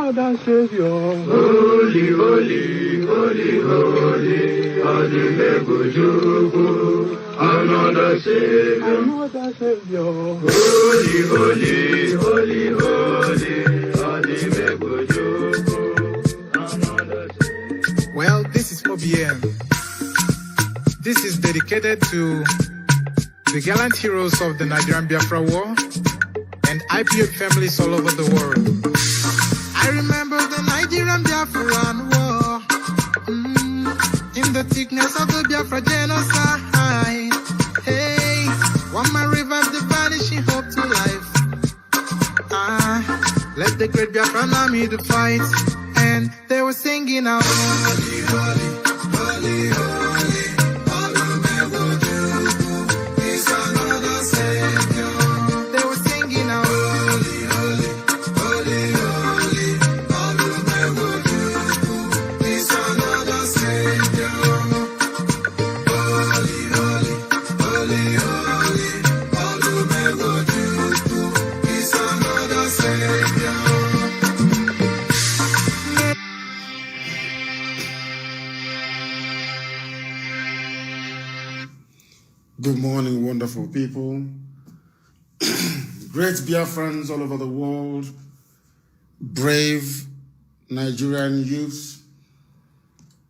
another Savior. Holy, holy, holy, holy, another Savior. Another Savior. Holy, holy, holy, holy, well, this is MAOBI N. This is dedicated to the gallant heroes of the Nigerian Biafra War and IPOB families all over the world. I remember the Nigerian Biafran War, in the thickness of the Biafra genocide. Hey, one man revived the vanishing hope to life. Let the great Biafran army to fight, and they were singing out, holy, holy, holy, holy. Good morning, wonderful people. Great Biafrans all over the world, brave Nigerian youths,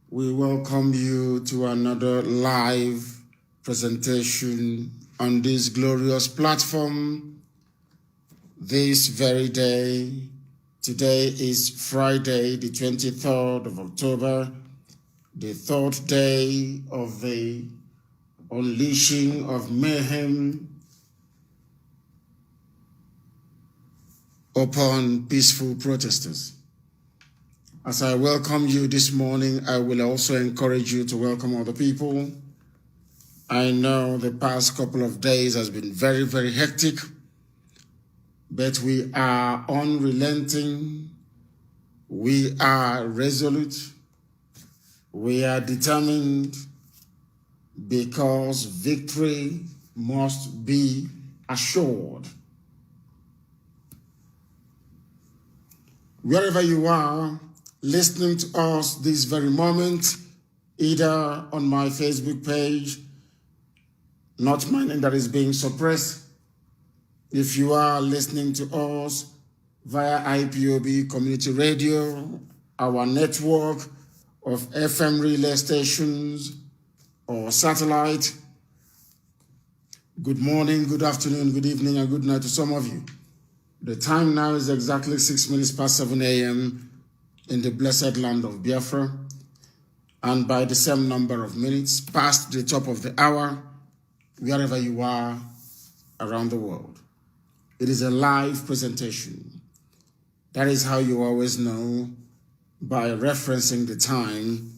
we welcome you to another live presentation on this glorious platform this very day. Today is Friday, the 23rd of October, the third day of the unleashing of mayhem upon peaceful protesters. As I welcome you this morning, I will also encourage you to welcome other people. I know the past couple of days has been very, very hectic, but we are unrelenting, we are resolute, we are determined, because victory must be assured. Wherever you are listening to us this very moment, either on my Facebook page, not my name that is being suppressed, if you are listening to us via IPOB Community Radio, our network of FM relay stations, or satellite, good morning, good afternoon, good evening, and good night to some of you. The time now is exactly 6 minutes past 7 a.m. in the blessed land of Biafra, and by the same number of minutes past the top of the hour, wherever you are around the world. It is a live presentation. That is how you always know, by referencing the time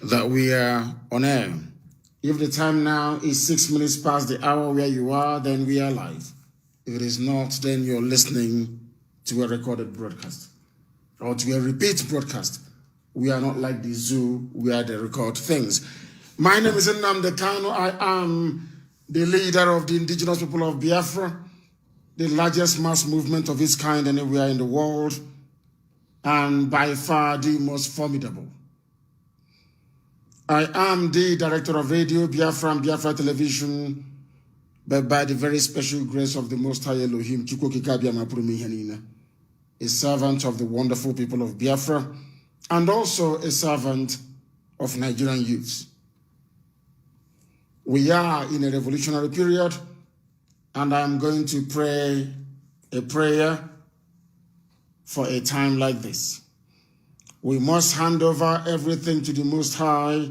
that we are on air. If the time now is 6 minutes past the hour where you are, then we are live. If it is not, then you're listening to a recorded broadcast or to a repeat broadcast. We are not like the zoo where they record things. My name is Nnamdi Kanu. I am the leader of the indigenous people of Biafra, the largest mass movement of its kind anywhere in the world, and by far the most formidable. I am the director of radio, Biafran, Biafra Television, but by the very special grace of the Most High Elohim, a servant of the wonderful people of Biafra, and also a servant of Nigerian youths. We are in a revolutionary period, and I'm going to pray a prayer for a time like this. We must hand over everything to the Most High,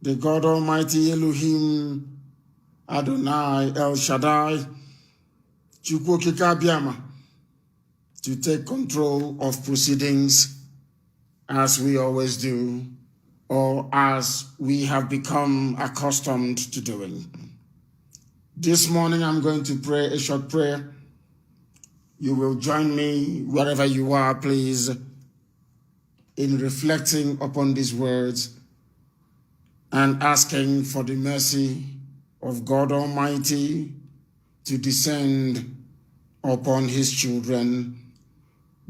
the God Almighty Elohim, Adonai, El Shaddai, Chukwu Kikabiama, to take control of proceedings as we always do, or as we have become accustomed to doing. This morning I'm going to pray a short prayer. You will join me wherever you are, please, in reflecting upon these words and asking for the mercy of God Almighty to descend upon his children,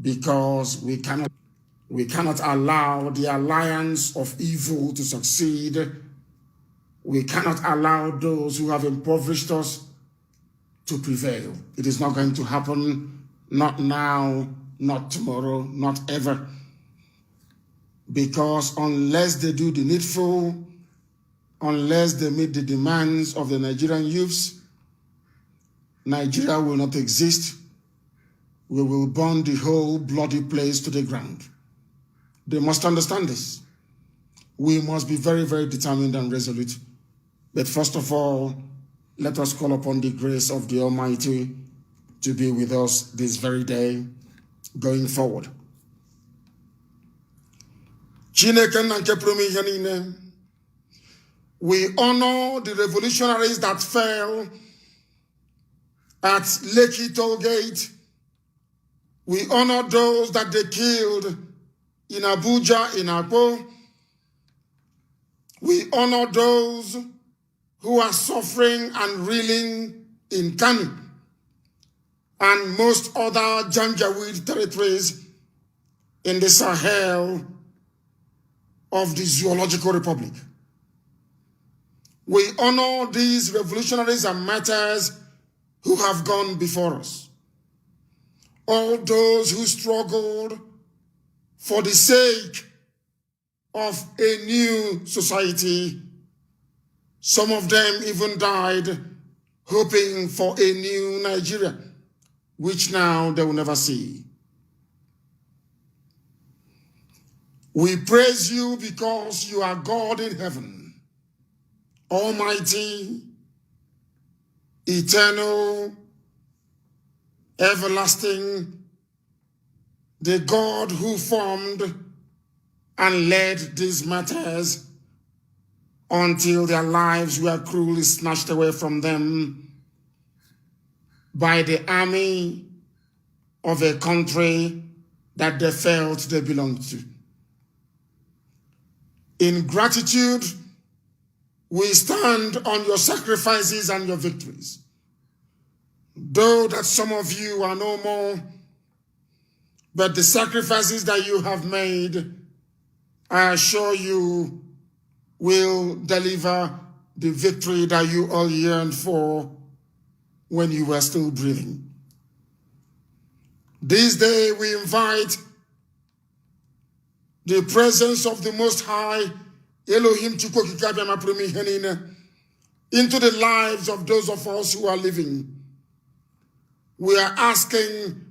because we cannot allow the alliance of evil to succeed. We cannot allow those who have impoverished us to prevail. It is not going to happen, not now, not tomorrow, not ever. Because unless they do the needful, unless they meet the demands of the Nigerian youths, Nigeria will not exist. We will burn the whole bloody place to the ground. They must understand this. We must be very, very determined and resolute. But first of all, let us call upon the grace of the Almighty to be with us this very day, going forward. We honor the revolutionaries that fell at Lekki Toll Gate. We honor those that they killed in Abuja, in Akpo. We honor those who are suffering and reeling in Kanu and most other Janjaweed territories in the Sahel of the Zoological Republic. We honor these revolutionaries and martyrs who have gone before us. All those who struggled for the sake of a new society. Some of them even died hoping for a new Nigeria, which now they will never see. We praise you because you are God in heaven, almighty, eternal, everlasting, the God who formed and led these matters until their lives were cruelly snatched away from them by the army of a country that they felt they belonged to. In gratitude, we stand on your sacrifices and your victories. Though that some of you are no more, but the sacrifices that you have made, I assure you, will deliver the victory that you all yearned for when you were still breathing. This day we invite the presence of the Most High, Elohim into the lives of those of us who are living. We are asking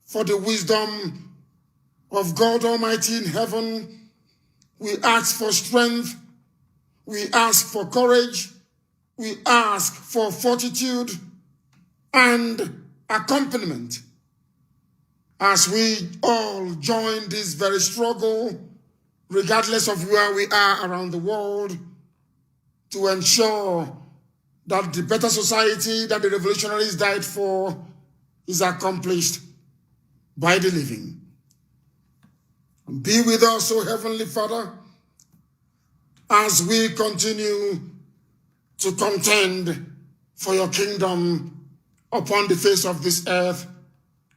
for the wisdom of God Almighty in heaven. We ask for strength. We ask for courage. We ask for fortitude and accompaniment as we all join this very struggle, regardless of where we are around the world, to ensure that the better society that the revolutionaries died for is accomplished by the living. Be with us, O Heavenly Father, as we continue to contend for your kingdom upon the face of this earth,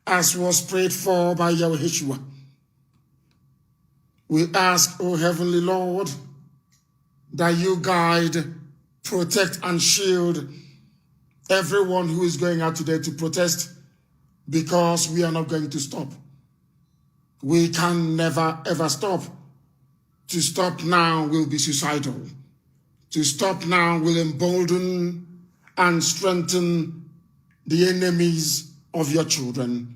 as was prayed for by Yahweh. We ask, O Heavenly Lord, that you guide, protect, and shield everyone who is going out today to protest, because we are not going to stop. We can never, ever stop. To stop now will be suicidal. To stop now will embolden and strengthen the enemies of your children.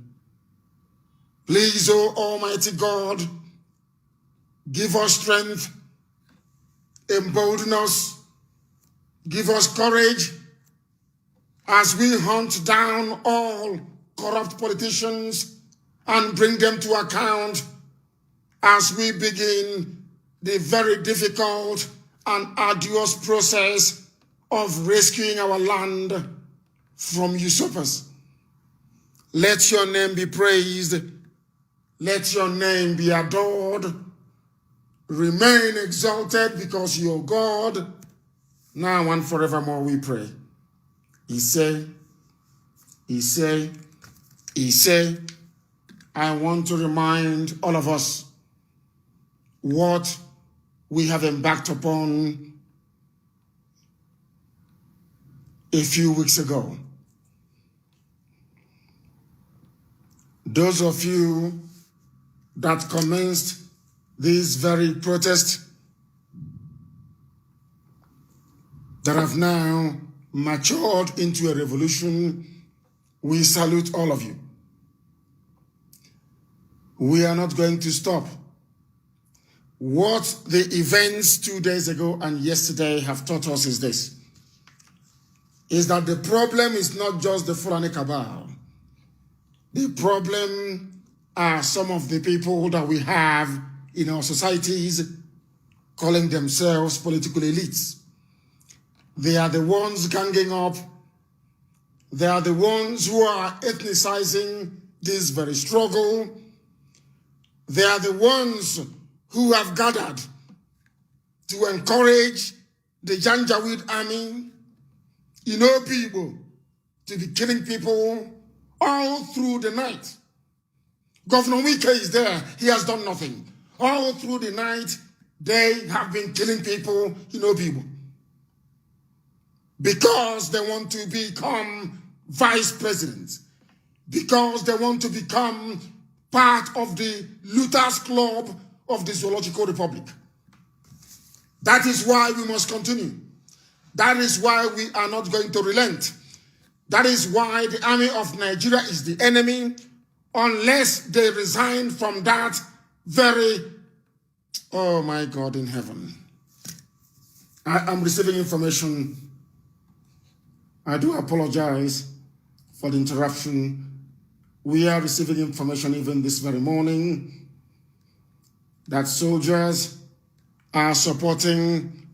Please, O Almighty God, give us strength, embolden us, give us courage as we hunt down all corrupt politicians and bring them to account as we begin the very difficult and arduous process of rescuing our land from usurpers. Let your name be praised. Let your name be adored. Remain exalted, because you are God, now and forevermore we pray. He say, He said, I want to remind all of us what we have embarked upon a few weeks ago. Those of you that commenced this very protest that have now matured into a revolution, we salute all of you. We are not going to stop. What the events 2 days ago and yesterday have taught us is this, is that the problem is not just the Fulani cabal. The problem are some of the people that we have in our societies calling themselves political elites. They are the ones ganging up. They are the ones who are ethnicizing this very struggle. They are the ones who have gathered to encourage the Janjaweed army, people, to be killing people all through the night. Governor Wike is there. He has done nothing. All through the night, they have been killing people, people. Because they want to become vice presidents. Because they want to become part of the Looters Club of the Zoological Republic. That is why we must continue. That is why we are not going to relent. That is why the army of Nigeria is the enemy, unless they resign from that very, oh my God in heaven. I am receiving information. I do apologize for the interruption. We are receiving information even this very morning that soldiers are supporting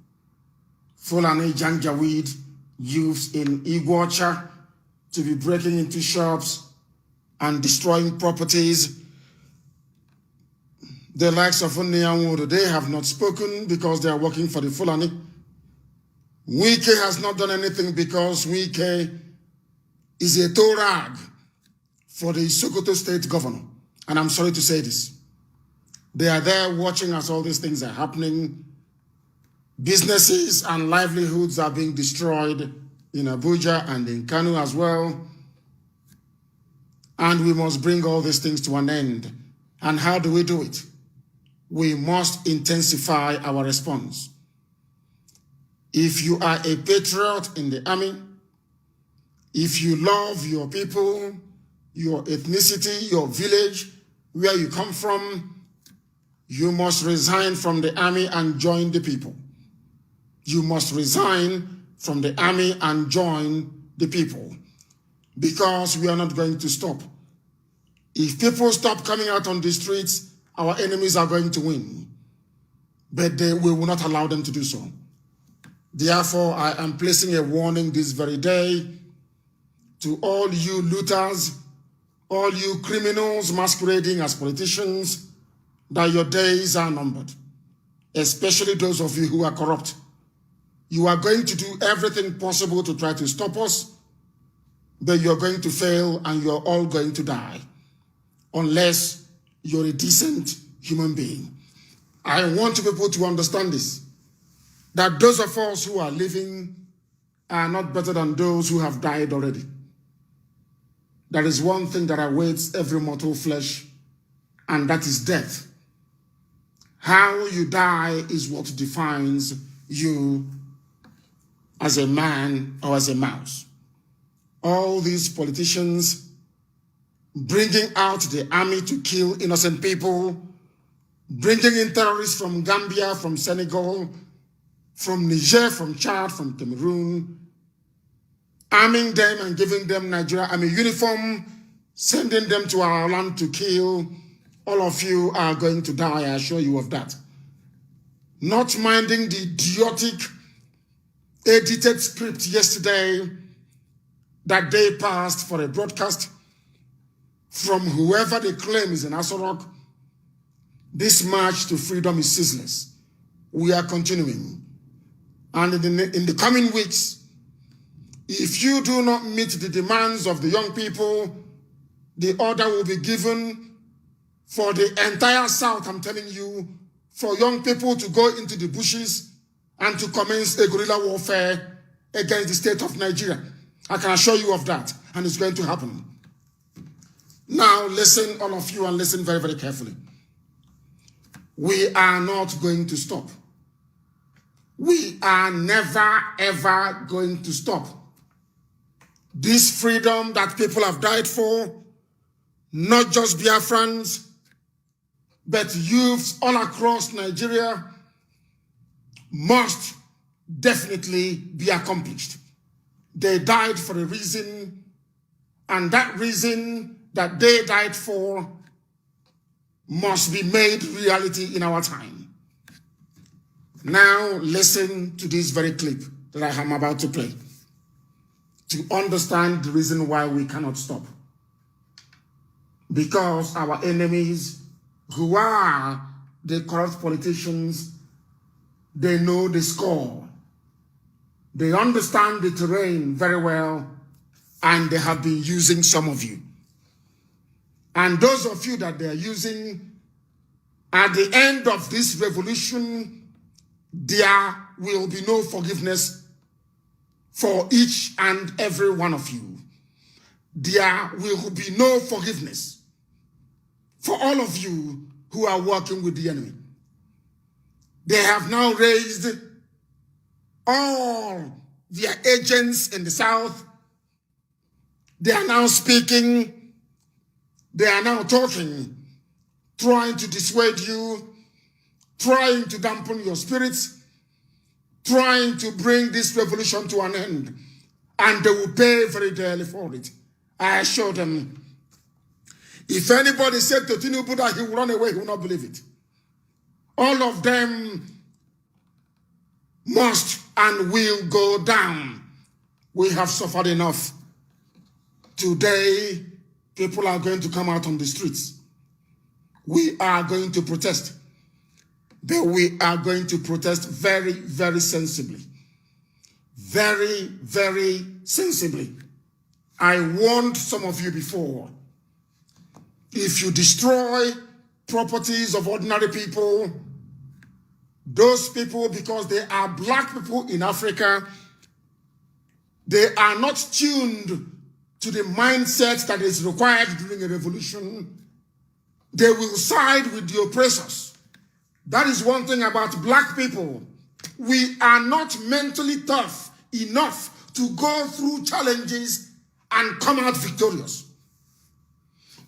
Fulani Janjaweed youths in Iguacha to be breaking into shops and destroying properties. The likes of Onyanwodo, they have not spoken because they are working for the Fulani. Wike has not done anything because Wike is a toe rag for the Sokoto state governor. And I'm sorry to say this. They are there watching as all these things are happening. Businesses and livelihoods are being destroyed in Abuja and in Kanu as well. And we must bring all these things to an end. And how do we do it? We must intensify our response. If you are a patriot in the army, if you love your people, your ethnicity, your village, where you come from, you must resign from the army and join the people. You must resign from the army and join the people, because we are not going to stop. If people stop coming out on the streets, our enemies are going to win, but we will not allow them to do so. Therefore, I am placing a warning this very day to all you looters, all you criminals masquerading as politicians, that your days are numbered, especially those of you who are corrupt. You are going to do everything possible to try to stop us, but you're going to fail and you're all going to die, unless you're a decent human being. I want people to understand this, that those of us who are living are not better than those who have died already. There is one thing that awaits every mortal flesh, and that is death. How you die is what defines you as a man or as a mouse. All these politicians bringing out the army to kill innocent people, bringing in terrorists from Gambia, from Senegal, from Niger, from Chad, from Cameroon, arming them and giving them Nigeria army uniform, sending them to our land to kill. All of you are going to die, I assure you of that. Not minding the idiotic edited script yesterday that they passed for a broadcast from whoever they claim is in Asorok. This march to freedom is ceaseless. We are continuing. And in the coming weeks, if you do not meet the demands of the young people, the order will be given for the entire South, I'm telling you, for young people to go into the bushes and to commence a guerrilla warfare against the state of Nigeria. I can assure you of that, and it's going to happen. Now, listen, all of you, and listen very, very carefully. We are not going to stop. We are never, ever going to stop. This freedom that people have died for, not just Biafrans, but youths all across Nigeria, must definitely be accomplished. They died for a reason, and that reason that they died for must be made reality in our time. Now listen to this very clip that I am about to play to understand the reason why we cannot stop. Because our enemies, who are the corrupt politicians, they know the score. They understand the terrain very well, and they have been using some of you. And those of you that they are using, at the end of this revolution, there will be no forgiveness for each and every one of you. There will be no forgiveness for all of you who are working with the enemy. They have now raised all their agents in the South. They are now speaking. They are now talking, trying to dissuade you, trying to dampen your spirits, trying to bring this revolution to an end. And they will pay very dearly for it. I assure them. If anybody said to Tinubu that he will run away, he will not believe it. All of them must and will go down. We have suffered enough. Today, people are going to come out on the streets. We are going to protest. But we are going to protest very, very sensibly. Very, very sensibly. I warned some of you before. If you destroy properties of ordinary people, those people, because they are black people in Africa, they are not tuned to the mindset that is required during a revolution. They will side with the oppressors. That is one thing about black people. We are not mentally tough enough to go through challenges and come out victorious.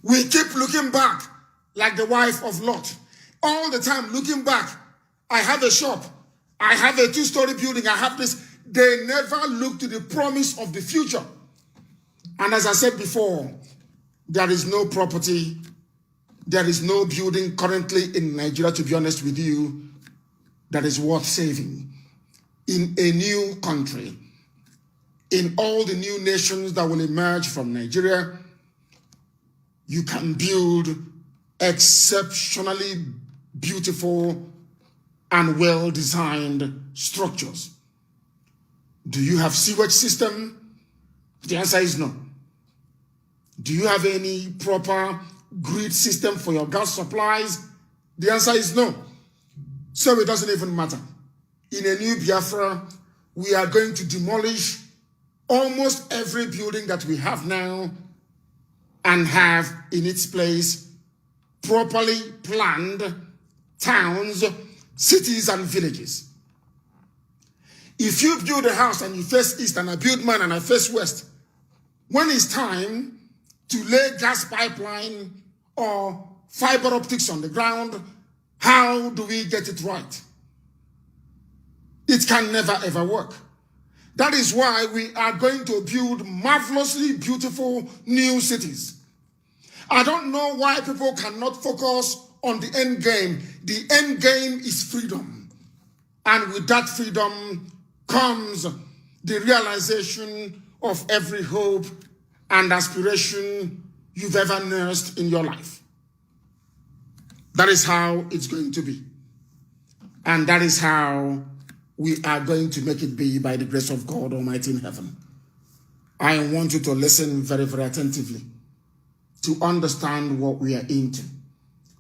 We keep looking back like the wife of Lot. All the time looking back. I have a shop. I have a 2-story building. I have this. They never look to the promise of the future. And as I said before, there is no property, there is no building currently in Nigeria, to be honest with you, that is worth saving. In a new country, in all the new nations that will emerge from Nigeria, you can build exceptionally beautiful and well-designed structures. Do you have sewage system? The answer is no. Do you have any proper grid system for your gas supplies? The answer is no. So it doesn't even matter. In a new Biafra, we are going to demolish almost every building that we have now and have in its place properly planned towns, cities, and villages. If you build a house and you face east and I build mine and I face west, when it's time to lay gas pipeline or fiber optics on the ground, how do we get it right? It can never ever work. That is why we are going to build marvelously beautiful new cities. I don't know why people cannot focus on the end game. The end game is freedom. And with that freedom comes the realization of every hope and aspiration you've ever nursed in your life. That is how it's going to be. And that is how we are going to make it be by the grace of God Almighty in heaven. I want you to listen very, very attentively. to understand what we are into.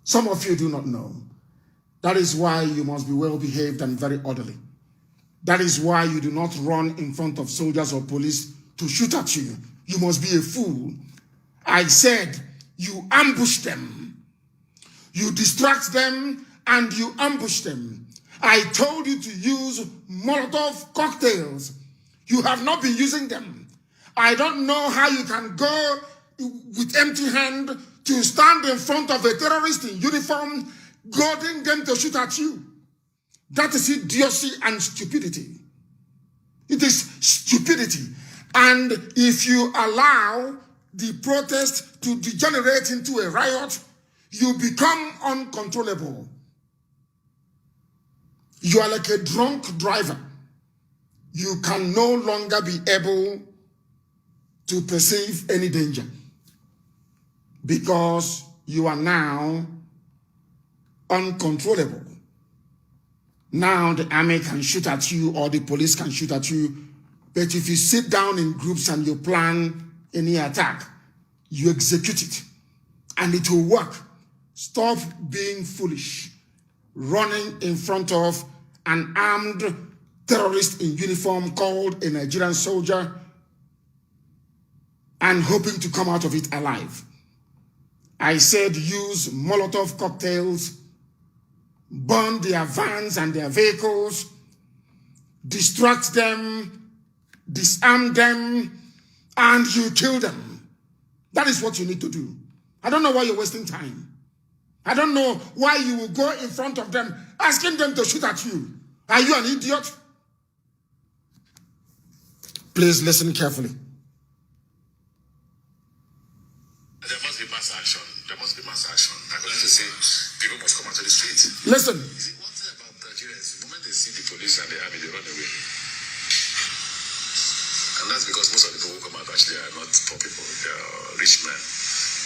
Some of you do not know. That is why you must be well behaved and very orderly. That is why you do not run in front of soldiers or police to shoot at you. You must be a fool. I said you ambush them. You distract them and you ambush them. I told you to use Molotov cocktails. You have not been using them. I don't know how you can go with empty hand to stand in front of a terrorist in uniform, goading them to shoot at you. That is idiocy and stupidity. It is stupidity. And if you allow the protest to degenerate into a riot, you become uncontrollable. You are like a drunk driver. You can no longer be able to perceive any danger because you are now uncontrollable. Now the army can shoot at you or the police can shoot at you, but if you sit down in groups and you plan any attack, you execute it and it will work. Stop being foolish, running in front of an armed terrorist in uniform called a Nigerian soldier and hoping to come out of it alive. I said use Molotov cocktails, burn their vans and their vehicles, distract them, disarm them, and you kill them. That is what you need to do. I don't know why you're wasting time. I don't know why you will go in front of them asking them to shoot at you. Are you an idiot? Please listen carefully. There must be mass action. There must be mass action. I'm going to say people must come out to the streets. Listen. You see, one thing about Nigerians, the moment they see the police and the army, they run away. And that's because most of the people who come out actually are not poor people. They are rich men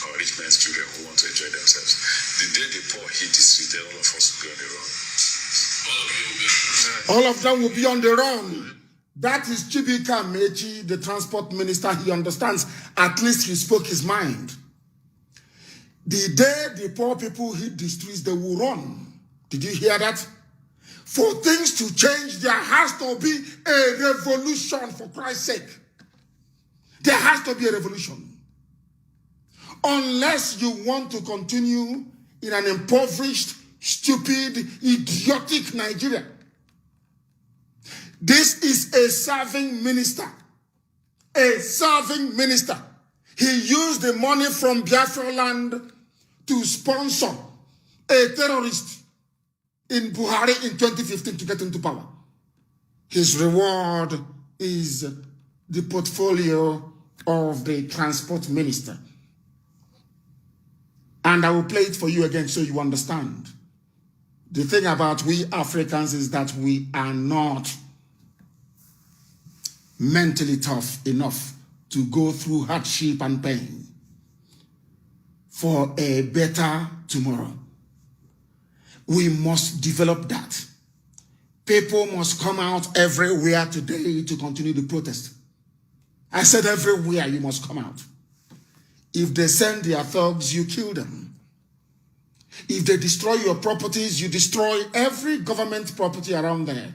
or rich men's children who want to enjoy themselves. The day the poor hit the street, then all of us will be on the run. All of them will be on the run. That is Chibika Mechi, the transport minister. He understands. At least he spoke his mind. The day the poor people hit the streets, they will run. Did you hear that? For things to change, there has to be a revolution, for Christ's sake. There has to be a revolution. Unless you want to continue in an impoverished, stupid, idiotic Nigeria. This is a serving minister. A serving minister. He used the money from Biafra land to sponsor a terrorist in Buhari in 2015 to get into power. His reward is the portfolio of the transport minister. And I will play it for you again so you understand. The thing about we Africans is that we are not mentally tough enough to go through hardship and pain for a better tomorrow. We must develop that. People must come out everywhere today to continue the protest. I said everywhere you must come out. If they send their thugs, you kill them. If they destroy your properties, you destroy every government property around there.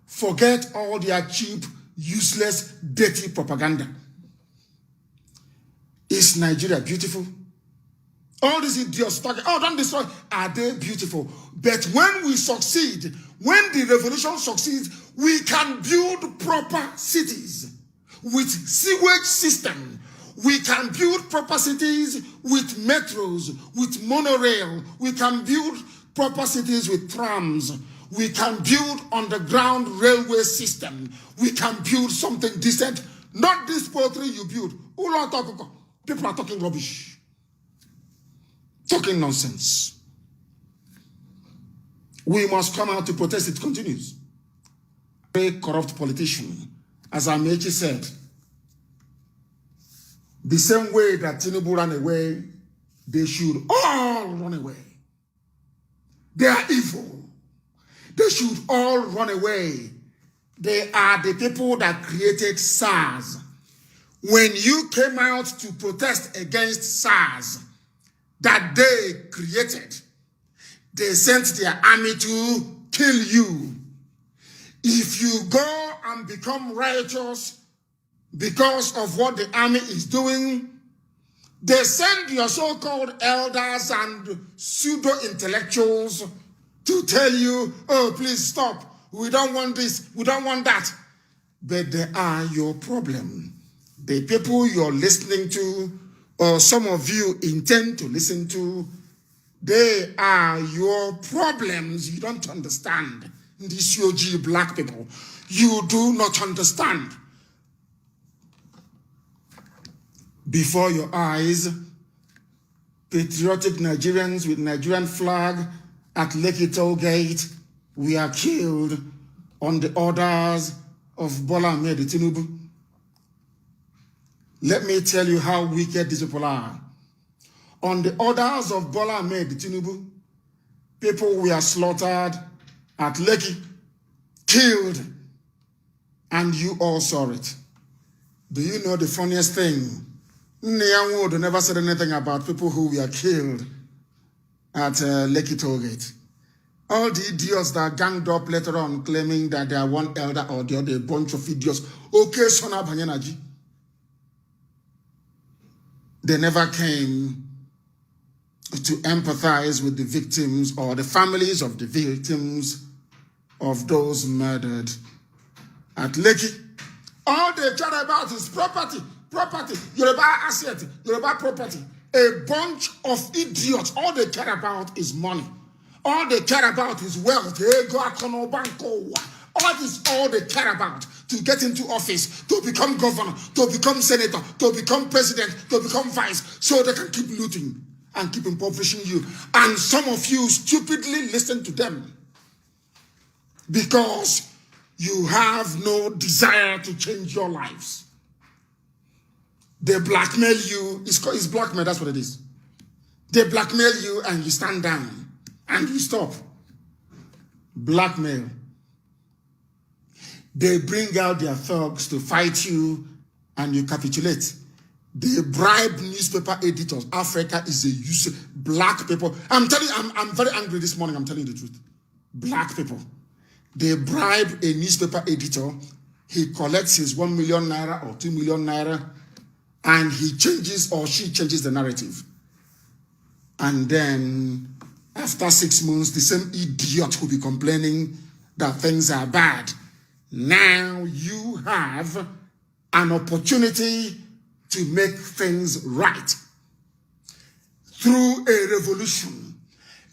Forget all their cheap, useless, dirty propaganda. Is Nigeria beautiful? All these idiots talking, oh, don't destroy. Are they beautiful? But when we succeed, when the revolution succeeds, we can build proper cities with sewage system. We can build proper cities with metros, with monorail. We can build proper cities with trams. We can build underground railway system. We can build something decent. Not this poetry you build. People are talking rubbish. Talking nonsense. We must come out to protest. It continues. A corrupt politician, as Amechi said, the same way that Tinubu ran away, they should all run away. They are evil. They should all run away. They are the people that created SARS. When you came out to protest against SARS that they created, they sent their army to kill you. If you go and become righteous because of what the army is doing, they send your so-called elders and pseudo-intellectuals to tell you, oh, please stop. We don't want this. We don't want that. But they are your problem. The people you're listening to, or some of you intend to listen to, they are your problems. You don't understand. These UG black people, you do not understand. Before your eyes, patriotic Nigerians with Nigerian flag at Lekki Toll Gate were killed on the orders of Bola Ahmed Tinubu. Let me tell you how wicked these people are. On the orders of Bola Ahmed Tinubu, people were slaughtered at Lekki, killed, and you all saw it. Do you know the funniest thing? Nyawodo never said anything about people who were killed at Lekki Toll Gate. All the idiots that ganged up later on claiming that they are one elder or the other, a bunch of idiots. Okay, Sona Banyanaji. They never came to empathize with the victims or the families of the victims of those murdered at Lekki. All they care about is property, Yoruba asset, Yoruba property. A bunch of idiots. All they care about is money. All they care about is wealth. All this all they care about. To get into office, to become governor, to become senator, to become president, to become vice, so they can keep looting and keep impoverishing you. And some of you stupidly listen to them because you have no desire to change your lives. They blackmail you. It's blackmail, that's what it is. They blackmail you and you stand down and you stop. Blackmail. They bring out their thugs to fight you and you capitulate. They bribe newspaper editors. Africa is a useless black people. I'm telling you, I'm very angry this morning. I'm telling you the truth. Black people. They bribe a newspaper editor. He collects his 1 million naira or 2 million naira and he changes or she changes the narrative. And then after 6 months, the same idiot will be complaining that things are bad. Now you have an opportunity to make things right through a revolution.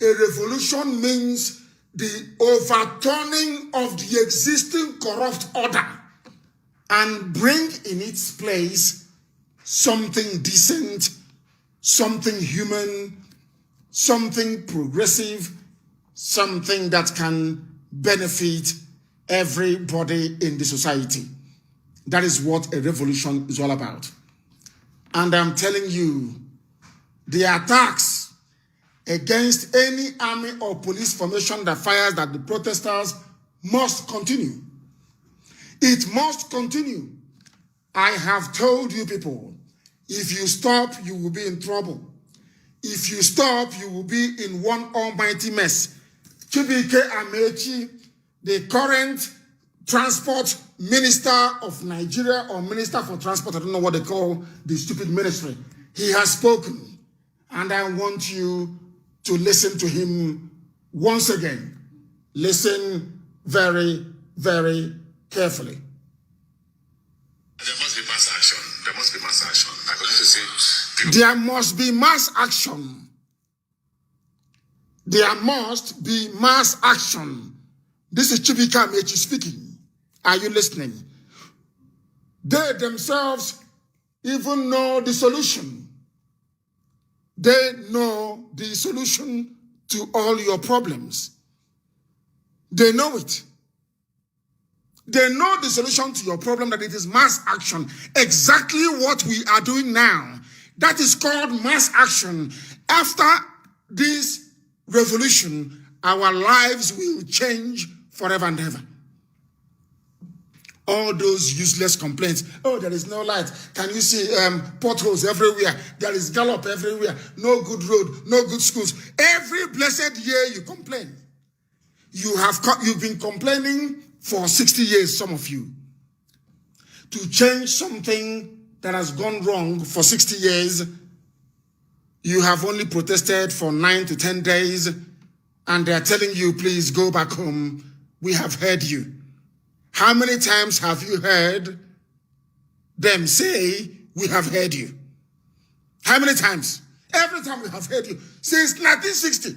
A revolution means the overturning of the existing corrupt order and bring in its place something decent, something human, something progressive, something that can benefit everybody in the society. That is what a revolution is all about. And I'm telling you, the attacks against any army or police formation that fires at the protesters must continue. It must continue. I have told you people, if you stop, you will be in trouble. If you stop, you will be in one almighty mess. Chibike Amechi, the current transport minister of Nigeria or minister for transport, I don't know what they call the stupid ministry. He has spoken, and I want you to listen to him once again. Listen very, very carefully. There must be mass action. There must be mass action. I got to say, there must be mass action. There must be mass action. This is Chibika Amechi speaking. Are you listening? They themselves even know the solution. They know the solution to all your problems. They know it. They know the solution to your problem, that it is mass action. Exactly what we are doing now. That is called mass action. After this revolution, our lives will change forever and ever. All those useless complaints. Oh, there is no light. Can you see potholes everywhere? There is gallop everywhere. No good road, no good schools. Every blessed year you complain. You've been complaining for 60 years, some of you. To change something that has gone wrong for 60 years, you have only protested for 9 to 10 days, and they're telling you, please go back home. We have heard you. How many times have you heard them say, we have heard you? How many times? Every time we have heard you. Since 1960,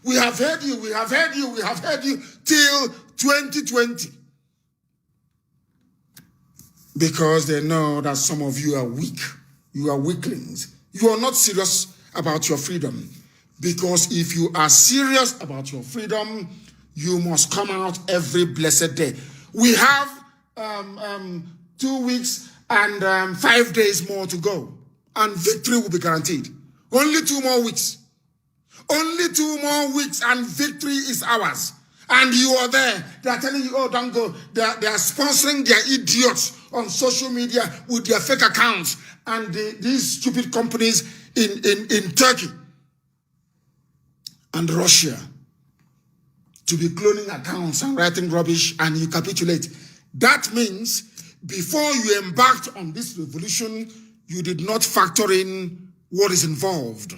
we have heard you, we have heard you, we have heard you, till 2020. Because they know that some of you are weak. You are weaklings. You are not serious about your freedom. Because if you are serious about your freedom, you must come out every blessed day. We have 2 weeks and 5 days more to go. And victory will be guaranteed. Only 2 more weeks. Only 2 more weeks and victory is ours. And you are there. They are telling you, oh, don't go. They are sponsoring their idiots on social media with their fake accounts. And these stupid companies in Turkey and Russia to be cloning accounts and writing rubbish, and you capitulate. That means before you embarked on this revolution, you did not factor in what is involved.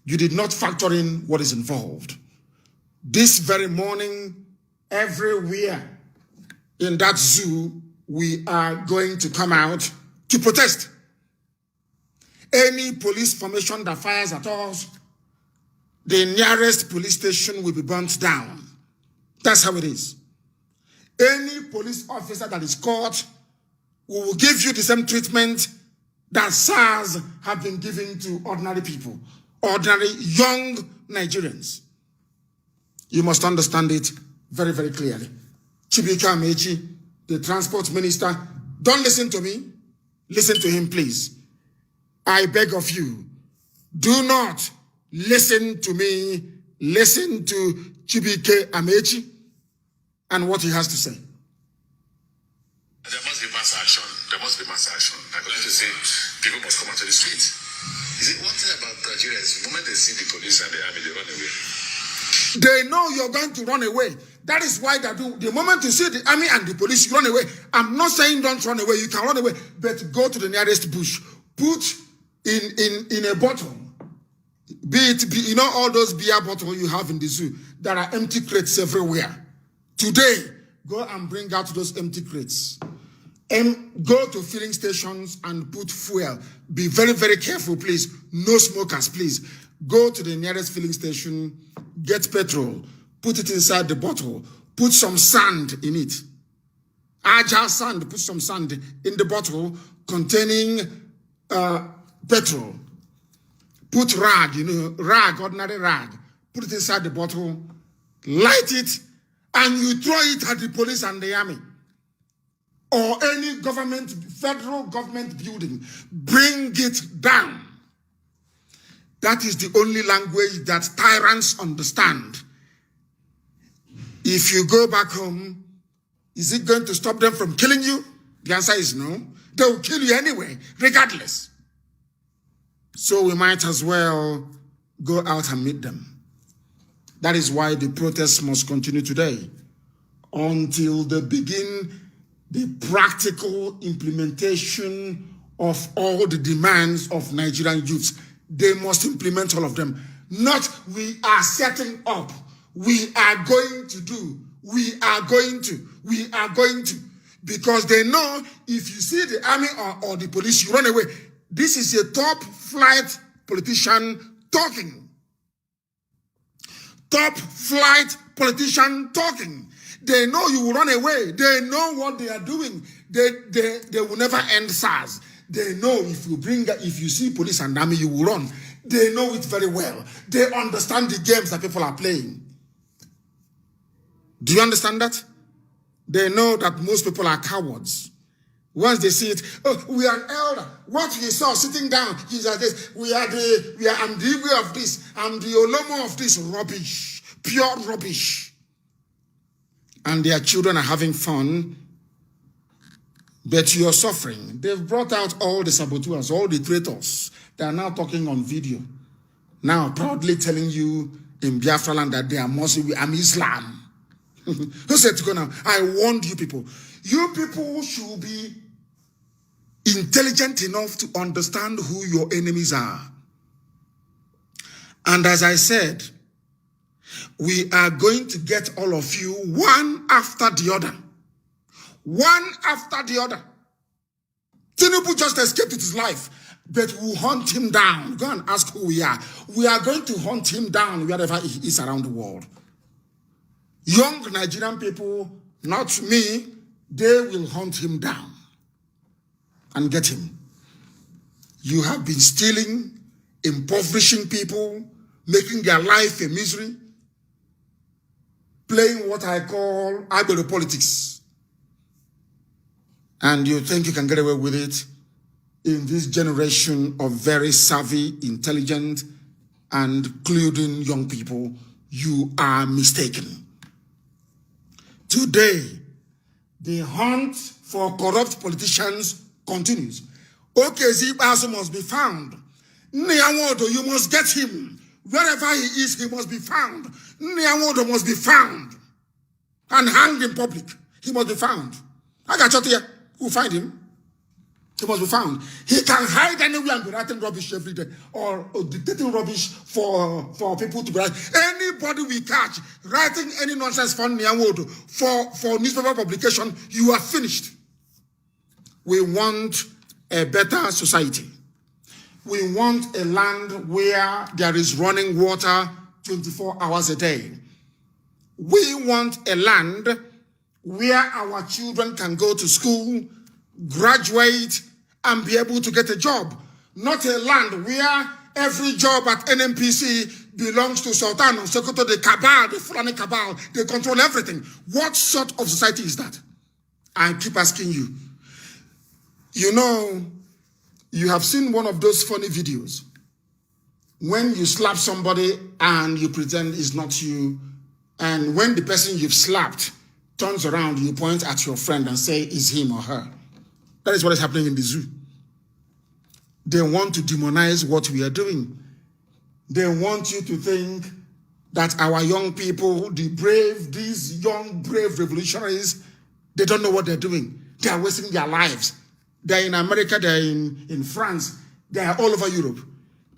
You did not factor in what is involved. This very morning, everywhere in that zoo, we are going to come out to protest. Any police formation that fires at us, the nearest police station will be burnt down. That's how it is. Any police officer that is caught, we will give you the same treatment that SARS have been giving to ordinary people, ordinary young Nigerians. You must understand it very, very clearly. Chibika Amechi, the transport minister, don't listen to me. Listen to him, please. I beg of you, do not listen to me. Listen to Chibika Amechi and what he has to say. There must be mass action. There must be mass action. I'm going to say people must come out to the streets. Is it one thing about Nigeria is the moment they see the police and the army, they run away. They know you're going to run away. That is why they do. The moment you see the army and the police, you run away. I'm not saying don't run away. You can run away, but go to the nearest bush. Put in a bottle. You know all those beer bottles you have in the zoo. There are empty crates everywhere. Today, go and bring out those empty crates. Go to filling stations and put fuel. Be very, very careful, please. No smokers, please. Go to the nearest filling station, get petrol, put it inside the bottle, put some sand in it. Agile sand, put some sand in the bottle containing petrol. Put rag, ordinary rag. Put it inside the bottle, light it, and you throw it at the police and the army. Or any government, federal government building. Bring it down. That is the only language that tyrants understand. If you go back home, is it going to stop them from killing you? The answer is no. They will kill you anyway, regardless. So we might as well go out and meet them. That is why the protests must continue today until they begin the practical implementation of all the demands of Nigerian youths. They must implement all of them. Not we are setting up. We are going to do. We are going to. We are going to. Because they know if you see the army or the police, you run away. This is a top flight politician talking. Top flight politician talking. They know you will run away. They know what they are doing. They will never end SARS. They know if you see police and army, you will run. They know it very well. They understand the games that people are playing. Do you understand that? They know that most people are cowards. Once they see it, oh, we are an elder. What you saw sitting down, he's like this. I'm the Igwe of this. I'm the Olomo of this. Rubbish. Pure rubbish. and their children are having fun, but you're suffering. They've brought out all the saboteurs, all the traitors. They are now talking on video, now proudly telling you in Biafra land that they are Muslim, I'm Islam. Who said to go now? I warned you people. You people should be intelligent enough to understand who your enemies are. And as I said, we are going to get all of you one after the other. One after the other. Tinubu just escaped with his life, but we'll hunt him down. Go and ask who we are. We are going to hunt him down wherever he is around the world. Young Nigerian people, not me, they will hunt him down and get him. You have been stealing, impoverishing people, making their life a misery, playing what I call agro politics. And you think you can get away with it in this generation of very savvy, intelligent, and including young people. You are mistaken. Today, the hunt for corrupt politicians continues. Okezi Basu must be found. Nyawodo, you must get him. Wherever he is, he must be found. Nyawodo must be found and hanged in public. He must be found. I got you here. Who find him? He must be found. He can hide anywhere and be writing rubbish every day, or dictating rubbish for people to write. Anybody we catch writing any nonsense for Nyawodo, for newspaper publication, you are finished. We want a better society. We want a land where there is running water 24 hours a day. We want a land where our children can go to school, graduate, and be able to get a job. Not a land where every job at NNPC belongs to Sultan or Sokoto, the cabal, the Fulani cabal. They control everything. What sort of society is that? I keep asking you. You know, you have seen one of those funny videos when you slap somebody and you pretend it's not you, and when the person you've slapped turns around, you point at your friend and say, is him or her. That is what is happening in the zoo. They want to demonize what we are doing. They want you to think that our young people, the brave, these young, brave revolutionaries, they don't know what they're doing. They are wasting their lives. They're in America, they're in France, they are all over Europe.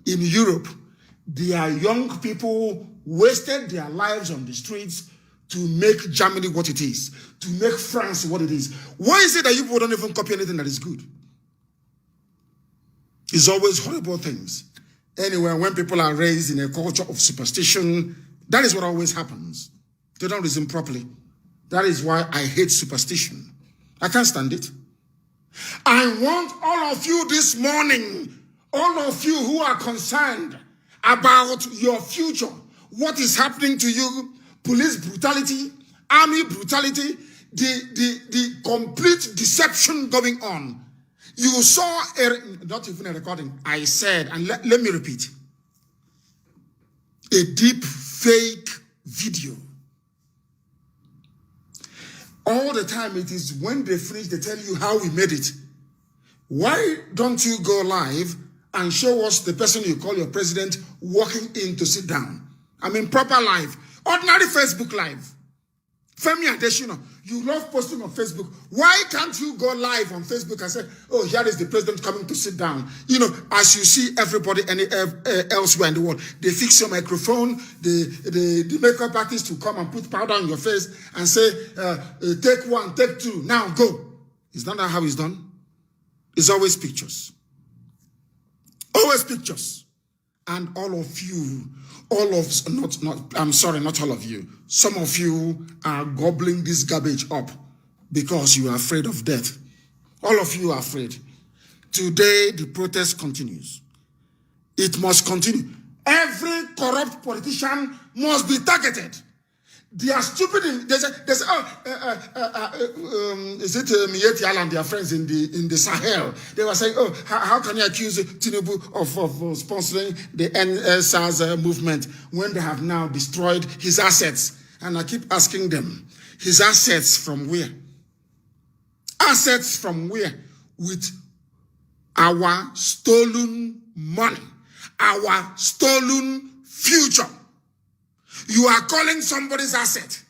In Europe, their young people wasted their lives on the streets to make Germany what it is, to make France what it is. Why is it that you people don't even copy anything that is good? It's always horrible things. Anyway, when people are raised in a culture of superstition, that is what always happens. They don't reason properly. That is why I hate superstition. I can't stand it. I want all of you this morning, all of you who are concerned about your future, what is happening to you, police brutality, army brutality, the complete deception going on. You saw, not even a recording, I said, and let me repeat, a deep fake video. All the time it is when they finish, they tell you how we made it. Why don't you go live and show us the person you call your president walking in to sit down? I mean, proper live. Ordinary Facebook live. Femi Adesina, you love posting on Facebook. Why can't you go live on Facebook and say, oh, here is the president coming to sit down? You know, as you see everybody elsewhere in the world, they fix your microphone, the makeup artist will come and put powder on your face and say, take one, take two, now go. Is that how it's done? It's always pictures. Always pictures. And all of you, not all of you, some of you are gobbling this garbage up because you are afraid of death. All of you are afraid. Today, the protest continues. It must continue. Every corrupt politician must be targeted. They are stupid. Is it Mieti Al and their friends in the Sahel? They were saying, oh, how can you accuse Tinubu of sponsoring the NSAS movement when they have now destroyed his assets? And I keep asking them, His assets from where? Assets from where? With our stolen money, our stolen future. You are calling somebody's asset.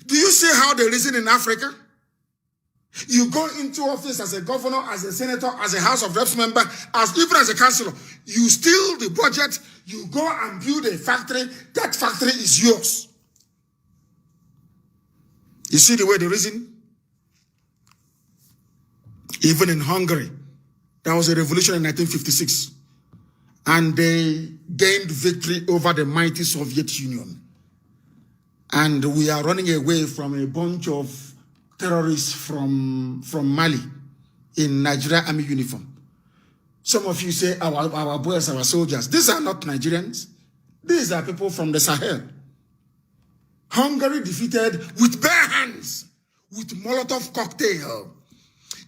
Do you see how they reason in Africa? You go into office as a governor, as a senator, as a House of Reps member, even as a councillor. You steal the budget, you go and build a factory, that factory is yours. You see the way they reason? Even in Hungary, there was a revolution in 1956, and they gained victory over the mighty Soviet Union. And we are running away from a bunch of terrorists from Mali in Nigeria army uniform. Some of you say our boys, our soldiers. These are not Nigerians. These are people from the Sahel. Hungary defeated with bare hands, with Molotov cocktail.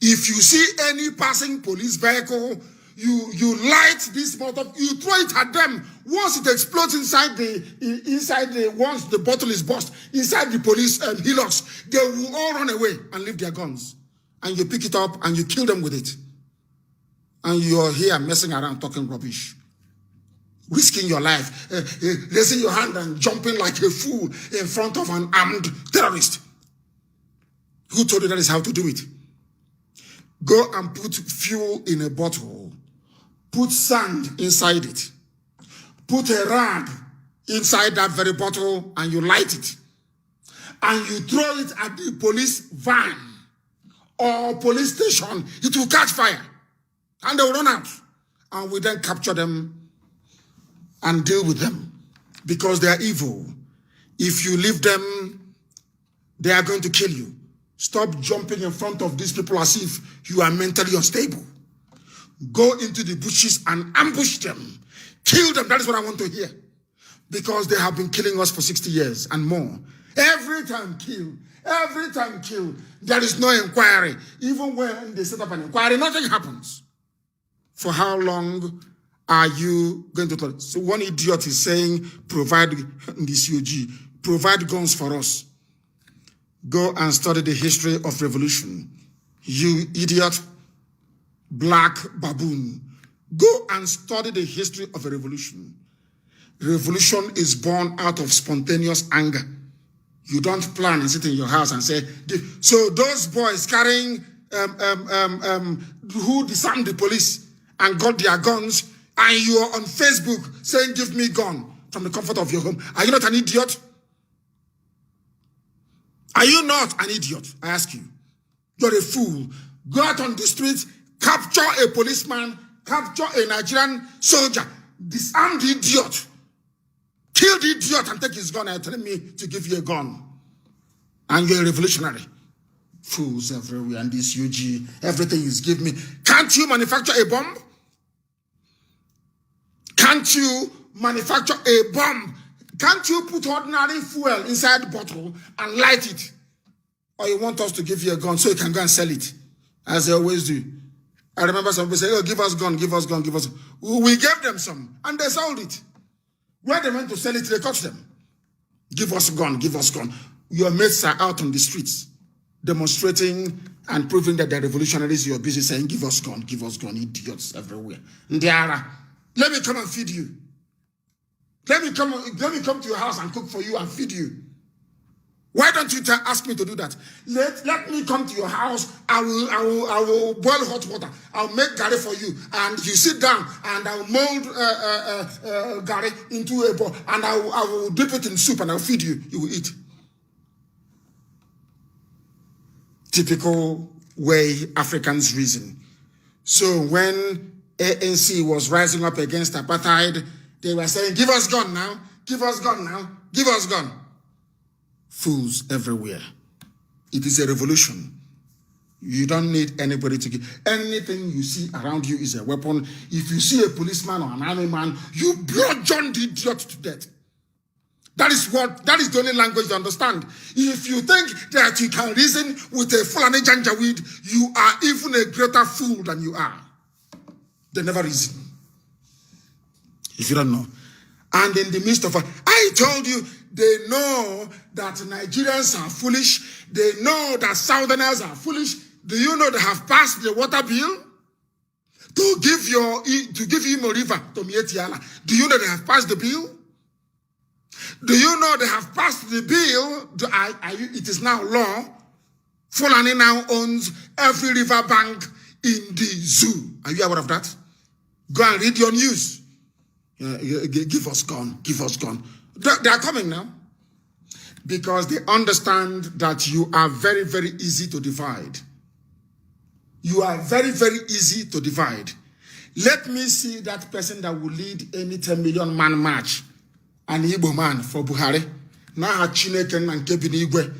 If you see any passing police vehicle, you light this Molotov, you throw it at them. Once it explodes once the bottle is burst, inside the police hillocks, they will all run away and leave their guns. And you pick it up and you kill them with it. And you're here messing around talking rubbish. Risking your life, raising your hand and jumping like a fool in front of an armed terrorist. Who told you that is how to do it? Go and put fuel in a bottle. Put sand inside it. Put a rag inside that very bottle and you light it. And you throw it at the police van or police station. It will catch fire. And they will run out. And we then capture them and deal with them. Because they are evil. If you leave them, they are going to kill you. Stop jumping in front of these people as if you are mentally unstable. Go into the bushes and ambush them. Kill them. That is what I want to hear. Because they have been killing us for 60 years and more. Every time kill. Every time kill. There is no inquiry. Even when they set up an inquiry, nothing happens. For how long are you going to talk? So one idiot is saying, provide this UG, provide guns for us. Go and study the history of revolution. You idiot, black baboon. Go and study the history of a revolution. Revolution is born out of spontaneous anger. You don't plan and sit in your house and say, so those boys carrying, who disarmed the police and got their guns, and you are on Facebook saying, give me gun from the comfort of your home. Are you not an idiot? Are you not an idiot? I ask you. You're a fool. Go out on the streets, capture a policeman, capture a Nigerian soldier, disarm the idiot, kill the idiot and take his gun and tell me to give you a gun. And you're a revolutionary. Fools everywhere and this UG, everything is give me. Can't you manufacture a bomb? Can't you manufacture a bomb? Can't you put ordinary fuel inside the bottle and light it? Or you want us to give you a gun so you can go and sell it, as they always do. I remember some people say, oh, give us gun, give us gun, give us. We gave them some, and they sold it. Where they went to sell it, they caught them. Give us gun, give us gun. Your mates are out on the streets, demonstrating and proving that they're revolutionaries. You're busy saying, give us gun, idiots everywhere. Ndiara, let me come and feed you. Let me come to your house and cook for you and feed you. Why don't you ask me to do that? Let me come to your house. I will boil hot water. I'll make gari for you, and you sit down, and I'll mold gari into a bowl, and I will dip it in soup, and I'll feed you. You will eat. Typical way Africans reason. So when ANC was rising up against apartheid, they were saying, give us gun now, give us gun now, give us gun. Fools everywhere. It is a revolution. You don't need anybody to give. Anything you see around you is a weapon. If you see a policeman or an army man, you bludgeon the idiot to death. That is the only language you understand. If you think that you can reason with a Fulani Janjaweed, you are even a greater fool than you are. They never reason. If you don't know. And in the midst of I told you, They know that Nigerians are foolish. They know that Southerners are foolish. Do you know they have passed the water bill? To give Imo River to Mietiala. Do you know they have passed the bill? Do you know they have passed the bill? It is now law. Fulani now owns every river bank in the zoo. Are you aware of that? Go and read your news. Give us gun. Give us gun. They are coming now. Because they understand that you are very, very easy to divide. You are very, very easy to divide. Let me see that person that will lead any 10 million man march, an Igbo man for Buhari. Now Chineke and Kebini Igwe.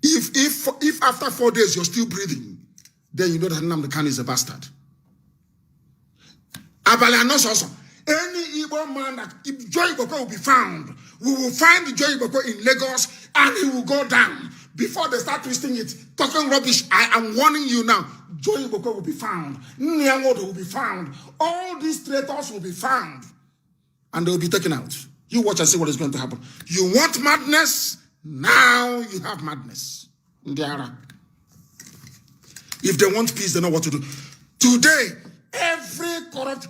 If after 4 days you're still breathing, then you know that Nnamdi Kanu is a bastard. Also, any Igbo man that if Joy Boko will be found, we will find Joy Boko in Lagos and he will go down. Before they start twisting it, talking rubbish, I am warning you now. Joy Boko will be found. Nyangodo will be found. All these traitors will be found. And they will be taken out. You watch and see what is going to happen. You want madness? Now you have madness. If they want peace, they know what to do. Today, every corrupt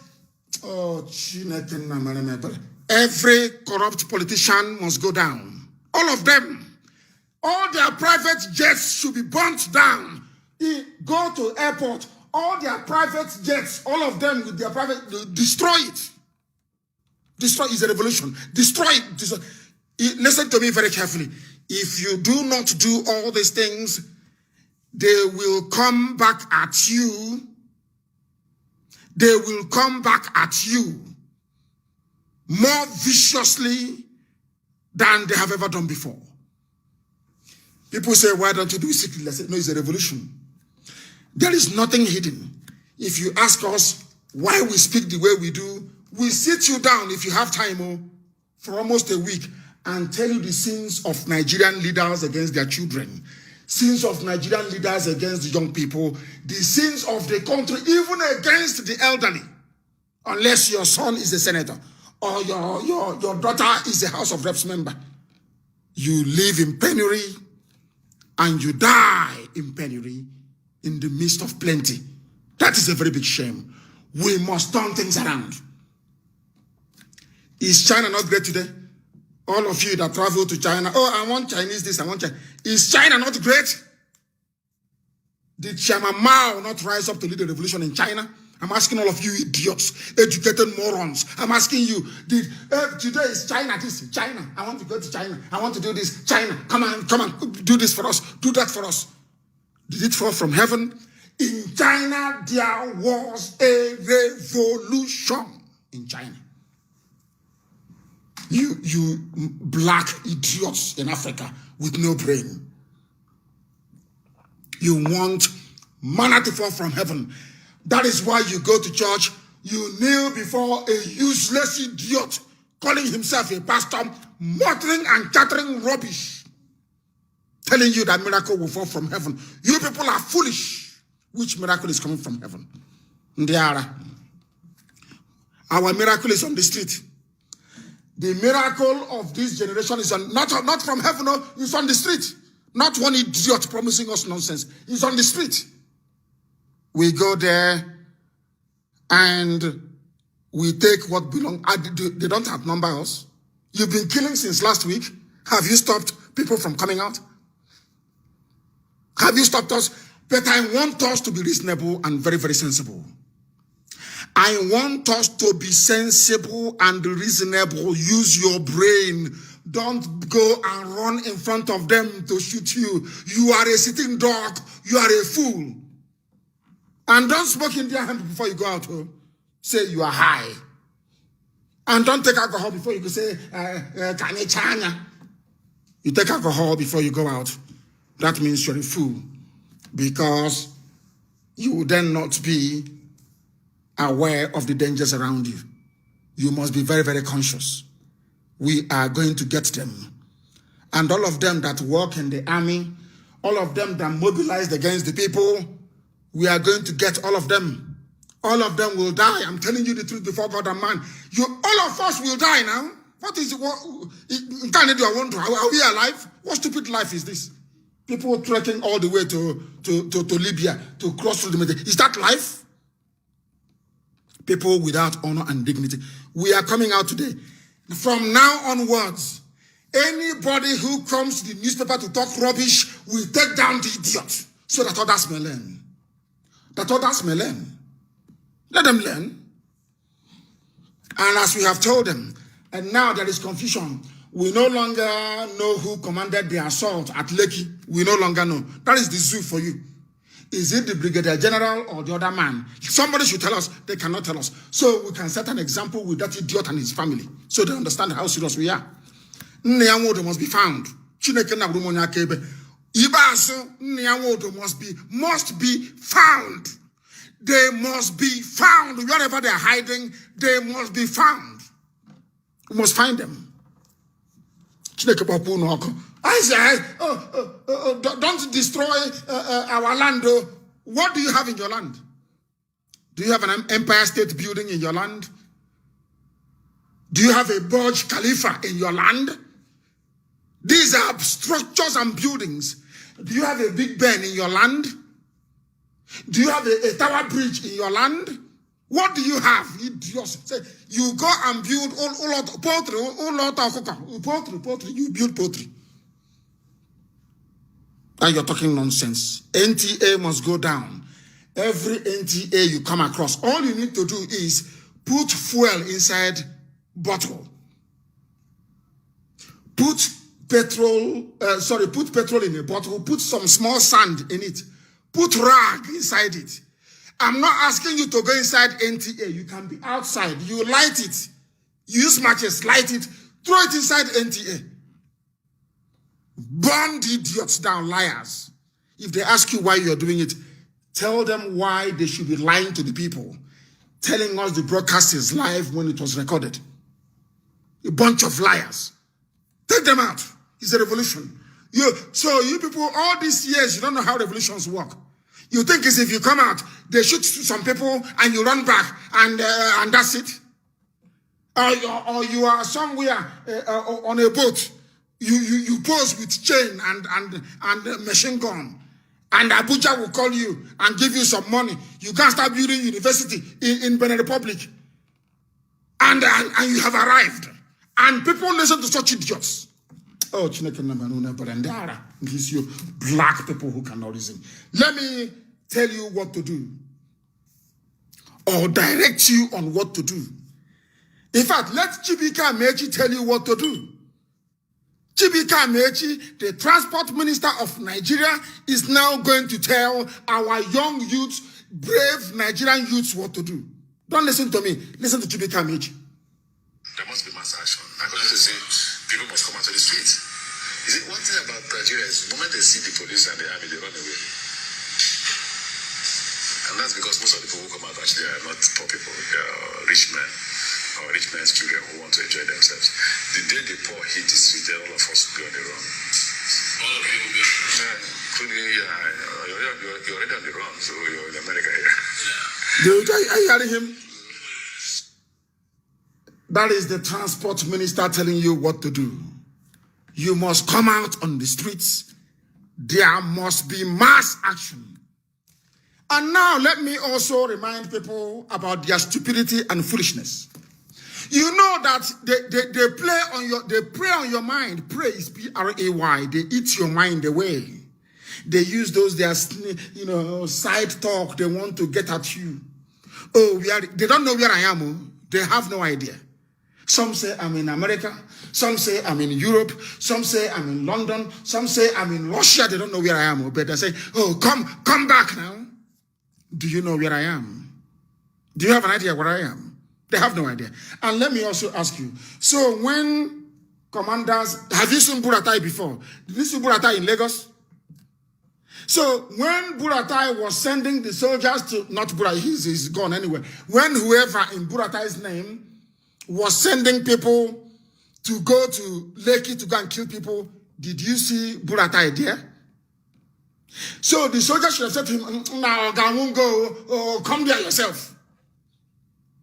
politician must go down. All of them. All their private jets should be burnt down. Go to airport. All their private jets, all of them with their private, destroy it. Destroy is a revolution. Destroy it. Listen to me very carefully. If you do not do all these things, they will come back at you. They will come back at you more viciously than they have ever done before. People say, why don't you do it secretly? I say, no, it's a revolution. There is nothing hidden. If you ask us why we speak the way we do, we sit you down if you have time for almost a week and tell you the sins of Nigerian leaders against their children, sins of Nigerian leaders against the young people, the sins of the country, even against the elderly, unless your son is a senator or your daughter is a House of Reps member. You live in penury and you die in penury in the midst of plenty. That is a very big shame. We must turn things around. Is China not great today? All of you that travel to China, I want Chinese this, I want China. Is China not great? Did Chairman Mao not rise up to lead the revolution in China? I'm asking all of you idiots, educated morons. I'm asking you, today is China this, China. I want to go to China. I want to do this, China. Come on, do this for us, do that for us. Did it fall from heaven? In China, there was a revolution in China. You black idiots in Africa with no brain. You want manna to fall from heaven. That is why you go to church, you kneel before a useless idiot calling himself a pastor, muttering and chattering rubbish, telling you that miracle will fall from heaven. You people are foolish. Which miracle is coming from heaven? Ndiara. Our miracle is on the street. The miracle of this generation is not from heaven, no, it's on the street. Not one idiot promising us nonsense. It's on the street. We go there and we take what belongs. They don't outnumber us. You've been killing since last week. Have you stopped people from coming out? Have you stopped us? But I want us to be reasonable and very, very sensible. I want us to be sensible and reasonable. Use your brain. Don't go and run in front of them to shoot you. You are a sitting dog. You are a fool. And don't smoke in their hand before you go out. Say you are high. And don't take alcohol before you go say, you take alcohol before you go out. That means you're a fool. Because you will then not be aware of the dangers around you. You must be very, very conscious. We are going to get them. And all of them that work in the army, all of them that mobilized against the people, we are going to get all of them. All of them will die. I'm telling you the truth before God and man. All of us will die now. What is what? In Canada, I wonder, are we alive? What stupid life is this? People trekking all the way to Libya to cross through the Mediterranean. Is that life? People without honor and dignity. We are coming out today. From now onwards, anybody who comes to the newspaper to talk rubbish will take down the idiot so that others may learn. That others may learn. Let them learn. And as we have told them, and now there is confusion. We no longer know who commanded the assault at Lekki. We no longer know. That is the zoo for you. Is it the Brigadier General or the other man? Somebody should tell us. They cannot tell us. So we can set an example with that idiot and his family. So they understand how serious we are. Nyawodo must be found. Chineke na brumonya kebe. Ibaso Nyawodo must be found. They must be found. Wherever they are hiding, they must be found. We must find them. I say, don't destroy our land. What do you have in your land? Do you have an Empire State Building in your land? Do you have a Burj Khalifa in your land? These are structures and buildings. Do you have a Big Ben in your land? Do you have a Tower Bridge in your land? What do you have? Say, you go and build poultry, you build poultry. And you're talking nonsense. NTA must go down. Every NTA you come across, all you need to do is put fuel inside bottle. Put petrol in a bottle, put some small sand in it, put rag inside it. I'm not asking you to go inside NTA. You can be outside. You light it. Use matches, light it, throw it inside NTA. Burn the idiots down, liars. If they ask you why you're doing it, tell them why they should be lying to the people, telling us the broadcast is live when it was recorded. A bunch of liars. Take them out. It's a revolution. So you people, all these years, you don't know how revolutions work. You think it's if you come out, they shoot some people and you run back and that's it? Or you are somewhere on a boat. You pose with chain and machine gun. And Abuja will call you and give you some money. You can start building university in Benin Republic. And you have arrived. And people listen to such idiots. Oh, Chineke Namanuna Barandara. Gives you black people who cannot reason. Let me tell you what to do. Or direct you on what to do. In fact, let Chibika Amechi tell you what to do. Chibika Amechi, the transport minister of Nigeria, is now going to tell our young youths, brave Nigerian youths, what to do. Don't listen to me. Listen to Chibika Amechi. There must be mass action. I continue to say people must come out to the streets. Is it one thing about Nigeria is the moment they see the police and the army, they run away. And that's because most of the people who come out actually are not poor people. They are rich men or rich men's children who want to enjoy themselves. The day the poor hit the street, then all of us will be on the run. All of you will be on the run. Including, you're already on the run, so you're in America here. Are you hearing him? That is the transport minister telling you what to do. You must come out on the streets. There must be mass action. And now let me also remind people about their stupidity and foolishness. You know that they prey on your mind. Prey is P-R-A-Y. They eat your mind away. They use their side talk. They want to get at you. Oh, they don't know where I am. They have no idea. Some say I'm in America. Some say I'm in Europe. Some say I'm in London. Some say I'm in Russia. They don't know where I am. But they say, oh, come back now. Do you know where I am? Do you have an idea where I am? They have no idea. And let me also ask you. So when commanders, have you seen Buratai before? Did you see Buratai in Lagos? So when Buratai was sending the soldiers to, not Buratai, he's gone anyway. When whoever in Buratai's name was sending people to go to Lekki to go and kill people, did you see Buratai there? So the soldiers should have said to him, now go, come there yourself.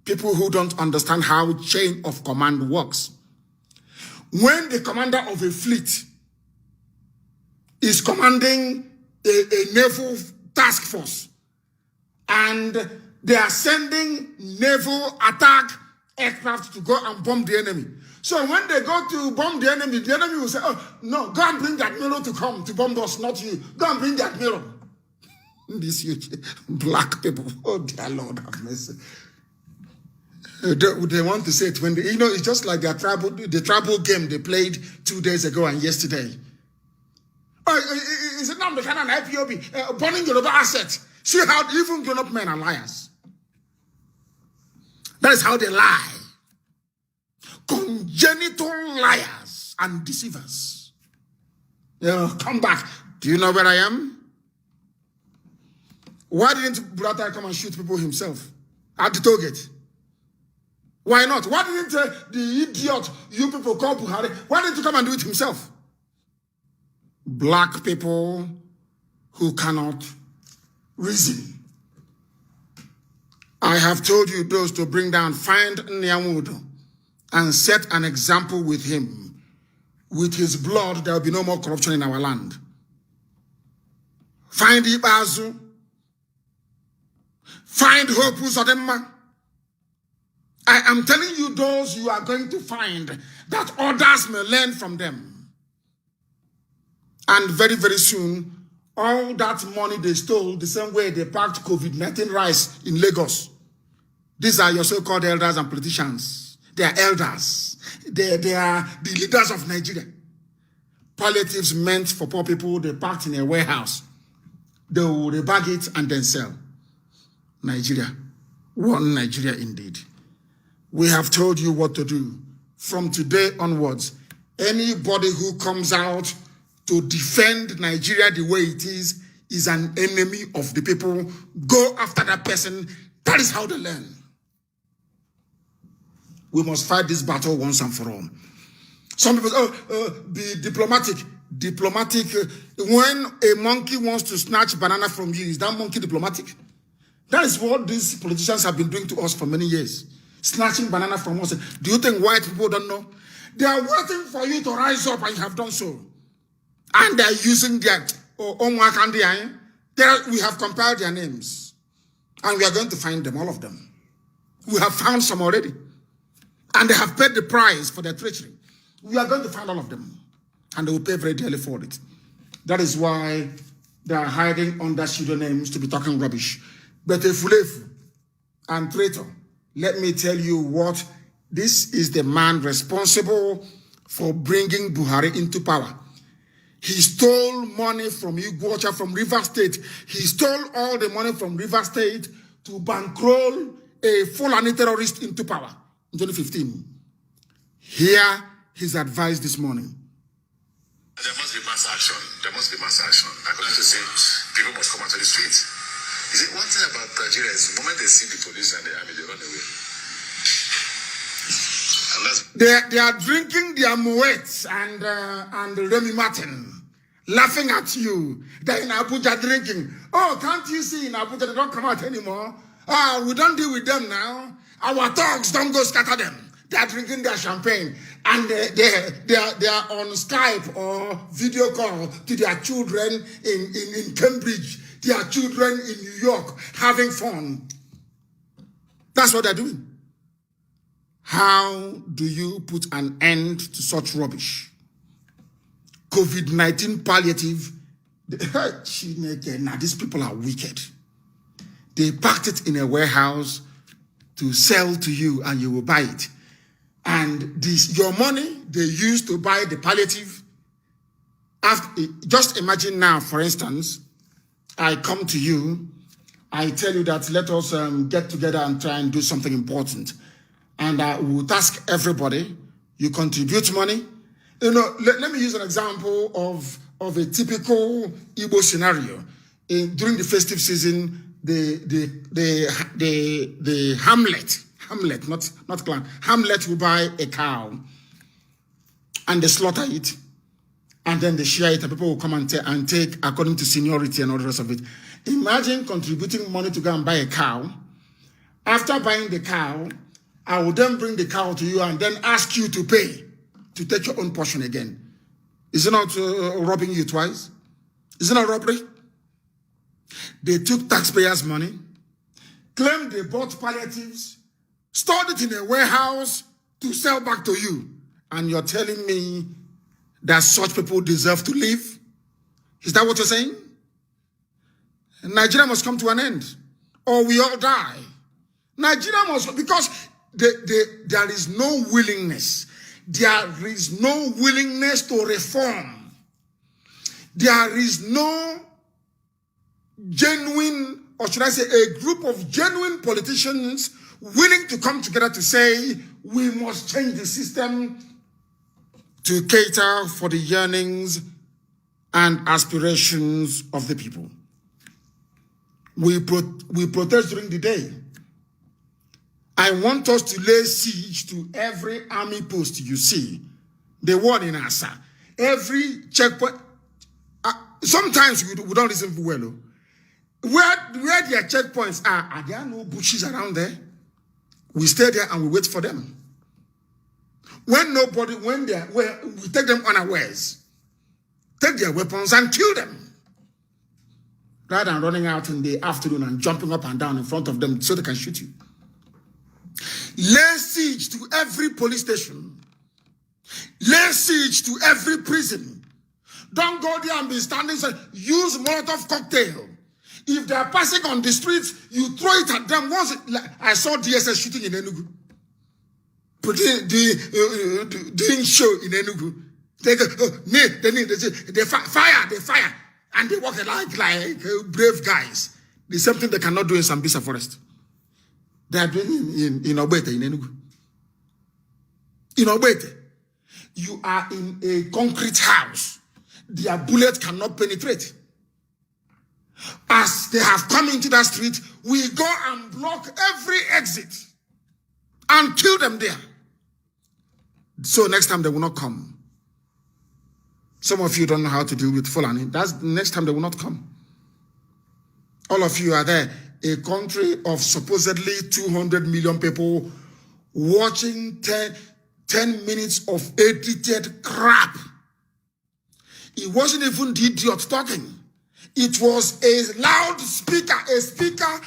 People who don't understand how chain of command works. When the commander of a fleet is commanding a naval task force and they are sending naval attack aircraft to go and bomb the enemy. So when they go to bomb the enemy will say, oh, no, go and bring the admiral to come to bomb us, not you. Go and bring the admiral. These huge black people, oh dear Lord have mercy. They want to say it when they, it's just like the tribal game they played 2 days ago and yesterday. Is it now the kind of IPOB burning Yoruba assets? See how even grown-up men are liars. That is how they lie. Congenital liars and deceivers. Come back. Do you know where I am? Why didn't Buratai come and shoot people himself at the toll gate? Why not? Why didn't the idiot you people call Buhari, why didn't you come and do it himself? Black people who cannot reason. I have told you those to bring down, find Nyamudo and set an example with him. With his blood, there will be no more corruption in our land. Find Ibazu. Find Hope Uzodema. I am telling you those you are going to find that others may learn from them. And very, very soon, all that money they stole, the same way they packed COVID-19 rice in Lagos. These are your so-called elders and politicians. They are elders. They are the leaders of Nigeria. Palliatives meant for poor people, they packed in a warehouse. They will bag it and then sell. Nigeria. One Nigeria indeed. We have told you what to do. From today onwards, anybody who comes out to defend Nigeria the way it is an enemy of the people. Go after that person. That is how they learn. We must fight this battle once and for all. Some people say, be diplomatic. Diplomatic. When a monkey wants to snatch banana from you, is that monkey diplomatic? That is what these politicians have been doing to us for many years. Snatching banana from us. Do you think white people don't know? They are waiting for you to rise up and you have done so. And they are using their own work and we have compiled their names. And we are going to find them, all of them. We have found some already. And they have paid the price for their treachery. We are going to find all of them. And they will pay very dearly for it. That is why they are hiding under pseudonyms to be talking rubbish. But Efulefu and traitor, let me tell you what, this is the man responsible for bringing Buhari into power. He stole money from Iguacha, from River State. He stole all the money from River State to bankroll a Fulani terrorist into power in 2015. Hear his advice this morning. There must be mass action. There must be mass action. According to say, people must come out to the streets. You see, one thing about Nigeria is the moment they see the police and the army, they run away. They are drinking their Moet and Remy Martin, laughing at you. They're in Abuja drinking. Oh, can't you see in Abuja they don't come out anymore? We don't deal with them now. Our thugs don't go scatter them. They are drinking their champagne and they are on Skype or video call to their children in Cambridge, their children in New York having fun. That's what they're doing. How do you put an end to such rubbish? COVID-19 palliative. Now these people are wicked. They packed it in a warehouse to sell to you and you will buy it. And your money they use to buy the palliative. Just imagine now, for instance, I come to you, I tell you that let us get together and try and do something important. And I will task everybody, you contribute money. Let me use an example of a typical Igbo scenario. During the festive season, the Hamlet, not clan, Hamlet will buy a cow and they slaughter it. And then they share it and people will come and take according to seniority and all the rest of it. Imagine contributing money to go and buy a cow. After buying the cow, I will then bring the cow to you and then ask you to pay to take your own portion again. Is it not robbing you twice? Is it not robbery? They took taxpayers' money, claimed they bought palliatives, stored it in a warehouse to sell back to you. And you're telling me that such people deserve to live? Is that what you're saying? Nigeria must come to an end, or we all die. Nigeria must, because there is no willingness. There is no willingness to reform. There is no genuine, or should I say, a group of genuine politicians willing to come together to say, we must change the system to cater for the yearnings and aspirations of the people. We protest during the day. I want us to lay siege to every army post you see. The one in Asa. Every checkpoint. Sometimes we don't listen well. Where their checkpoints are there no bushes around there? We stay there and we wait for them. We take them unawares. Take their weapons and kill them. Rather than running out in the afternoon and jumping up and down in front of them so they can shoot you. Lay siege to every police station. Lay siege to every prison. Don't go there and be standing. Use Molotov cocktail. If they are passing on the streets, you throw it at them. I saw DSS shooting in Enugu. Doing show in Enugu. They fire. And they walk like brave guys. The same thing they cannot do in Sambisa Forest. They are doing in Obete, in Enugu. In Obete, you are in a concrete house. Their bullets cannot penetrate. As they have come into that street, we go and block every exit and kill them there. So next time they will not come. Some of you don't know how to deal with Fulani. That's the next time they will not come. All of you are there. A country of supposedly 200 million people watching 10 minutes of edited crap. It wasn't even the idiot talking. It was a loudspeaker. A speaker.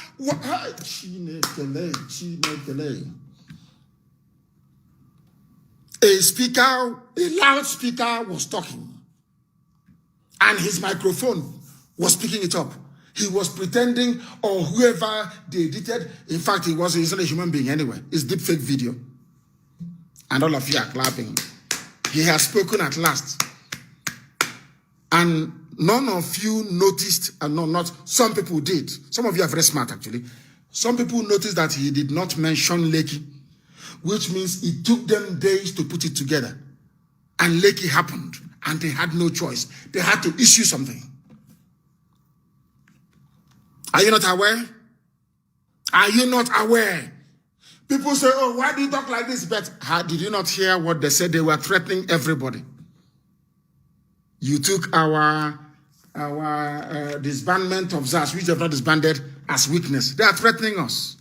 A loudspeaker was talking. And his microphone was picking it up. He was pretending, or whoever they edited. In fact, he's not a human being anyway. It's deepfake video. And all of you are clapping. He has spoken at last. And none of you noticed, and no, not some people did. Some of you are very smart, actually. Some people noticed that he did not mention Lekki, which means it took them days to put it together. And Lekki happened, and they had no choice. They had to issue something. Are you not aware? Are you not aware? People say, oh, why do you talk like this? But did you not hear what they said? They were threatening everybody. You took our disbandment of ZAS, which have not disbanded, as weakness. They are threatening us.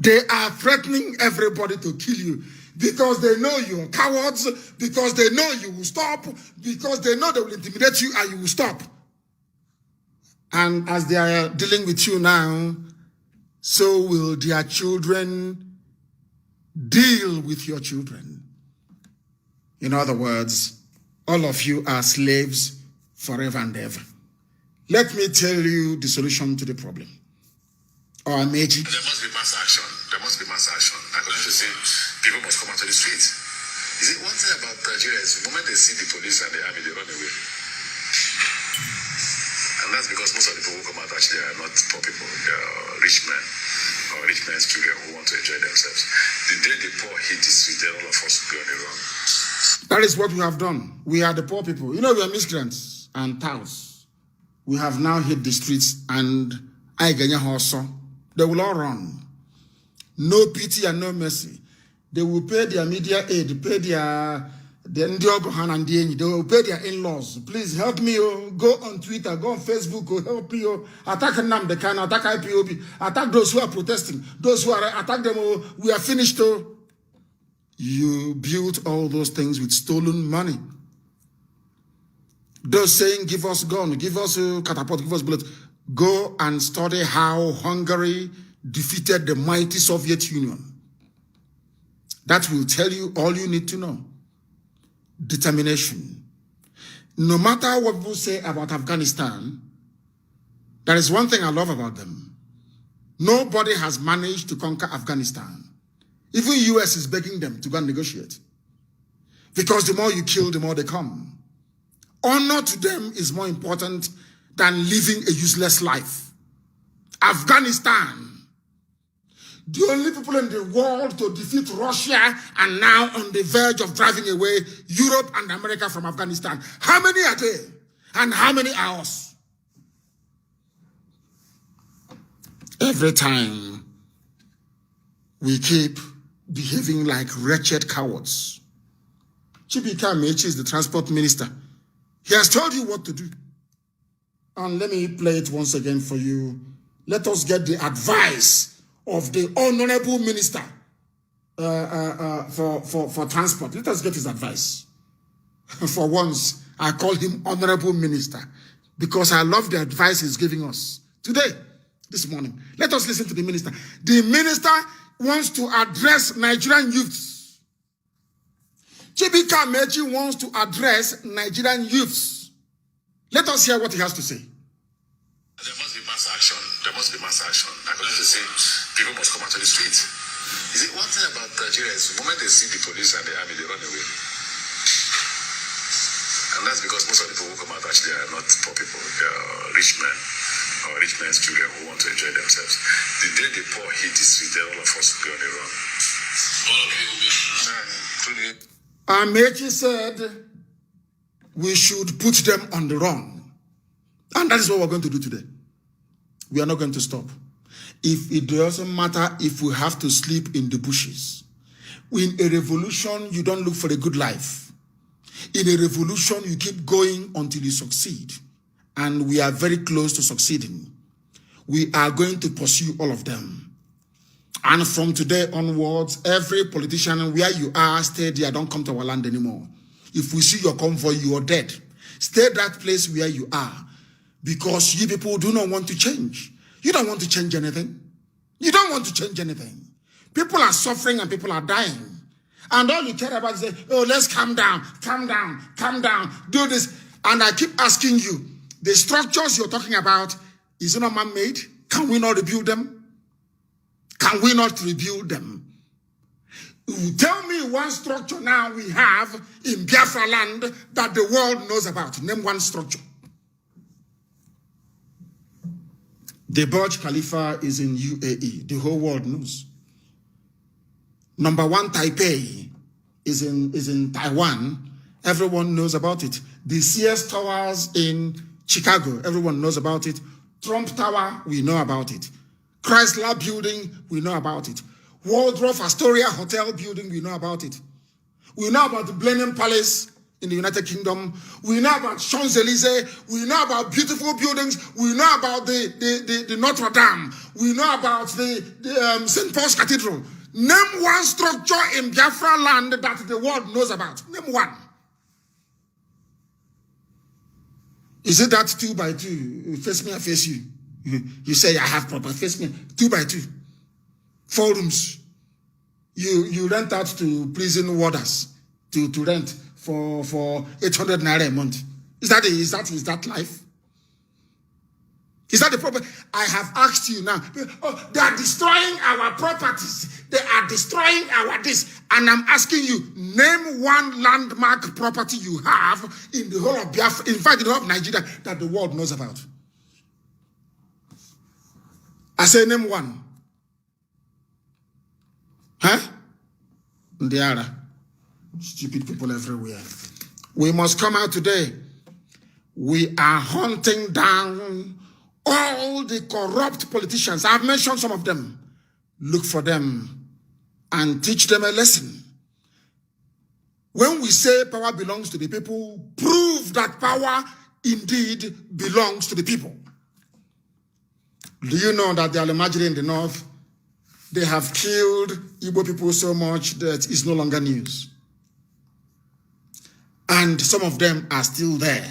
They are threatening everybody to kill you because they know you're cowards, because they know you will stop, because they know they will intimidate you and you will stop. And as they are dealing with you now, so will their children deal with your children. In other words, all of you are slaves forever and ever. Let me tell you the solution to the problem. Or Meji. There must be mass action. There must be mass action. I'm going to say people must come out to the streets. You see, one thing about Nigeria is the moment they see the police and the army, they run away. And that's because most of the people who come out actually are not poor people. They are rich men or rich men's children who want to enjoy themselves. The day the poor hit the street, then all of us will go on the run. That is what we have done. We are the poor people. You know, we are migrants and touts. We have now hit the streets and they will all run. No pity and no mercy. They will pay their media aid, pay their they will pay their in-laws. Please help me. Go on Twitter, go on Facebook, help me. Attack Nnamdi Kanu, attack IPOB, attack those who are protesting, those who are attack them. We are finished. You built all those things with stolen money. Those saying, give us gun, give us a catapult, give us bullets. Go and study how Hungary defeated the mighty Soviet Union. That will tell you all you need to know. Determination. No matter what people say about Afghanistan, there is one thing I love about them. Nobody has managed to conquer Afghanistan. Even US is begging them to go and negotiate. Because the more you kill, the more they come. Honor to them is more important than living a useless life. Afghanistan, the only people in the world to defeat Russia and now on the verge of driving away Europe and America from Afghanistan. How many are they? And how many are us? Every time we keep behaving like wretched cowards. Chibika Mechi is the transport minister. He has told you what to do. And let me play it once again for you. Let us get the advice of the honorable minister for transport. Let us get his advice. For once, I call him honorable minister because I love the advice he's giving us today, this morning. Let us listen to the minister. The minister wants to address Nigerian youths. Chibika Mechi wants to address Nigerian youths. Let us hear what he has to say. There must be mass action. There must be mass action. I can just say people must come out to the street. You see, one thing about Nigeria is the moment they see the police and the army, they run away. And that's because most of the people who come out actually are not poor people. They are rich men or rich men's children who want to enjoy themselves. The day the poor hit the street, then all of us will be on the run. All of you will be including. Amechi said we should put them on the run. And that is what we're going to do today. We are not going to stop. If it doesn't matter if we have to sleep in the bushes. In a revolution, you don't look for a good life. In a revolution, you keep going until you succeed. And we are very close to succeeding. We are going to pursue all of them. And from today onwards, every politician, where you are, stay there, don't come to our land anymore. If we see your convoy, you are dead. Stay that place where you are. Because you people do not want to change. You don't want to change anything. You don't want to change anything. People are suffering and people are dying. And all you care about is, oh, let's calm down, do this. And I keep asking you, the structures you're talking about, is it not man-made? Can we not rebuild them? Can we not rebuild them? Tell me one structure now we have in Biafra land that the world knows about. Name one structure. The Burj Khalifa is in UAE. The whole world knows. Number 1 Taipei is in Taiwan. Everyone knows about it. The Sears Towers in Chicago. Everyone knows about it. Trump Tower, we know about it. Chrysler Building, we know about it. Waldorf Astoria Hotel Building, we know about it. We know about the Blenheim Palace in the United Kingdom. We know about Champs-Élysées. We know about beautiful buildings. We know about the Notre Dame. We know about the St. Paul's Cathedral. Name one structure in Biafra land that the world knows about. Name one. Is it that 2 by 2? Face me, I face you. You say I have proper. Face me. 2 by 2. 4 rooms. You rent out to prison warders to rent for 800 naira a month. Is that life? Is that the problem? I have asked you now. Oh, they are destroying our properties. They are destroying our this. And I'm asking you, name one landmark property you have in the whole of Biafra, in fact, in the whole of Nigeria, that the world knows about. I say name one. Huh? There are stupid people everywhere. We must come out today. We are hunting down all the corrupt politicians. I've mentioned some of them. Look for them and teach them a lesson. When we say power belongs to the people, prove that power indeed belongs to the people. Do you know that the Almajiri in the north They have killed Igbo people so much that it's no longer news. And some of them are still there.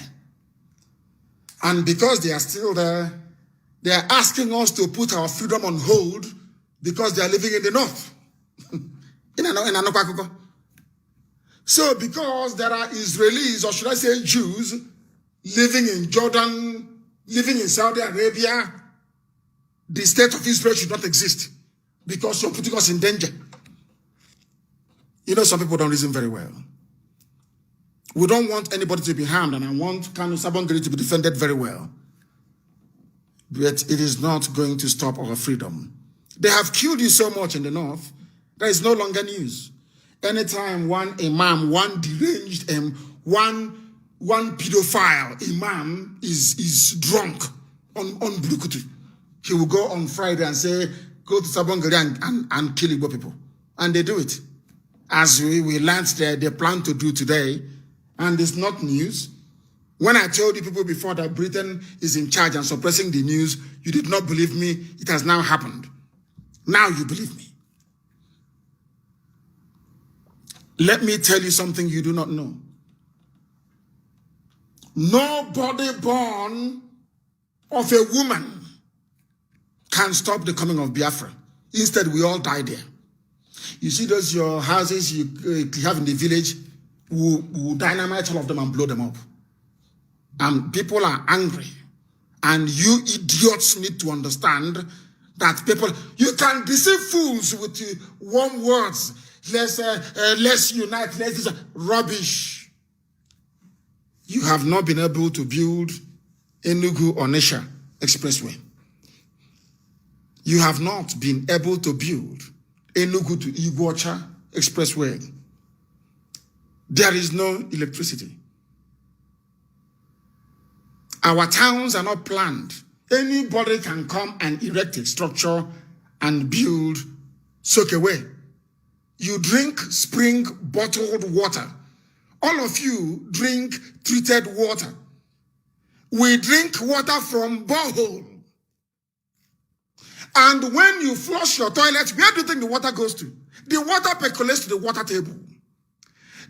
And because they are still there, they are asking us to put our freedom on hold because they are living in the north. So because there are Israelis, or should I say Jews, living in Jordan, living in Saudi Arabia, the state of Israel should not exist because you're putting us in danger. You know, some people don't reason very well. We don't want anybody to be harmed, and I want Kanu Sabongeri to be defended very well. But it is not going to stop our freedom. They have killed you so much in the north, that is no longer news. Anytime one imam, one deranged, one pedophile imam is drunk on Blukutu, he will go on Friday and say, go to Sabongeri and kill Igbo people. And they do it. As we learned there, they plan to do today. And it's not news. When I told you people before that Britain is in charge and suppressing the news, you did not believe me. It has now happened. Now you believe me. Let me tell you something you do not know. Nobody born of a woman can stop the coming of Biafra. Instead, we all die there. You see those your houses you have in the village, we'll dynamite all of them and blow them up. And people are angry. And you idiots need to understand that people, you can deceive fools with warm words. Let's unite, let's do rubbish. You have not been able to build Enugu Onitsha Expressway. You have not been able to build Enugu to Iguacha Expressway. There is no electricity. Our towns are not planned. Anybody can come and erect a structure and build soak away. You drink spring bottled water. All of you drink treated water. We drink water from borehole. And when you flush your toilet, where do you think the water goes to? The water percolates to the water table.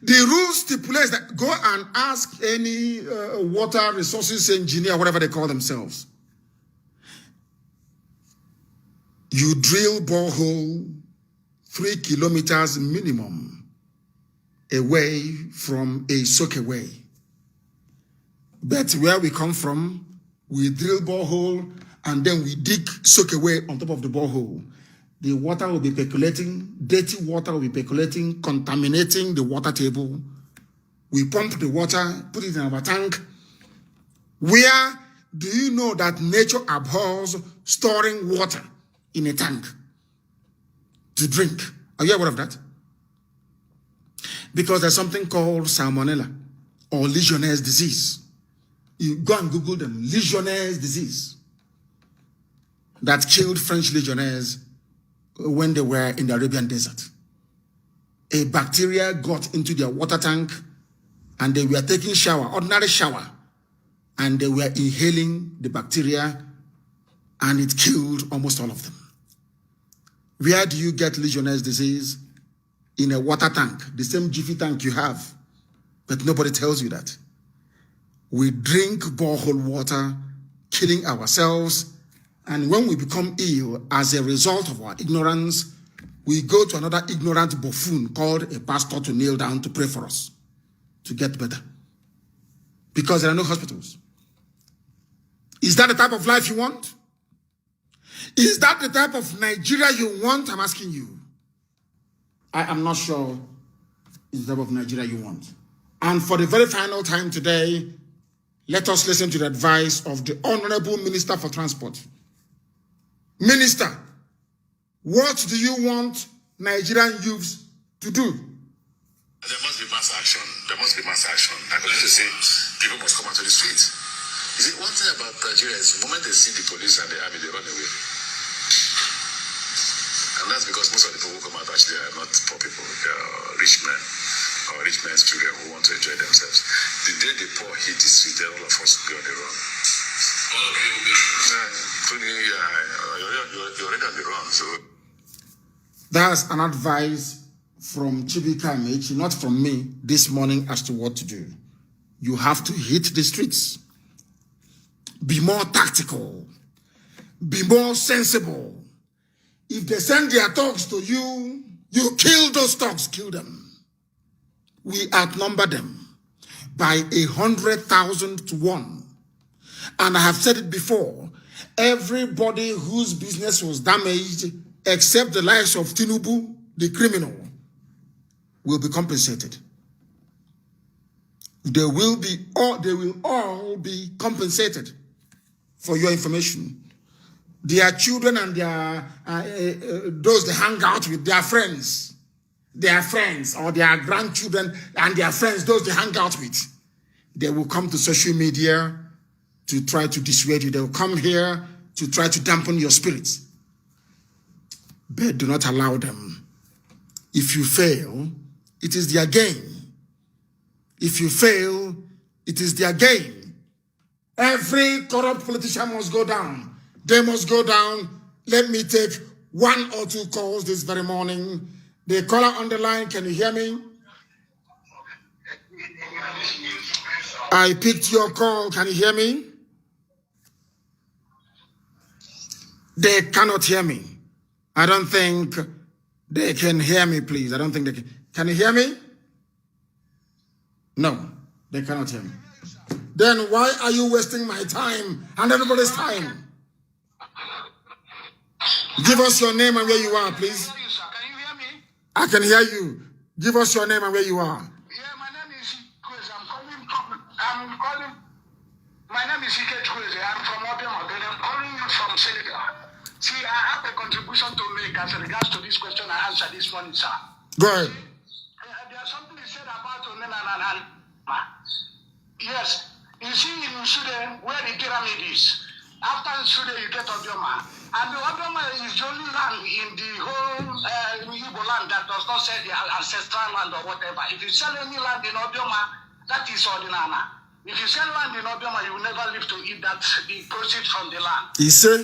The rule stipulates that go and ask any water resources engineer, whatever they call themselves. You drill borehole 3 kilometers minimum away from a soakaway. But where we come from, we drill borehole and then we dig soakaway on top of the borehole. The water will be percolating, dirty water will be percolating, contaminating the water table. We pump the water, put it in our tank. Where do you know that nature abhors storing water in a tank to drink? Are you aware of that? Because there's something called salmonella or Legionnaire's disease. You go and Google them, Legionnaire's disease, that killed French legionnaires when they were in the Arabian desert. A bacteria got into their water tank and they were taking shower, ordinary shower, and they were inhaling the bacteria and it killed almost all of them. Where do you get Legionnaire's disease? In a water tank, the same Jiffy tank you have, but nobody tells you that. We drink borehole water, killing ourselves. And when we become ill as a result of our ignorance, we go to another ignorant buffoon called a pastor to kneel down to pray for us to get better. Because there are no hospitals. Is that the type of life you want? Is that the type of Nigeria you want? I'm asking you. I am not sure it's the type of Nigeria you want. And for the very final time today, let us listen to the advice of the Honorable Minister for Transport. Minister, what do you want Nigerian youths to do? There must be mass action. There must be mass action. I'm going to say people must come out to the streets. You see, one thing about Nigeria is the moment they see the police and the army, they run away. And that's because most of the people who come out actually are not poor people. They are rich men or rich men's children who want to enjoy themselves. The day the poor hit the street, then all of us will be on the run. All of you will be. You're already on the run. So That's an advice from Chibika Mechi, not from me, this morning as to what to do. You have to hit the streets. Be more tactical. Be more sensible. If they send their thugs to you, you kill those thugs, kill them. We outnumber them by 100,000 to 1. And I have said it before, everybody whose business was damaged, except the lives of Tinubu, the criminal, will be compensated. They will all be compensated. For your information, their children and their those they hang out with, their friends, or their grandchildren and their friends, those they hang out with, they will come to social media to try to dissuade you. They will come here to try to dampen your spirits. But do not allow them. If you fail, it is their gain. If you fail, it is their gain. Every corrupt politician must go down. They must go down. Let me take 1 or 2 calls this very morning. The caller on the line, can you hear me? I picked your call. Can you hear me? They cannot hear me. I don't think they can hear me, please. I don't think they can. Can you hear me? No, they cannot hear me. Then why are you wasting my time and everybody's time? Give us your name and where you are, please. Can you hear me? I can hear you. Give us your name and where you are. Yeah, my name is Kweze. My name is Ike Kweze. I'm from Obioma. I'm calling you from Senegal. See, I have a contribution to make as regards to this question I answered this morning, sir. Go ahead. There's something you said about Onena. Yes. You see, in Sudan, where the pyramid is, after Sudan, you get Obioma. And the Obioma is the only land in the whole Igbo land that does not sell the ancestral land or whatever. If you sell any land in Obioma, that is Ordinana. If you sell land in Obioma, you will never live to eat that, the proceeds from the land. You see?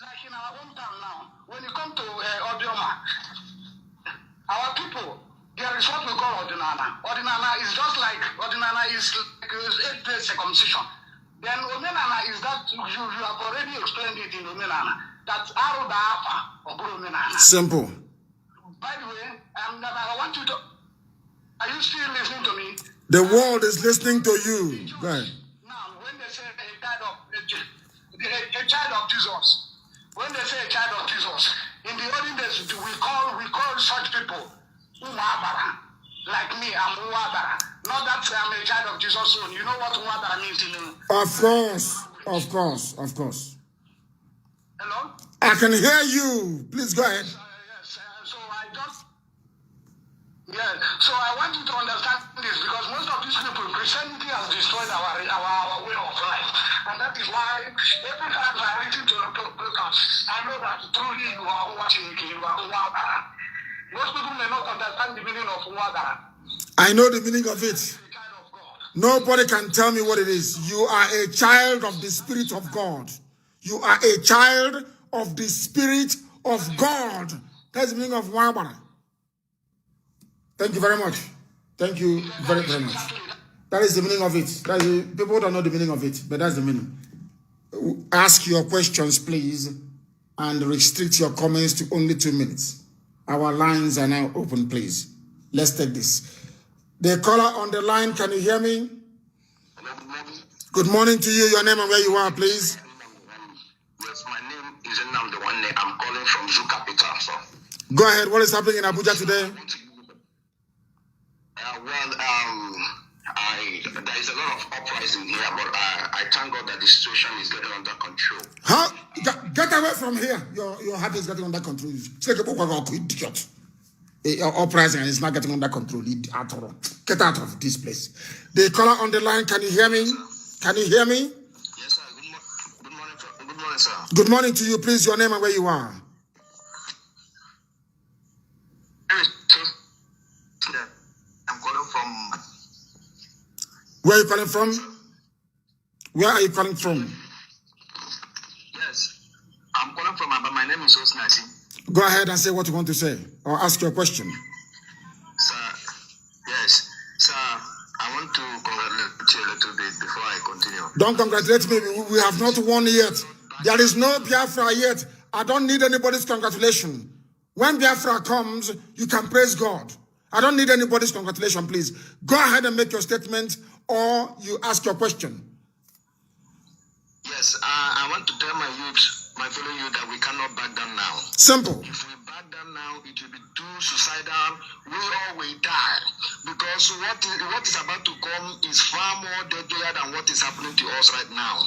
Like in our hometown now, when you come to Obioma, our people, there is what we call Ordinana. Ordinana is just like, Ordinana is like 8-day circumcision. Then Omenana is that, you have already explained it in Omenana, that Aruda Afa or Omenana. Simple. By the way, I want you to, are you still listening to me? The world is listening to you. Go ahead. Now, when they say a child of Jesus, when they say a child of Jesus, in the olden days, we call such people Umabara. Like me, I'm Umabara. Not that I'm a child of Jesus soon. You know what Umabara means in Of course. Hello? I can hear you. Please go ahead. Yes, so I want you to understand this, because most of these people, Christianity has destroyed our way of life. And that is why every time I listen to the podcast, I know that truly you are watching it, you are Umabara. Most people may not understand the meaning of Umabara. I know the meaning of it. Nobody can tell me what it is. You are a child of the Spirit of God. You are a child of the Spirit of God. That's the meaning of Wabara. Thank you very much. Thank you very, very much. That is the meaning of it. People don't know the meaning of it, but that's the meaning. Ask your questions, please, and restrict your comments to only 2 minutes. Our lines are now open, please. Let's take this. The caller on the line, can you hear me? Good morning to you. Your name and where you are, please. Yes, my name is Nnamdi Kanu. I'm calling from Zoo Capital, sir. Go ahead. What is happening in Abuja today? There is a lot of uprising here, but I thank God that the situation is getting under control. Huh? Get away from here. Your heart is getting under control. Idiot. Uprising and it's not getting under control. Get out of this place. The caller on the line, can you hear me? Can you hear me? Yes, sir. Good morning, sir. Good morning, sir. Good morning to you. Please, your name and where you are. I'm calling from... Where are you calling from? Where are you calling from? Yes. I'm calling from, but my name is Osnasi. Go ahead and say what you want to say or ask your question. Sir, yes. Sir, I want to congratulate you a little bit before I continue. Don't congratulate me. We have not won yet. There is no Biafra yet. I don't need anybody's congratulation. When Biafra comes, you can praise God. I don't need anybody's congratulation, please. Go ahead and make your statement or you ask your question. Yes, I want to tell my youth, my fellow youth, that we cannot back down now. Simple. If we back down now, it will be too suicidal. We all will die. Because what is about to come is far more deadlier than what is happening to us right now.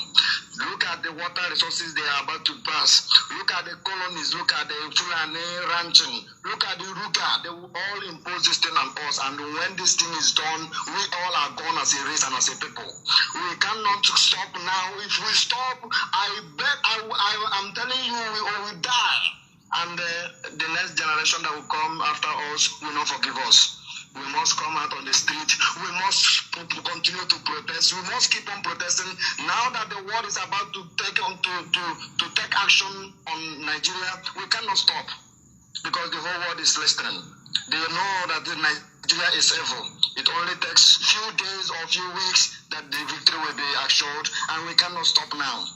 Look at the water resources they are about to pass. Look at the colonies. Look at the Fulani ranching. Look at the Ruga. They will all impose this thing on us. And when this thing is done, we all are gone as a race and as a people. We cannot stop now. If we stop, I bet I'm telling you, we all will die. And the next generation that will come after us will not forgive us. We must come out on the street. We must continue to protest. We must keep on protesting. Now that the world is about to take action on Nigeria, we cannot stop because the whole world is listening. They know that Nigeria is evil. It only takes few days or few weeks that the victory will be assured, and we cannot stop now.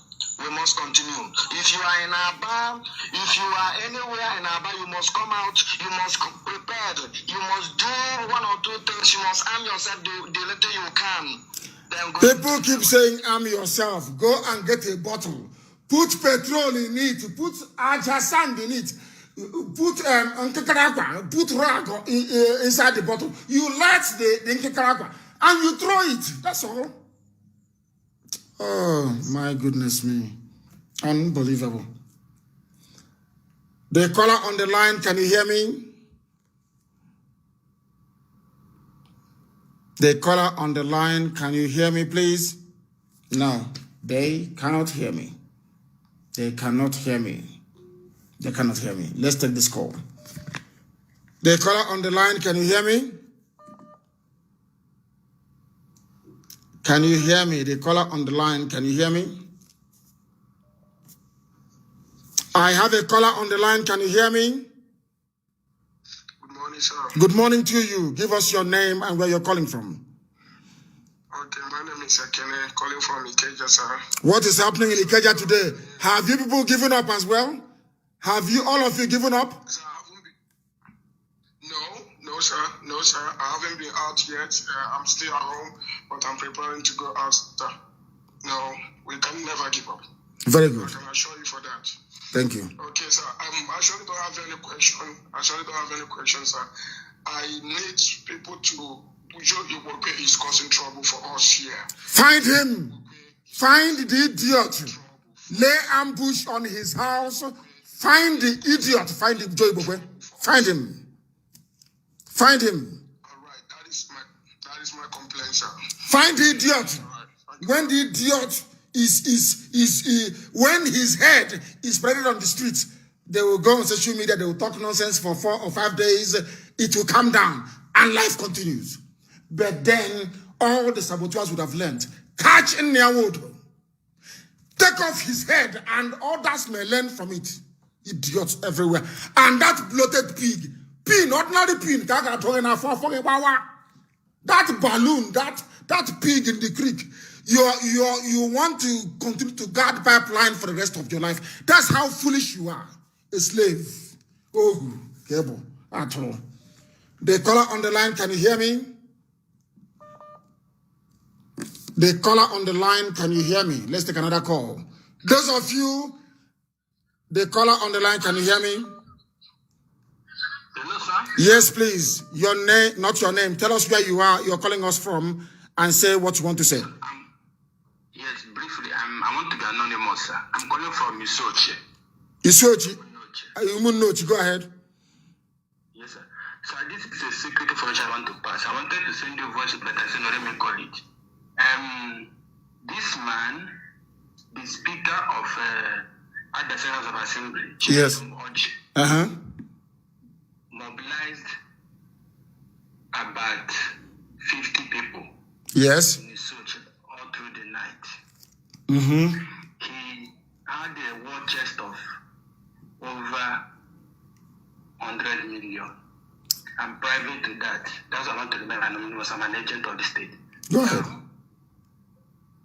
We must continue. If you are in Aba, if you are anywhere in Aba, you must come out. You must prepare. You must do one or two things. You must arm yourself the little you can. Then go. People keep saying arm yourself. Go and get a bottle. Put petrol in it. Put aja sand in it. Put rag inside the bottle. You light the nkekaragwa and you throw it. That's all. Oh, my goodness me. Unbelievable. The caller on the line, can you hear me? The caller on the line, can you hear me, please? No, they cannot hear me. They cannot hear me. They cannot hear me. Let's take this call. The caller on the line, can you hear me? Can you hear me? The caller on the line, can you hear me? I have a caller on the line, can you hear me? Good morning, sir. Good morning to you. Give us your name and where you're calling from. Okay, my name is Akene, calling from Ikeja, sir. What is happening in Ikeja today? Have you people given up as well? Have you, all of you, given up? Sir, No, sir. No, sir. I haven't been out yet. I'm still at home, but I'm preparing to go out, sir. No, we can never give up. Very good. I can assure you for that. Thank you. Okay, sir. I actually don't have any question. Sir. I need people to... Joe Iwope is causing trouble for us here. Find him. Find the idiot. Lay ambush on his house. Find the idiot. Find him, Joe Iwope. Find him. Find him. All right, that is my complaint, sir. Find the idiot. When the idiot is when his head is spread on the streets, they will go on social media, they will talk nonsense for 4 or 5 days, it will calm down, and life continues. But then, all the saboteurs would have learned, catch in their wood, take off his head, and others may learn from it. Idiots everywhere. And that bloated pig, ordinary pig, that balloon, that pig in the creek, you want to continue to guard pipeline for the rest of your life. That's how foolish you are. A slave. Oh, cable at all. The caller on the line, can you hear me? The caller on the line, can you hear me? Let's take another call. Those of you, the caller on the line, can you hear me? Hello, sir. Yes, please. Your name, not your name. Tell us where you are, you're calling us from, and say what you want to say. Yes, briefly, I want to be anonymous, sir. I'm calling from Isochi. Isochi? Umunochi, go ahead. Yes, sir. So this is a secret information I want to pass. I wanted to send you a voice, but I said, no, let me call it. This man, the Speaker of at the Senate of Assembly, yes, mobilized about 50 people. Yes. In Isochi all through the night. Mm-hmm. He had a war chest of over million. I'm private to that. That's what I want to remain anonymous. I'm an agent of the state. Go ahead.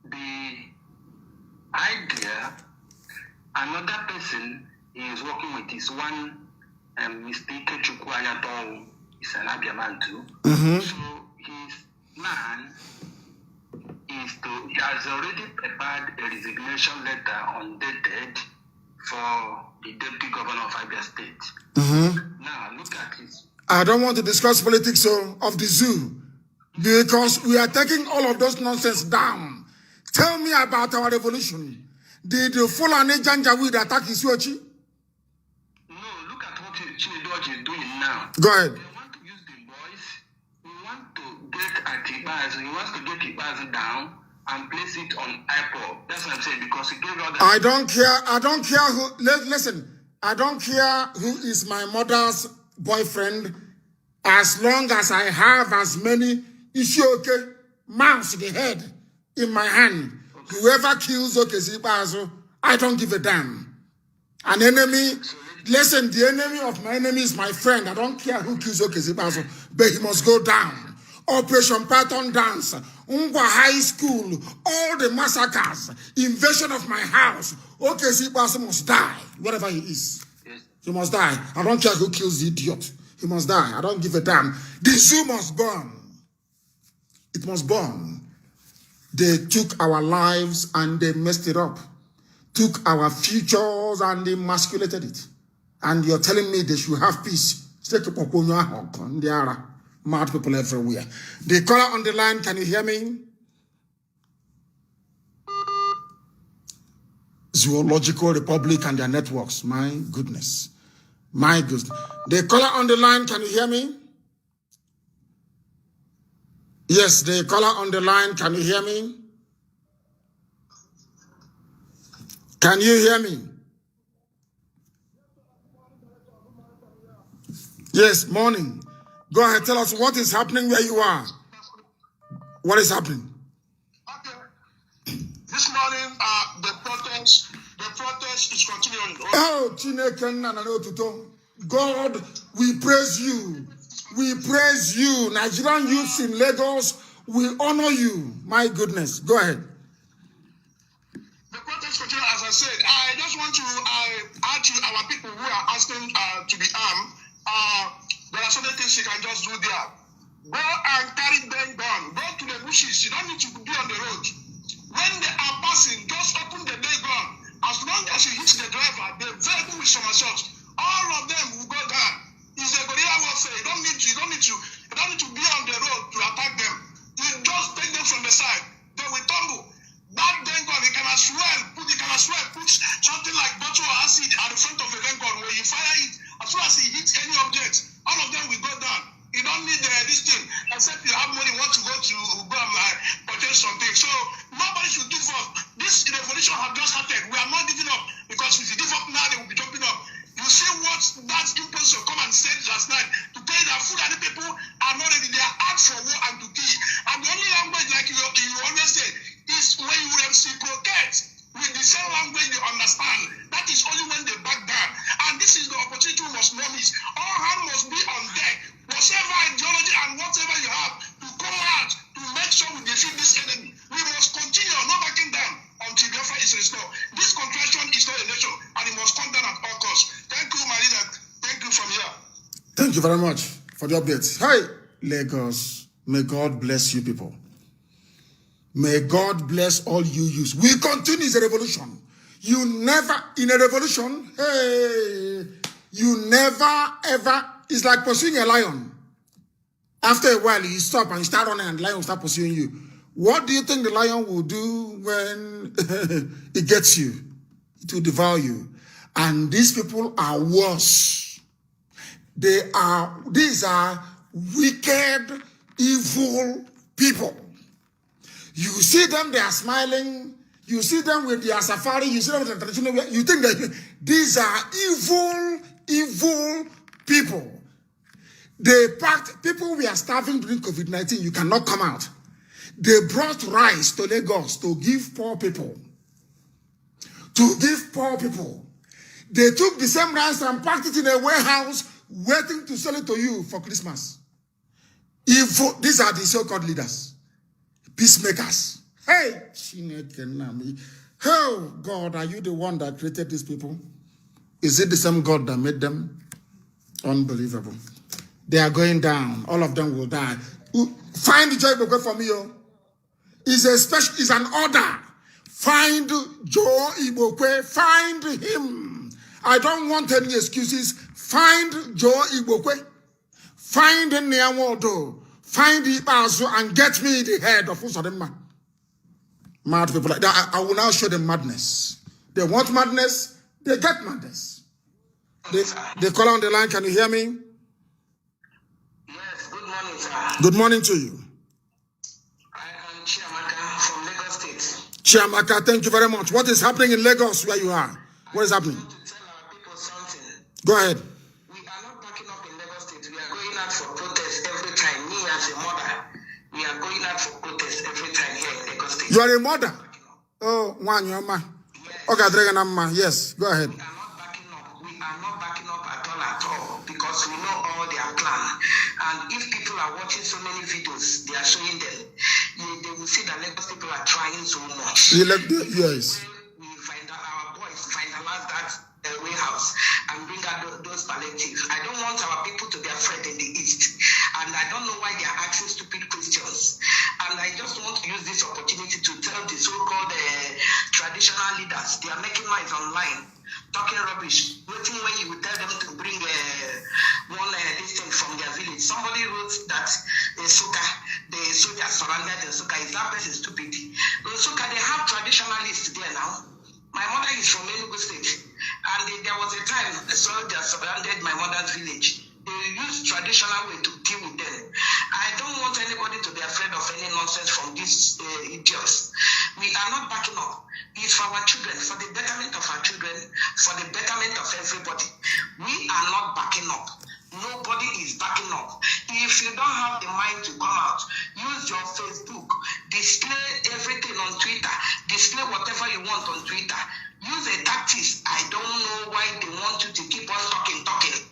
The idea, another person is working with is one Mr. Ikechukwu Ayatollah. He's an Abia man too. So his plan is he has already prepared a resignation letter undated for the deputy governor of Abia State. Now look at this. I don't want to discuss politics of the zoo because we are taking all of those nonsense down. Tell me about our revolution. Did the Fulani Janjaweed attack Isuochi? No, look at what Chinedu is doing now. Go ahead. They want to use the boys. We want to get Atibaz. He wants to get Atibaz down and place it on IPOB. That's what I'm saying, because he gave all the... I don't care who... Listen, I don't care who is my mother's boyfriend as long as I have as many Ishioke mouse the head in my hand. Okay. Whoever kills Okezibazo, I don't give a damn. An enemy, listen, the enemy of my enemy is my friend. I don't care who kills Okezibazo, but he must go down. Operation Python Dance, Ungwa High School, all the massacres, invasion of my house. Okezibazo must die, whatever he is. He must die. I don't care who kills the idiot. He must die. I don't give a damn. The zoo must burn. It must burn. They took our lives and they messed it up. Took our futures and they emasculated it. And you're telling me they should have peace. There are mad people everywhere. The caller on the line, can you hear me? Zoological Republic and their networks. My goodness. My goodness. The caller on the line, can you hear me? Yes, the caller on the line, can you hear me? Can you hear me? Yes, morning. Go ahead, tell us what is happening where you are. What is happening? Okay. This morning, the protest is continuing. Oh, Chineke, God, we praise you. We praise you. Nigerian youths in Lagos, we honor you. My goodness. Go ahead. The protest continues, as I said. I just want to add to our people who are asking to be armed. There are certain things you can just do there. Go and carry them gun. Go to the bushes. You don't need to be on the road. When they are passing, just open the bay gun. As long as you hit the driver, the vehicle will somersault. All of them will go down. It's a guerrilla warfare. You don't need to be on the road to attack them. You just take them from the side. They will tumble. That gun, you can as well put something like bottle or acid at the front of the gun where you fire it. As soon as it hits any object, all of them will go down. You don't need this thing, except you have money, want to go and purchase something. So nobody should give up. This revolution has just started. We are not giving up, because if you give up now, they will be jumping up. You see what that imposter come and said last night to tell you that Fulani people are not ready. They are out for war and to kill. And the only language, like you always say, is when you reciprocate with the same language they understand. That is only when they back down. And this is the opportunity we must not miss. All hands must be on deck. Whatever ideology and whatever you have, to come out to make sure we defeat this enemy. We must continue, not backing down until Biafra is restored. This contraction is not a nation, and it must come down at all costs. Thank you, my leader. Thank you from here. Thank you very much for the updates. Hi, Lagos. May God bless you people. May God bless all you youths. We continue the revolution. You never, in a revolution, hey, you never, ever, it's like pursuing a lion. After a while, you stop and you start running and the lion will start pursuing you. What do you think the lion will do when it gets you? It will devour you. And these people are worse. These are wicked, evil people. You see them, they are smiling. You see them with their safari. You see them with their traditional wear. You think that these are evil people. They packed, people were starving during COVID-19. You cannot come out. They brought rice to Lagos to give poor people. They took the same rice and packed it in a warehouse waiting to sell it to you for Christmas. If these are the so-called leaders, peacemakers. Hey, oh God, are you the one that created these people? Is it the same God that made them? Unbelievable. They are going down. All of them will die. Find Joe Ibokwe for me. It's an order. Find Joe Ibokwe. Find him. I don't want any excuses. Find Joe Ibokwe. Find Nyawodo. Find Ibazu and get me the head of Usadema. Mad people like that. I will now show them madness. They want madness. They get madness. They call on the line. Can you hear me? Yes, good morning, sir. Good morning to you. I am Chiamaka from Lagos State. Chiamaka, thank you very much. What is happening in Lagos where you are? What is happening? I want to tell our people something. Go ahead. We are not backing up in Lagos State. We are going out for protest every time. Me as a mother, we are going out for protest every time here in Lagos State. You are a mother? Oh, one, your ma. Okay, yes, go ahead. We are not backing up. We are not backing up at all because we know all their plan. And if people are watching so many videos, they are showing them. They will see that Lagos people are trying so much. Yes. We find out our boys finalize that warehouse and bring out those palliatives. I don't want our people to be afraid in the East. And I don't know why they are asking stupid questions. And I just want to use this opportunity to tell the so-called traditional leaders, they are making noise online, talking rubbish, waiting when you will tell them to bring one thing from their village. Somebody wrote that the soldiers surrounded the Suka. Is that person stupid? In Suka, they have traditionalists there now. My mother is from Enugu State, and there was a time the soldiers surrounded my mother's village. They use traditional way to deal with them. I don't want anybody to be afraid of any nonsense from these idiots. We are not backing up. It's for our children, for the betterment of our children, for the betterment of everybody. We are not backing up. Nobody is backing up. If you don't have the mind to come out, use your Facebook, display everything on Twitter, display whatever you want on Twitter. Use a tactics. I don't know why they want you to keep on talking,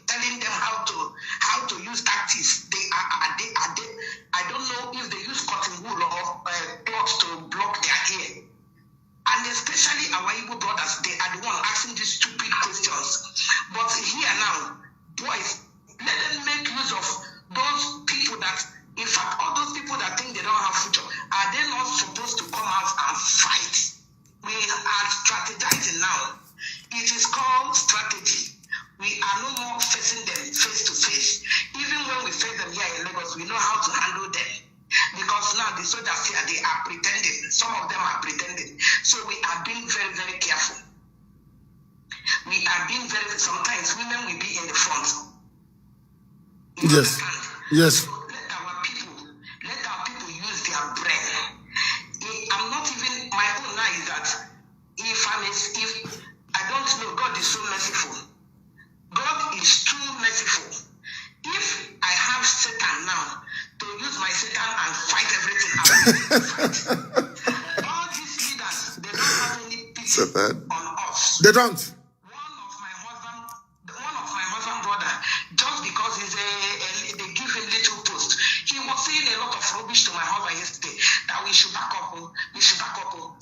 telling them how to use tactics. I don't know if they use cotton wool or cloth to block their hair. And especially our Igbo brothers, they are the one asking these stupid questions. But here now, boys, let them make use of those people that, in fact, all those people that think they don't have future, are they not supposed to come out and fight? We are strategizing now. It is called strategy. We are no more facing them face to face. Even when we face them here in Lagos, we know how to handle them. Because now the soldiers here, they are pretending. Some of them are pretending. So we are being very, very careful. We are being sometimes women will be in the front. Yes. Yes. So let our people use their brain. I'm not even, my own now is that if I don't know, God is so merciful. God is too merciful. If I have Satan now to use my Satan and fight everything, all these leaders, they don't have any pity on us. They don't. One of my husband brother, just because they give him little post, he was saying a lot of rubbish to my husband yesterday that we should back up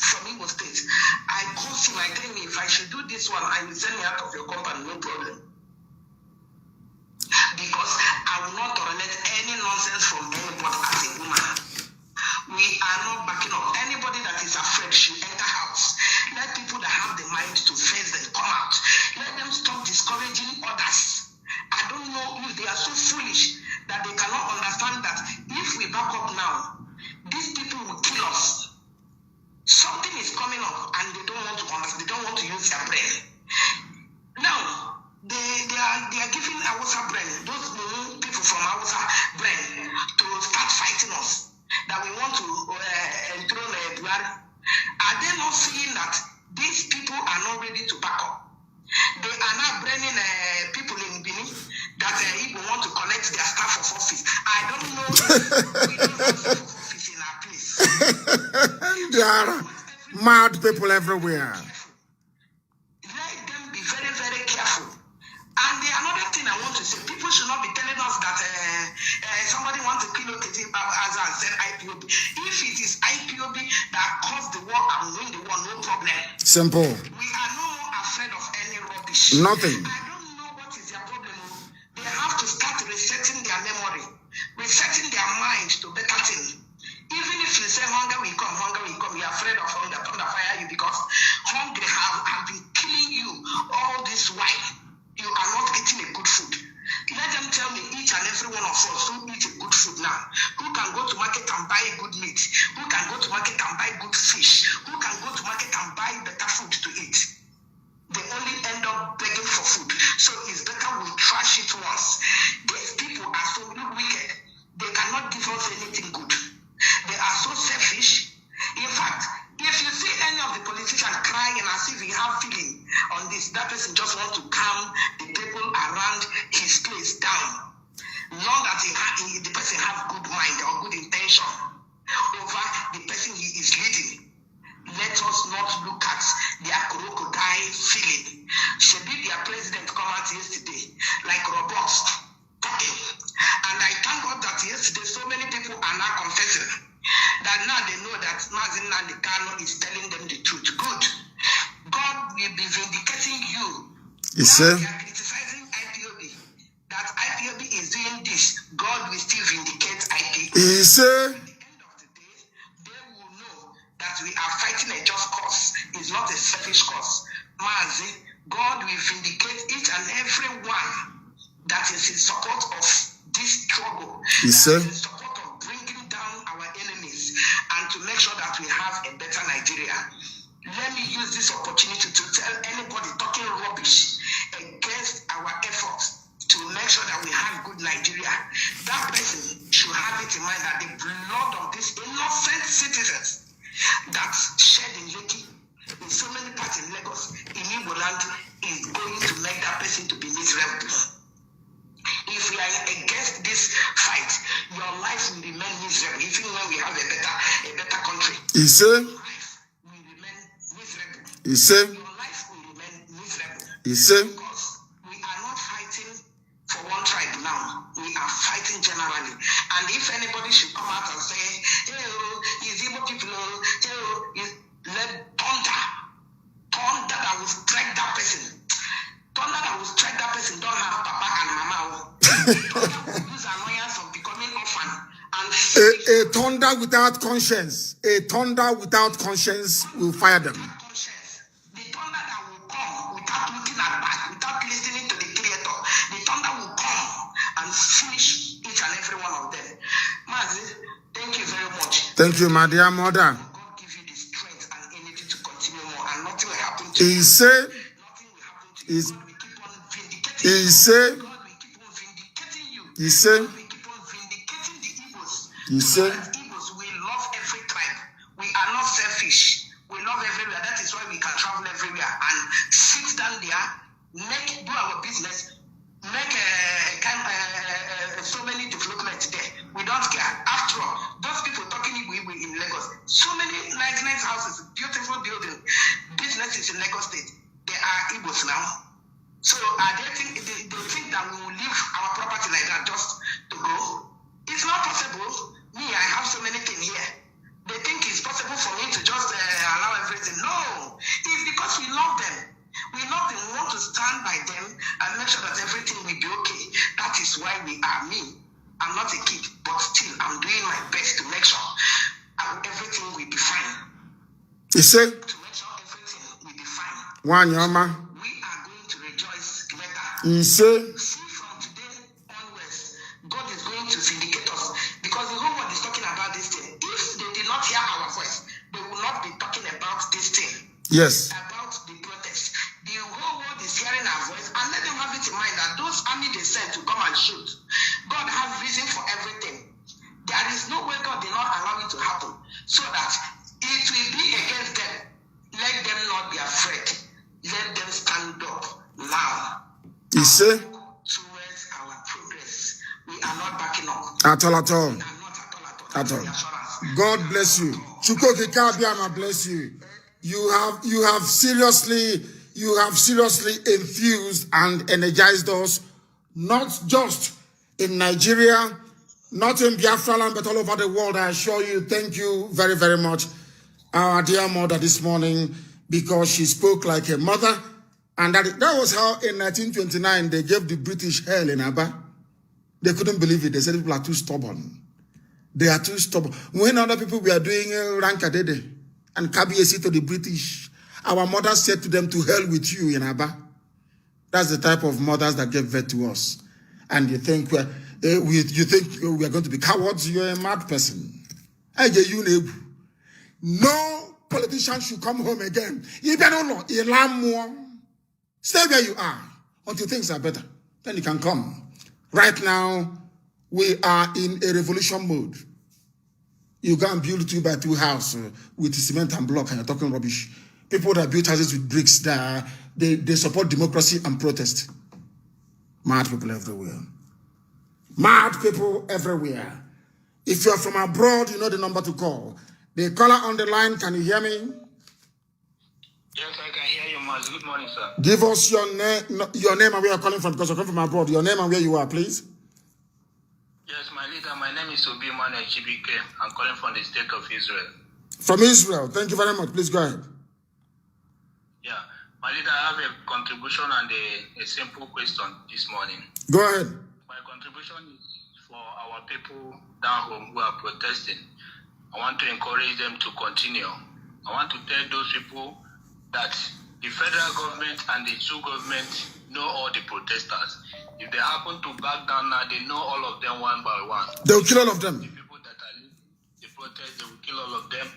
from Igbo State. I called him, I tell him, if I should do this one, I will send you out of your company, no problem. Because I will not tolerate any nonsense from anybody as a woman. We are not backing up. Anybody that is afraid should enter house. Let people that have the mind to face them come out. Let them stop discouraging others. I don't know if they are so foolish that they cannot understand that if we back up now, these people will kill us. Something is coming up and they don't want to understand. They don't want to use their brain. Now, they are giving Hausa brain, those people from Hausa brain, to start fighting us. That we want to enthrone Buhari. Are they not seeing that these people are not ready to back up? They are now bringing people in Benin that people want to collect their staff of office. I don't know if we don't have staff of office in our place. There are mad people everywhere. Let them be very, very careful. And the another thing I want to say, people should not be telling us that somebody wants to kill Okiti as I said IPOB. If it is IPOB that caused the war and win the war, no problem. Simple. We are no more afraid of any rubbish. Nothing. I don't know what is their problem. They have to start resetting their memory, resetting their mind to better things. Even if you say hunger will come, you're afraid of hunger, thunder fire you because hunger have been killing you all this while. You are not eating a good food. Let them tell me, each and every one of us who eat a good food now, who can go to market and buy good meat, who can go to market and buy good fish, who can go to market and buy better food to eat. They only end up begging for food. So it's better we trash it once. These people are so wicked. They cannot give us anything good. They are so selfish. In fact, if you see any of the politicians crying as if he have feeling on this, that person just wants to calm the people around his place down. Not that the person have good mind or good intention over the person he is leading. Let us not look at their crocodile feeling. Should be their president come out yesterday like robots talking. And I thank God that yesterday so many people are now confessing that now they know that Mazi Nnamdi Kanu is telling them the truth. Good. God will be vindicating you. Yes, now sir. they are criticizing IPOB. That IPOB is doing this. God will still vindicate IPOB. Yes, sir. At the end of the day, they will know that we are fighting a just cause. It's not a selfish cause. Mazi, God will vindicate each and every one that is in support of this struggle. Yes, that sir. is in support of bringing down our enemies and to make sure that we have a better Nigeria. Let me use this opportunity to tell anybody talking rubbish against our efforts to make sure that we have good Nigeria. That person should have it in mind that the blood of these innocent citizens that shed in Lekki, in so many parts in Lagos, in Igbo land, is going to make that person to be miserable. If we are against this fight, your life will remain miserable, even when we have a better country. Yes, sir. Your life will remain miserable. Yes, sir. Your life will remain miserable. Yes, sir. Because we are not fighting for one tribe now. We are fighting generally. And if anybody should come out and say, hey, is Igbo people, let thunder that will strike that person. Thunder that will strike that person don't have papa and mama. Thunder will use annoyance of becoming orphan. And A thunder without conscience. A thunder without conscience will fire them. conscience. The thunder that will come without looking at back, without listening to the Creator. The thunder will come and finish each and every one of them. Mazi, thank you very much. Thank you, my dear mother. God give you the strength and energy to continue more, and nothing will happen to you. He said, Nothing will happen to you. Is- God will keep on vindicating he you. said, God will keep on vindicating you. he said, God will keep on vindicating the Igbos. He To said- know that Igbos, we love every tribe. We are not selfish. We love everywhere. That is why we can travel everywhere and sit down there, do our business, make so many developments there. We don't care. After all, those people talking Igbo in Lagos, so many nice houses, beautiful buildings, businesses in Lagos State, they are Igbos now. So they think that we will leave our property like that just to go. It's not possible. Me, I have so many things here. They think it's possible for me to just allow everything. No, it's because we love them. We love them. We want to stand by them and make sure that everything will be okay. That is why we are me. I'm not a kid, but still, I'm doing my best to make sure everything will be fine. he said, To make sure everything will be fine. one yama. We are going to rejoice later. He said, See, from today onwards, God is going to vindicate us because the whole world is talking about this thing. If they did not hear our voice, they will not be talking about this thing, yes, about the protest. The whole world is hearing our voice, and let them have it in mind that those army they sent to come and shoot, God has reason for everything. There is no way God did not allow it to happen, so that it will be against them. Let them not be afraid. Let them stand up now. he said, Towards our progress. We are not backing up. at all, at all. We are not at all. At all. The assurance. God bless you. Chukwuka Kabiama bless you. You have seriously infused and energized us not just in Nigeria, not in Biafra land, but all over the world. I assure you, thank you very, very much, our dear mother this morning, because she spoke like a mother. And that was how in 1929 they gave the British hell in Aba. They couldn't believe it. They said people are too stubborn. They are too stubborn. When other people were doing Rankadede and Kabiesi to the British, our mother said to them, to hell with you in Aba. That's the type of mothers that gave birth to us. And you think we're going to be cowards? You're a mad person. No politician should come home again. Stay where you are until things are better. Then you can come. Right now, we are in a revolution mode. You go and build 2-by-2 house with cement and block and you're talking rubbish. People that build houses with bricks, they support democracy and protest. Mad people everywhere. Mad people everywhere. If you're from abroad, you know the number to call. The caller on the line, can you hear me? Yes, I can hear you, Mazi. Good morning, sir. Give us your name and where you're calling from, because you're coming from abroad. Your name and where you are, please. Yes, my leader, my name is Obi Emmanuel Chibike. I'm calling from the state of Israel. From Israel. Thank you very much. Please go ahead. Yeah, my leader, I have a contribution and a simple question this morning. Go ahead. My contribution is for our people down home who are protesting. I want to encourage them to continue. I want to tell those people that the federal government and the two governments know all the protesters. If they happen to back down now, they know all of them one by one. They'll kill all of them. The people that are leading the protest, they will kill all of them.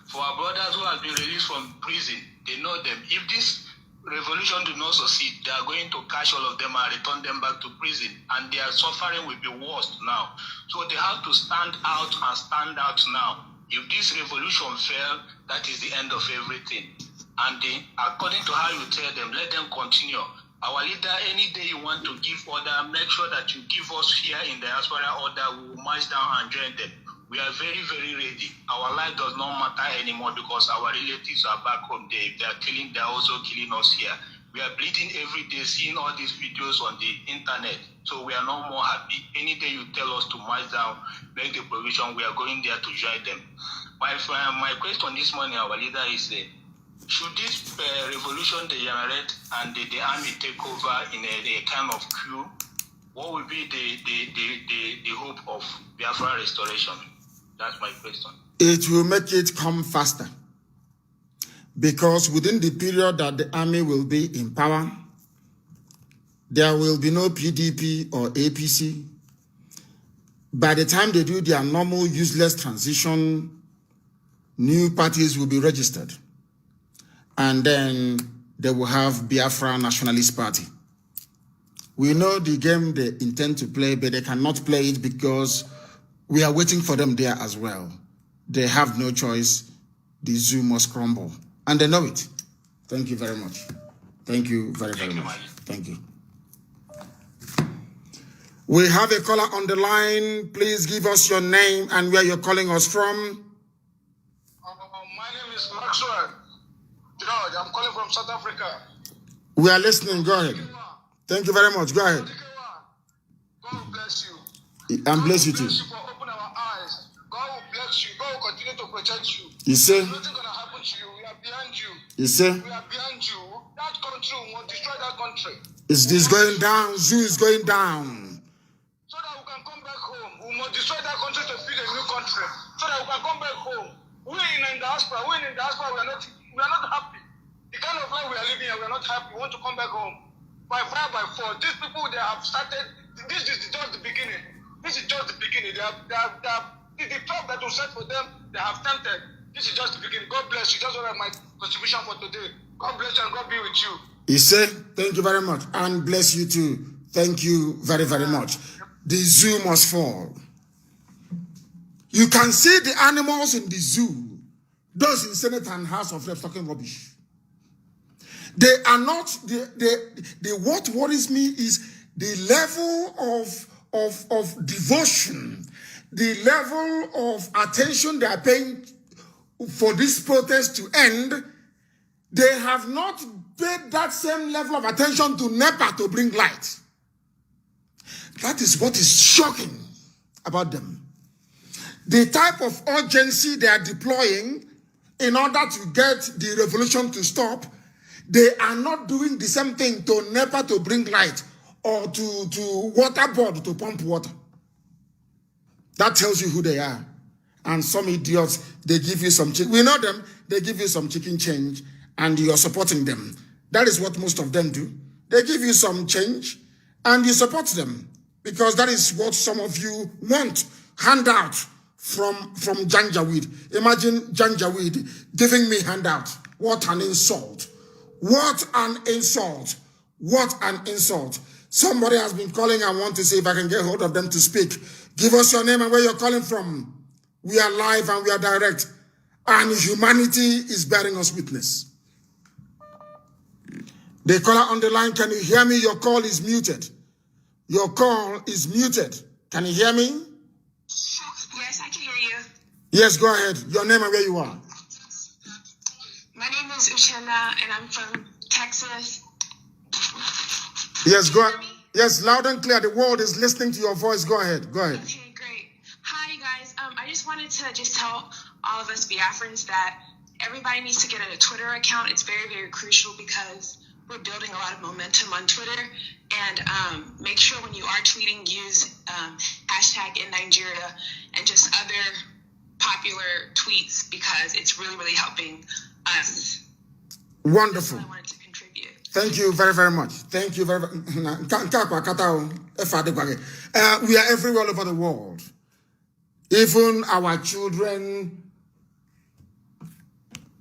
For our brothers who have been released from prison, they know them. If this revolution do not succeed, they are going to catch all of them and return them back to prison. And their suffering will be worse now. So they have to stand out and stand out now. If this revolution fails, that is the end of everything. And according to how you tell them, let them continue. Our leader, any day you want to give order, make sure that you give us here in the diaspora order. We will march down and join them. We are very, very ready. Our life does not matter anymore because our relatives are back home there. If they are killing, they are also killing us here. We are bleeding every day, seeing all these videos on the internet. So we are no more happy. Any day you tell us to march down, make the provision, we are going there to join them. My question this morning, our leader, is should this revolution degenerate and the army take over in a kind of coup, what will be the hope of Biafra restoration? That's my question. It will make it come faster. Because within the period that the army will be in power, there will be no PDP or APC. By the time they do their normal useless transition, new parties will be registered. And then they will have Biafra Nationalist Party. We know the game they intend to play, but they cannot play it because we are waiting for them there as well. They have no choice. The zoo must crumble. And they know it. Thank you very much. Thank you very, very much. Thank you. We have a caller on the line. Please give us your name and where you're calling us from. My name is Maxwell. George, I'm calling from South Africa. We are listening. Go ahead. Thank you very much. Go ahead. God bless you. And bless you too. God will bless you for opening our eyes. God will bless you. God will continue to protect you. You see? There's nothing going to happen to you. We are behind you. You see? We are behind you. That country will destroy that country. Is this going down? Zoo is going down. So that we can come back home. We must destroy that country to build a new country. So that we can come back home. We in the diaspora, we are not happy. The kind of life we are living here, we are not happy. We want to come back home. By fire, by force. These people, they have started. This is just the beginning. This is just the beginning. The trap that was set for them, they have tempted. This is just the beginning. God bless you. That's what my contribution for today. God bless you and God be with you. He said, thank you very much. And bless you too. Thank you very, very much. The zoo must fall. You can see the animals in the zoo. Those in Senate and House of Reps talking rubbish. They are not, what worries me is the level of devotion, the level of attention they are paying for this protest to end. They have not paid that same level of attention to NEPA to bring light. That is what is shocking about them. The type of urgency they are deploying in order to get the revolution to stop, they are not doing the same thing to NEPA to bring light or to water board to pump water. That tells you who they are. And some idiots, they give you some chicken. We know them. They give you some chicken change and you're supporting them. That is what most of them do. They give you some change and you support them because that is what some of you want. Handout from Janjaweed. Imagine Janjaweed giving me handout. What an insult. What an insult. What an insult. Somebody has been calling. I want to see if I can get hold of them to speak. Give us your name and where you're calling from. We are live and we are direct. And humanity is bearing us witness. The caller on the line, can you hear me? Your call is muted. Your call is muted. Can you hear me? Yes, I can hear you. Yes, go ahead. Your name and where you are. My name is Uchenna and I'm from Texas. Yes, go ahead. Yes, loud and clear. The world is listening to your voice. Go ahead. Go ahead. Okay, great. Hi, guys. I just wanted to tell all of us Biafrans that everybody needs to get a Twitter account. It's very, very crucial because we're building a lot of momentum on Twitter. And make sure when you are tweeting, use hashtag in Nigeria and just other popular tweets because it's really, really helping us. Wonderful. That's what I wanted to contribute. Thank you very, very much. Thank you very much. We are everywhere all over the world. Even our children,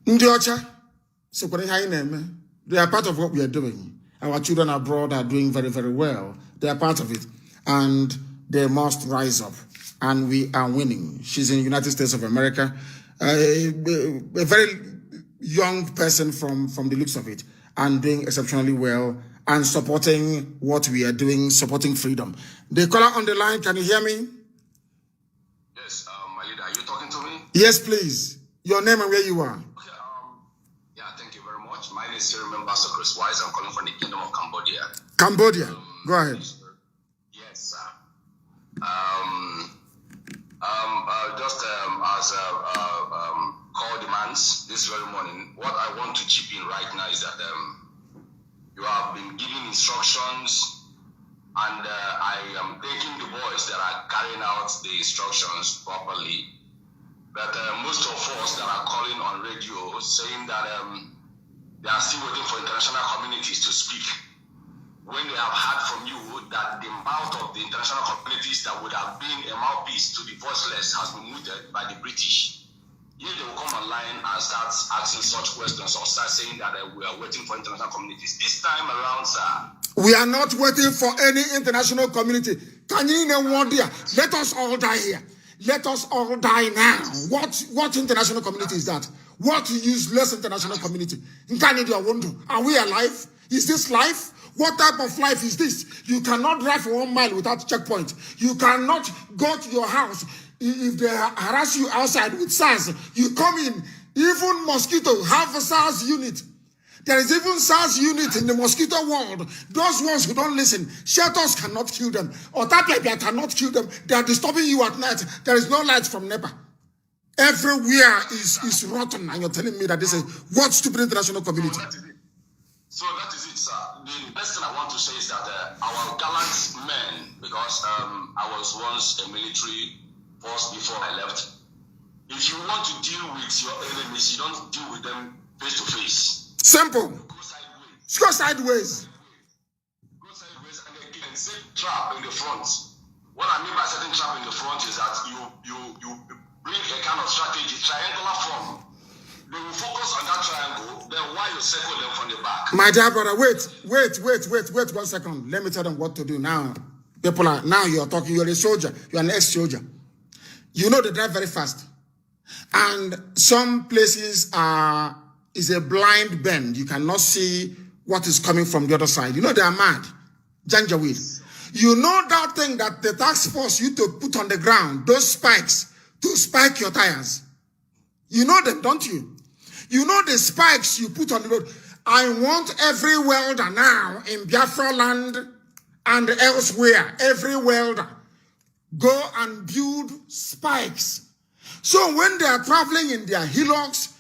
they are part of what we are doing. Our children abroad are doing very, very well. They are part of it. And they must rise up. And we are winning. She's in the United States of America. A very young person from the looks of it. And doing exceptionally well. And supporting what we are doing, supporting freedom. The caller on the line, can you hear me? Yes, my leader, are you talking to me? Yes, please. Your name and where you are. Okay, yeah, thank you very much. My name is Sir Ambassador Chris Wise. I'm calling from the Kingdom of Cambodia. Cambodia. Go ahead. Yes, sir. Just as call demands this very morning, what I want to chip in right now is that you have been giving instructions, and I am thanking the boys that are carrying out the instructions properly. But most of us that are calling on radio saying that they are still waiting for international communities to speak. When they have heard from you that the mouth of the international communities that would have been a mouthpiece to the voiceless has been muted by the British, if they will come online and start asking such questions or start saying that we are waiting for international communities. This time around, sir, we are not waiting for any international community. Can you know what, dear? Let us all die here. Let us all die now. What international community is that? What useless international community? Are we alive? Is this life? What type of life is this? You cannot drive for 1 mile without checkpoint. You cannot go to your house. If they harass you outside with SARS, you come in. Even mosquito have a SARS unit. There is even SARS unit in the mosquito world. Those ones who don't listen, shelters cannot kill them. Or Tapia cannot kill them. They are disturbing you at night. There is no light from NEPA. Everywhere is rotten. And you're telling me that this is what stupid international community? So that is it, sir. The best thing I want to say is that our gallant men, because I was once a military force before I left. If you want to deal with your enemies, you don't deal with them face to face. Simple. Go sideways. Go sideways. Go sideways and again, set trap in the front. What I mean by setting trap in the front is that you bring a kind of strategy, triangular form. They will focus on that triangle, then while you circle them from the back. My dear brother, wait 1 second. Let me tell them what to do now. Now you're talking, you're a soldier, you're an ex-soldier. You know they drive very fast. And some places is a blind bend. You cannot see what is coming from the other side. You know they are mad. Janjaweed. You know that thing that the task force you to put on the ground, those spikes, to spike your tires. You know them, don't you? You know the spikes you put on the road. I want every welder now in Biafra land and elsewhere, every welder, go and build spikes. So when they are traveling in their hillocks,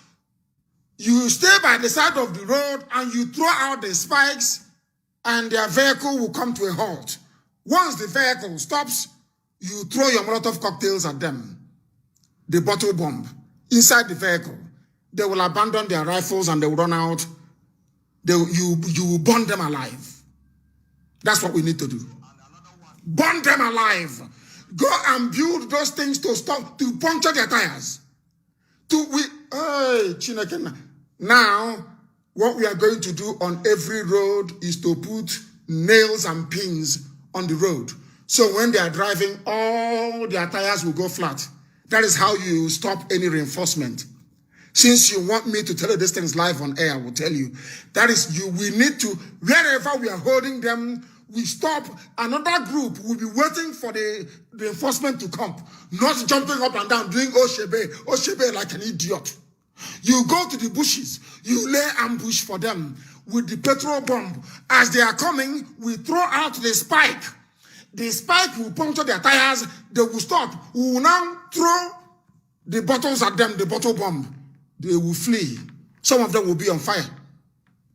you stay by the side of the road and you throw out the spikes and their vehicle will come to a halt. Once the vehicle stops, you throw your Molotov cocktails at them, the bottle bomb, inside the vehicle. They will abandon their rifles and they will run out. You will burn them alive. That's what we need to do. Burn them alive. Go and build those things to stop, to puncture their tires. Now, what we are going to do on every road is to put nails and pins on the road. So when they are driving, all their tires will go flat. That is how you stop any reinforcement. Since you want me to tell you these things live on air, I will tell you. That is, we need to, wherever we are holding them, we stop. Another group will be waiting for the reinforcement to come, not jumping up and down, doing Oshebe like an idiot. You go to the bushes, you lay ambush for them with the petrol bomb. As they are coming, we throw out the spike. The spike will puncture their tires, they will stop. We will now throw the bottles at them, the bottle bomb. They will flee. Some of them will be on fire.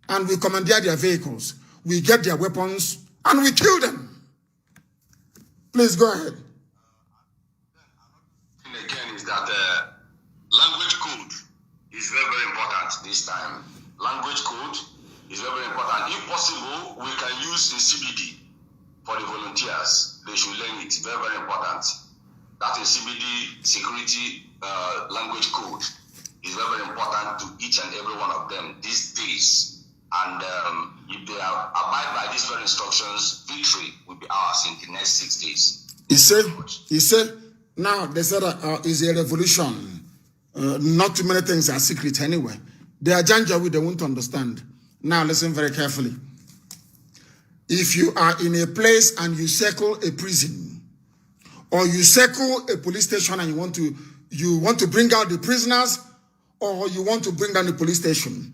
And we commandeer their vehicles. We get their weapons and we kill them. Please go ahead. Again, is that language code is very, very important this time. Language code is very, very important. If possible, we can use the CBD for the volunteers. They should learn it. Very, very important. That is CBD, security language code, is very, very important to each and every one of them these days. And if they abide by these very instructions, victory will be ours in the next 6 days. He said, now they said it's a revolution. Not too many things are secret anyway. They are Janjaweed, they won't understand. Now listen very carefully. If you are in a place and you circle a prison, or you circle a police station and you want to bring out the prisoners, or you want to bring down the police station,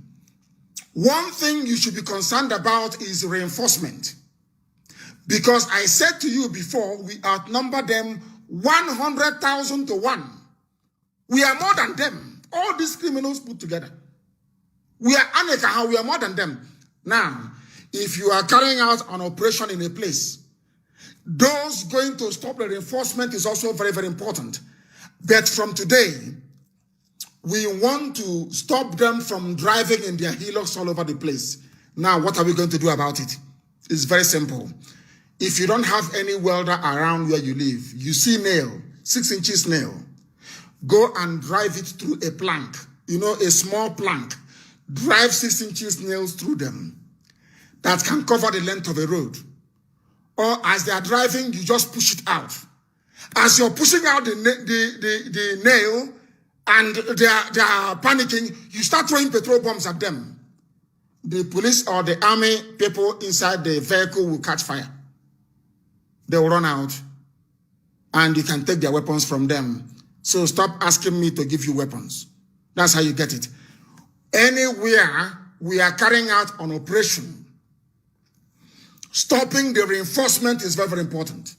one thing you should be concerned about is reinforcement. Because I said to you before, we outnumber them 100,000 to 1. We are more than them. All these criminals put together. We are Aneka, we are more than them. Now, if you are carrying out an operation in a place, those going to stop the reinforcement is also very, very important. But from today, we want to stop them from driving in their hillocks all over the place. Now, what are we going to do about it? It's very simple. If you don't have any welder around where you live, you see nail, 6 inches nail, go and drive it through a plank, a small plank. Drive 6 inches nails through them. That can cover the length of a road. Or as they are driving, you just push it out. As you're pushing out the nail, and they are panicking, you start throwing petrol bombs at them. The police or the army people inside the vehicle will catch fire. They will run out, and you can take their weapons from them. So stop asking me to give you weapons. That's how you get it. Anywhere we are carrying out an operation, stopping the reinforcement is very, very important.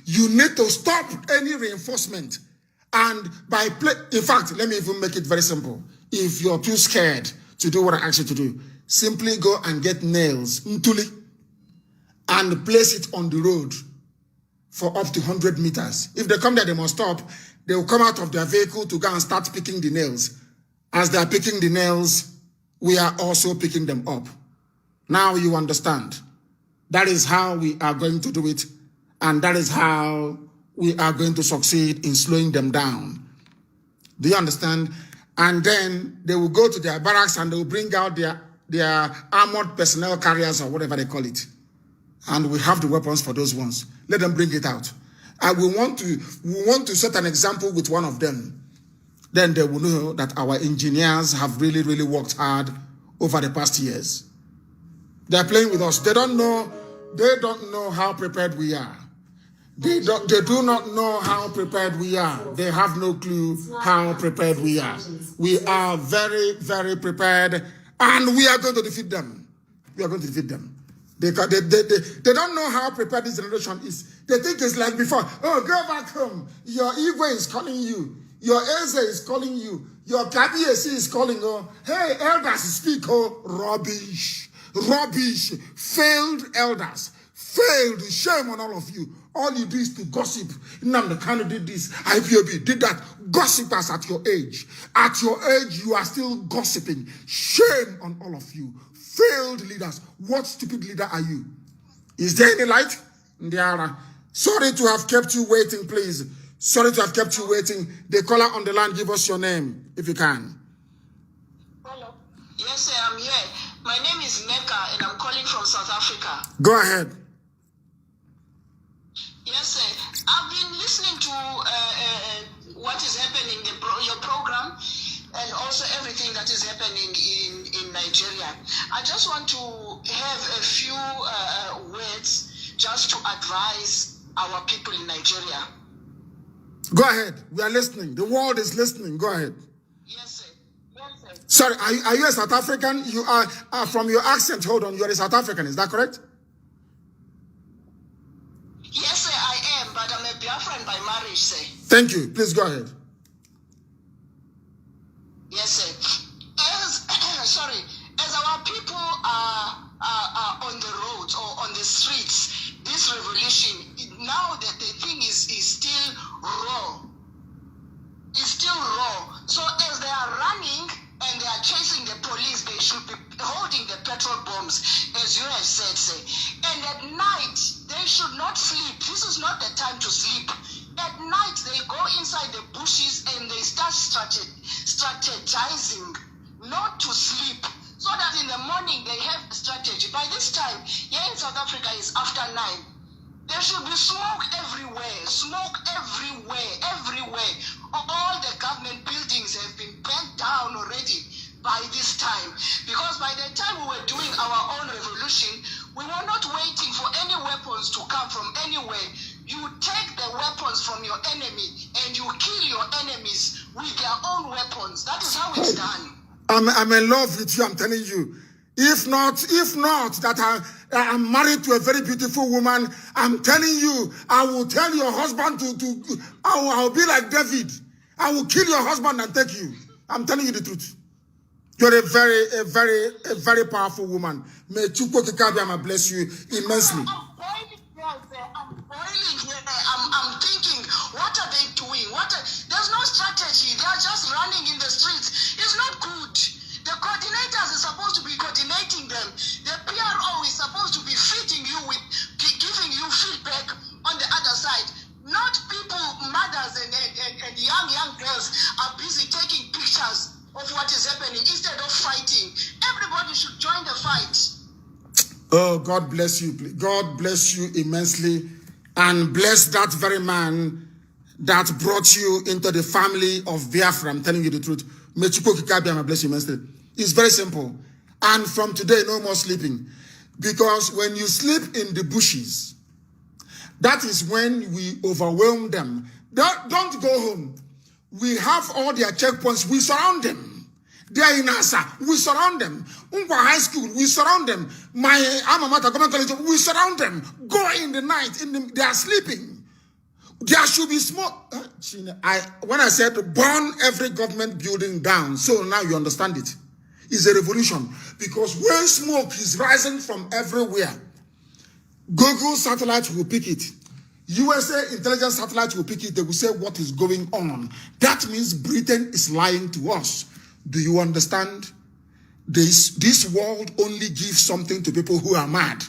You need to stop any reinforcement. And in fact, let me even make it very simple. If you're too scared to do what I asked you to do, simply go and get nails, ntuli, and place it on the road for up to 100 meters. If they come there, they must stop. They will come out of their vehicle to go and start picking the nails. As they are picking the nails, we are also picking them up. Now you understand. That is how we are going to do it. And that is how we are going to succeed in slowing them down. Do you understand? And then they will go to their barracks and they will bring out their armored personnel carriers or whatever they call it. And we have the weapons for those ones. Let them bring it out. And we want to set an example with one of them. Then they will know that our engineers have really, really worked hard over the past years. They're playing with us. They don't know how prepared we are. They do not know how prepared we are. They have no clue how prepared we are. We are very, very prepared, and we are going to defeat them. We are going to defeat them. They don't know how prepared this generation is. They think it's like before. Oh, go back home. Your ego is calling you. Your Eze is calling you. Your KBAC is calling. Oh, hey, elders speak. Oh, rubbish. Rubbish. Failed elders. Failed. Shame on all of you. All you do is to gossip. Nnamdi Kanu did this. IPOB did that. Gossipers at your age. At your age, you are still gossiping. Shame on all of you. Failed leaders. What stupid leader are you? Is there any light? Ndiara. Sorry to have kept you waiting, please. Sorry to have kept you waiting. The caller on the line, give us your name, if you can. Hello. Yes, sir, I'm here. My name is Neka, and I'm calling from South Africa. Go ahead. Yes, sir. I've been listening to what is happening in your program, and also everything that is happening in Nigeria. I just want to have a few words just to advise our people in Nigeria. Go ahead. We are listening. The world is listening. Go ahead. Yes, sir. Yes, sir. Sorry, are you a South African? You are from your accent. Hold on. You are a South African. Is that correct? Yes, sir, I am, but I'm a Biafran by marriage, sir. Thank you. Please go ahead. Yes, sir. As our people are on the roads or on the streets, this revolution, now that the thing is still raw. It's still raw. So as they are running and they are chasing the police, they should be holding the petrol bombs, as you have said, sir. And at night, they should not sleep. This is not the time to sleep. At night, they go inside the bushes and they start strategizing not to sleep, so that in the morning they have a strategy. By this time, here in South Africa is after 9. There should be smoke everywhere. Smoke everywhere. All the government buildings have been burnt down already by this time. Because by the time we were doing our own revolution, we were not waiting for any weapons to come from anywhere. You take the weapons from your enemy and you kill your enemies with their own weapons. That is how it's done. I'm in love with you, I'm telling you. If not that I'm married to a very beautiful woman, I'm telling you, I will tell your husband I'll be like David. I will kill your husband and take you. I'm telling you the truth. You're a very powerful woman. May Chukwu Kikabiyama bless you immensely. I'm boiling here. I'm thinking, what are they doing? There's no strategy. They are just running in the streets. It's not good. The coordinators are supposed to be coordinating them. The PRO is supposed to be fitting you with, giving you feedback on the other side. Not people, mothers and young girls are busy taking pictures of what is happening instead of fighting. Everybody should join the fight. Oh, God bless you. God bless you immensely. And bless that very man that brought you into the family of Biafra. I'm telling you the truth. May Chukwu Kikabiyama bless you immensely. It's very simple. And from today, no more sleeping. Because when you sleep in the bushes, that is when we overwhelm them. Don't go home. We have all their checkpoints. We surround them. They are in Asa. We surround them. Unkwa High School. We surround them. My alma mater, government college. We surround them. Go in the night. They are sleeping. There should be smoke. When I said burn every government building down, so now you understand it. It's a revolution. Because when smoke is rising from everywhere, Google satellites will pick it. USA intelligence satellites will pick it. They will say what is going on. That means Britain is lying to us. Do you understand? This world only gives something to people who are mad.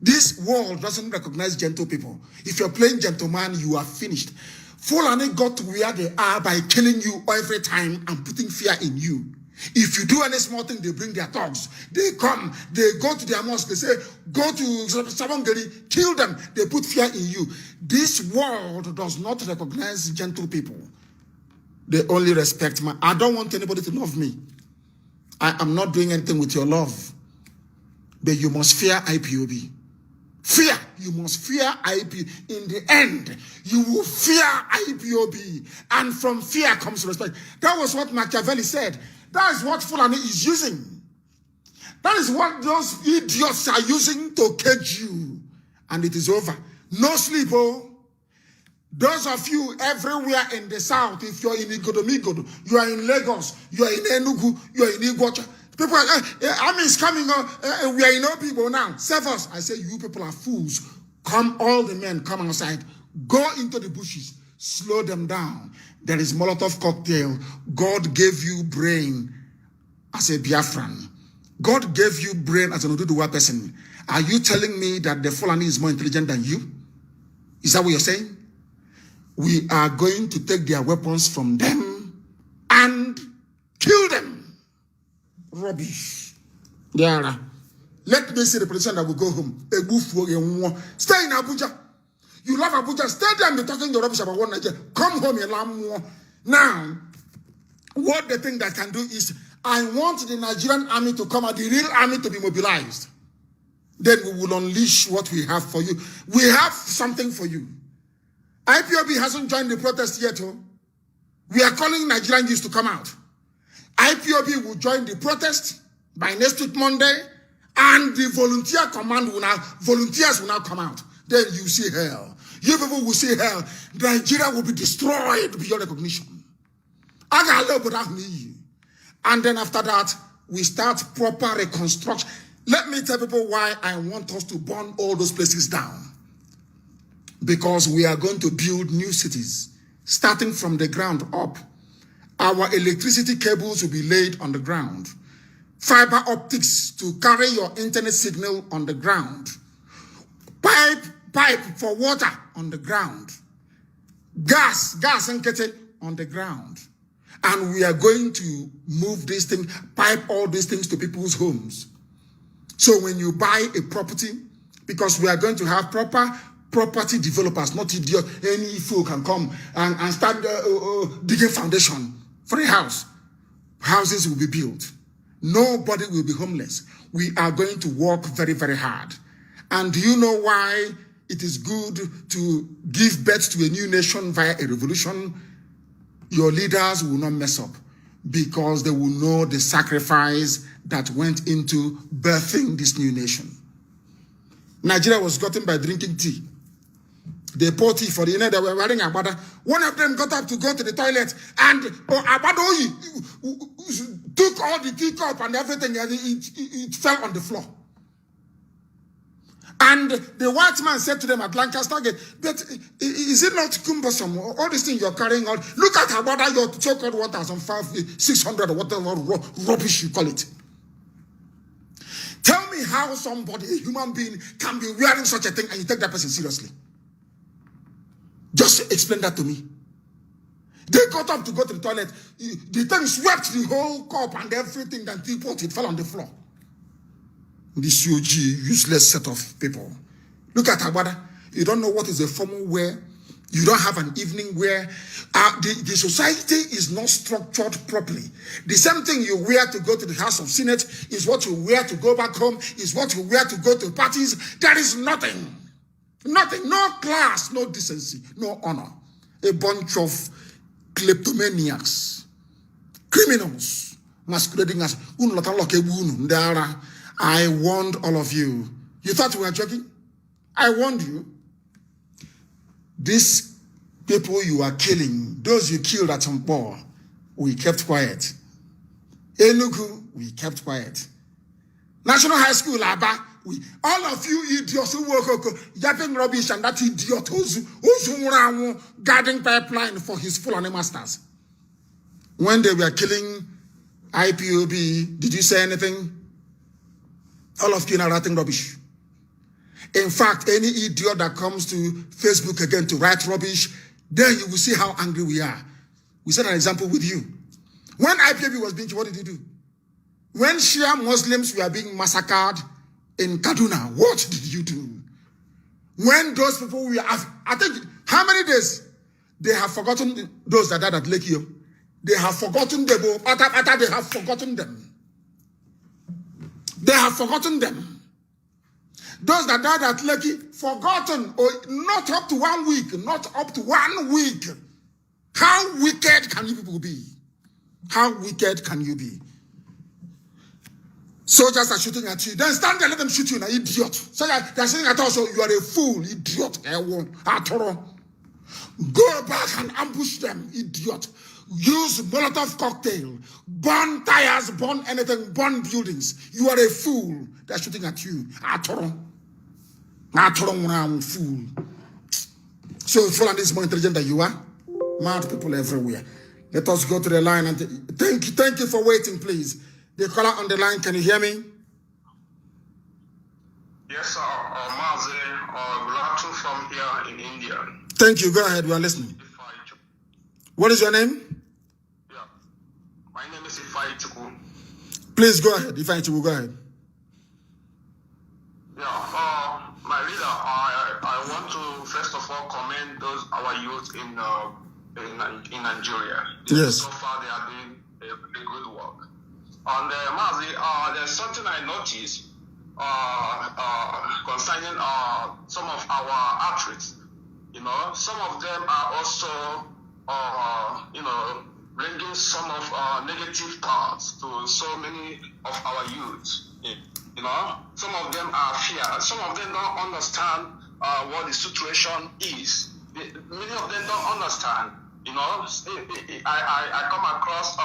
This world doesn't recognize gentle people. If you're playing gentleman, you are finished. Fulani got to where they are by killing you every time and putting fear in you. If you do any small thing, they bring their thugs. They come, they go to their mosque, they say, go to Sabongeri, kill them. They put fear in you. This world does not recognize gentle people. They only respect me. I don't want anybody to love me. I am not doing anything with your love. But you must fear IPOB. Fear. You must fear IPOB. In the end, you will fear IPOB. And from fear comes respect. That was what Machiavelli said. That is what Fulani is using. That is what those idiots are using to cage you. And it is over. No sleep, oh. Those of you everywhere in the south, if you're in Igodomigodo, you are in Lagos, you are in Enugu, you are in Iguacha. People are, army is coming, we are in all people now. Save us. I say, you people are fools. Come, all the men, come outside. Go into the bushes. Slow them down. There is Molotov cocktail. God gave you brain as a Biafran. God gave you brain as an Oduduwa person. Are you telling me that the Fulani is more intelligent than you? Is that what you're saying? We are going to take their weapons from them and kill them. Rubbish. Yeah. Let me see the politician that will go home. Stay in Abuja. You love Abuja. Stay there and be talking your rubbish about one Nigeria. Come home and learn more. Now, what the thing that can do is, I want the Nigerian army to come out, the real army to be mobilized. Then we will unleash what we have for you. We have something for you. IPOB hasn't joined the protest yet. Oh. We are calling Nigerian youth to come out. IPOB will join the protest by next week Monday, and the volunteer command volunteers will now come out. Then you see hell. You people will see hell. Nigeria will be destroyed beyond recognition. And then after that, we start proper reconstruction. Let me tell people why I want us to burn all those places down. Because we are going to build new cities, starting from the ground up. Our electricity cables will be laid on the ground. Fiber optics to carry your internet signal on the ground. Pipe for water on the ground. Gas and kettle on the ground. And we are going to move this thing, pipe all these things to people's homes. So when you buy a property, because we are going to have proper property developers, not idiot, any fool can come and start digging foundation for a house. Houses will be built. Nobody will be homeless. We are going to work very, very hard. And do you know why it is good to give birth to a new nation via a revolution? Your leaders will not mess up because they will know the sacrifice that went into birthing this new nation. Nigeria was gotten by drinking tea. They poured tea for the they were wearing abada. One of them got up to go to the toilet, and abada took all the teacup and everything, and it fell on the floor. And the white man said to them at Lancaster Gate, but is it not cumbersome? All these things you're carrying on. Look at abada, your so-called 1,600 or whatever rubbish you call it. Tell me how somebody, a human being, can be wearing such a thing and you take that person seriously. Just explain that to me. They got up to go to the toilet. The thing swept the whole cup and everything, and teapot, it fell on the floor. This UG, useless set of people. Look at Agbada. You don't know what is a formal wear. You don't have an evening wear. The society is not structured properly. The same thing you wear to go to the House of Senate is what you wear to go back home, is what you wear to go to parties. There is nothing. Nothing. No class, no decency, no honor. A bunch of kleptomaniacs, criminals, masquerading as I warned all of you. You thought we were joking? I warned you. These people you are killing, those you killed at Mpo, we kept quiet. Enugu, we kept quiet. National High School, Aba, all of you idiots who work yapping rubbish, and that idiot who's guarding pipeline for his Fulani masters. When they were killing IPOB, did you say anything? All of you are writing rubbish. In fact, any idiot that comes to Facebook again to write rubbish, then you will see how angry we are. We set an example with you. When IPOB was being, what did you do? When Shia Muslims were being massacred in Kaduna, what did you do? When those people were, I think, how many days? They have forgotten those that died at Lake Yo. They have forgotten them. They have forgotten them. They have forgotten them. Those that died at Lekki, forgotten, or not up to 1 week, not up to 1 week. How wicked can you people be? How wicked can you be? Soldiers are shooting at you. Then stand there, let them shoot you, an idiot. So they're saying at us, you are a fool, idiot. Go back and ambush them, idiot. Use Molotov cocktail, burn tires, burn anything, burn buildings. You are a fool. They're shooting at you. Fool. So Fulani is more intelligent than you are. Mad people everywhere. Let us go to the line and thank you for waiting, please. The caller on the line, can you hear me? Yes, sir. Mazi, Gulatu from here in India. Thank you. Go ahead. We are listening. What is your name? Yeah. My name is Ifai Chuku. Please go ahead. Ifai Chuku, go ahead. Yeah. My leader, I want to first of all commend our youth in Nigeria. Yes. So far, they are doing a good work. And Mazi, there's something I noticed concerning some of our athletes. You know, some of them are also, bringing some of negative thoughts to so many of our youth. You know, some of them are fear. Some of them don't understand what the situation is. Many of them don't understand. You know, I come across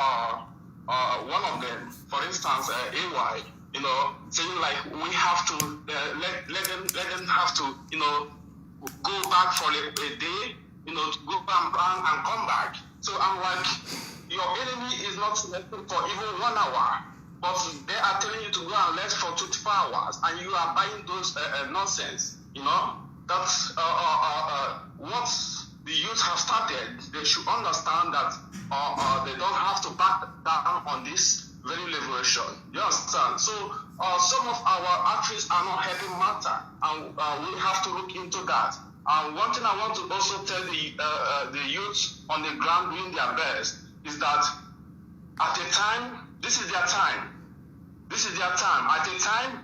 one of them, for instance, AY. You know, saying like we have to let them have to, you know, go back for a day, you know, to go back and come back. So I'm like, your enemy is not resting for even 1 hour, but they are telling you to go and rest for 24 hours, and you are buying those nonsense. You know, that's what the youth have started. They should understand that they don't have to back down on this very liberation. You understand? So some of our actions are not helping matter, and we have to look into that. And one thing I want to also tell the youth on the ground doing their best is that at a time, this is their time. This is their time. At a time,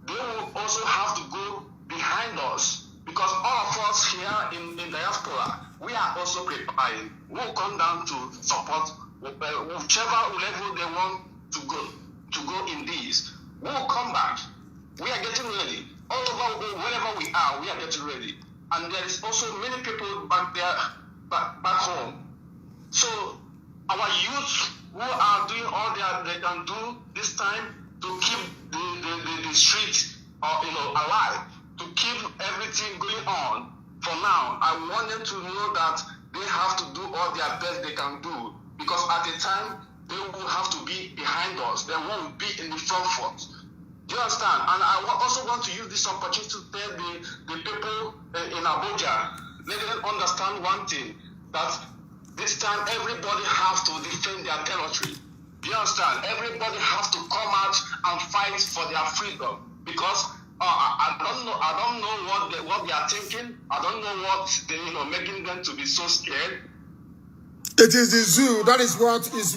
they will also have to go behind us, because all of us here in diaspora, we are also preparing. We'll come down to support whichever level they want to go in this. We'll come back. We are getting ready. All over wherever we are getting ready. And there is also many people back there, back home. So our youth who are doing all they can do this time to keep the street alive, to keep everything going on. For now, I want them to know that they have to do all their best they can do, because at the time they will have to be behind us. They won't be in the front. Do you understand? And I also want to use this opportunity to tell the people in Abuja, let them understand one thing, that this time everybody has to defend their territory. Do you understand? Everybody has to come out and fight for their freedom, because I don't know what they are thinking. I don't know what they making them to be so scared. It is the zoo. That is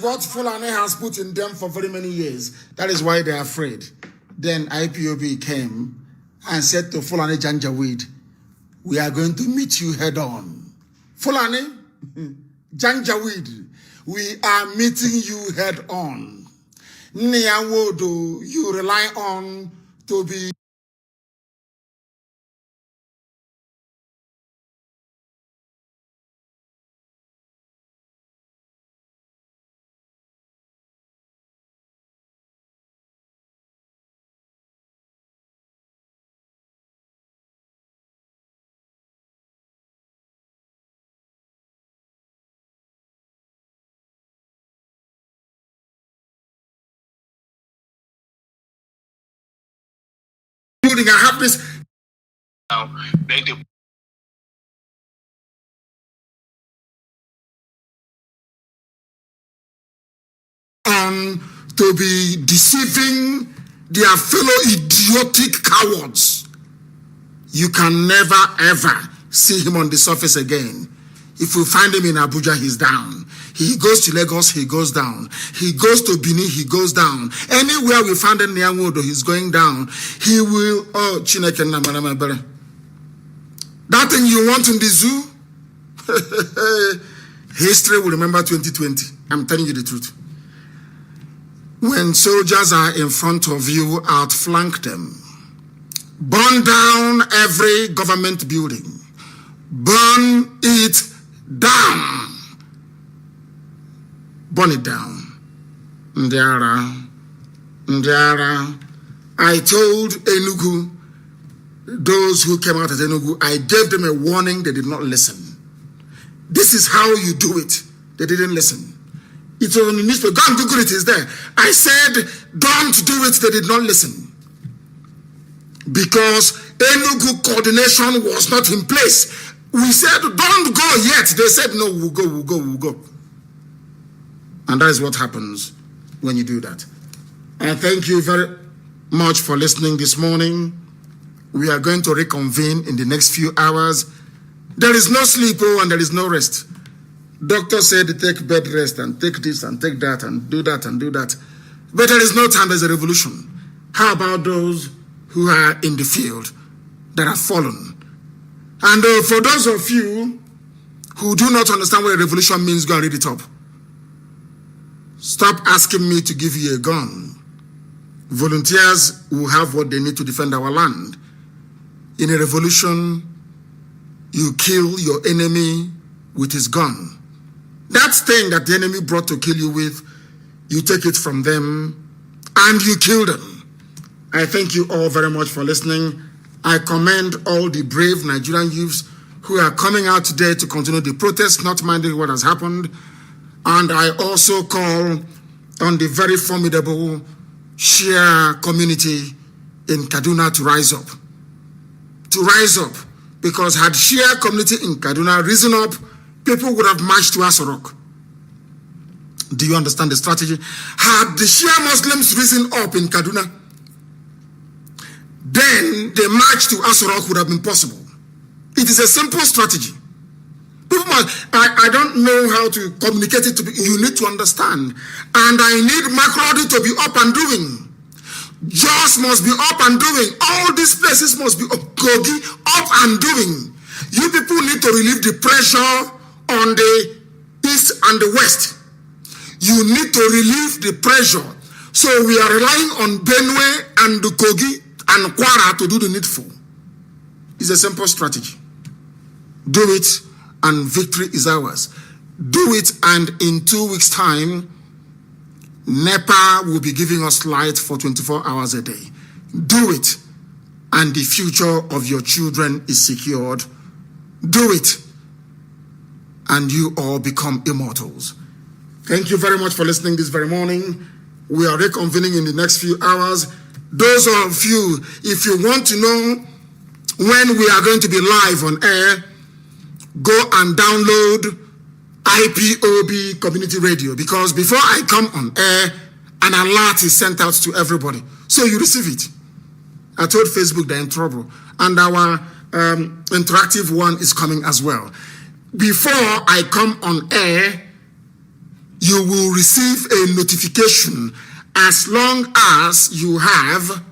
what Fulani has put in them for very many years. That is why they are afraid. Then IPOB came and said to Fulani Janjaweed, we are going to meet you head on. Fulani Janjaweed, we are meeting you head on. Niawodo, you rely on to be building. I have this. Now, To be deceiving their fellow idiotic cowards. You can never ever see him on the surface again. If we find him in Abuja, he's down. He goes to Lagos, he goes down. He goes to Benin, he goes down. Anywhere we find him near Nyanwodo, he's going down. He will, that thing you want in the zoo, history will remember 2020. I'm telling you the truth. When soldiers are in front of you, outflank them. Burn down every government building. Burn it down. Burn it down. Ndiara. I told Enugu, those who came out of Enugu, I gave them a warning, they did not listen. This is how you do it. They didn't listen. It was on the newspaper. Go and Google it, it's there. I said, don't do it, they did not listen. Because Enugu coordination was not in place. We said, don't go yet. They said, no, we'll go. And that is what happens when you do that. And thank you very much for listening this morning. We are going to reconvene in the next few hours. There is no sleep and there is no rest. Doctor said take bed rest and take this and take that and do that and do that. But there is no time, there's a revolution. How about those who are in the field that have fallen? And for those of you who do not understand what a revolution means, go and read it up. Stop asking me to give you a gun. Volunteers will have what they need to defend our land. In a revolution, you kill your enemy with his gun. That thing that the enemy brought to kill you with, you take it from them and you kill them. I thank you all very much for listening. I commend all the brave Nigerian youths who are coming out today to continue the protest, not minding what has happened. And I also call on the very formidable Shia community in Kaduna to rise up. To rise up. Because had Shia community in Kaduna risen up, people would have marched to Asorok. Do you understand the strategy? Had the Shia Muslims risen up in Kaduna, then the march to Asorok would have been possible. It is a simple strategy. People must, I don't know how to communicate it to you. You need to understand. And I need Makrodi to be up and doing. Jos must be up and doing. All these places must be Kogi up and doing. You people need to relieve the pressure on the east and the west. You need to relieve the pressure. So we are relying on Benue and Kogi and Kwara to do the needful. It's a simple strategy. Do it and victory is ours. Do it and in 2 weeks' time, NEPA will be giving us light for 24 hours a day. Do it and the future of your children is secured. Do it and you all become immortals. Thank you very much for listening this very morning. We are reconvening in the next few hours. Those of you, if you want to know when we are going to be live on air, go and download IPOB Community Radio, because before I come on air, an alert is sent out to everybody. So you receive it. I told Facebook they're in trouble. And our interactive one is coming as well. Before I come on air, you will receive a notification as long as you have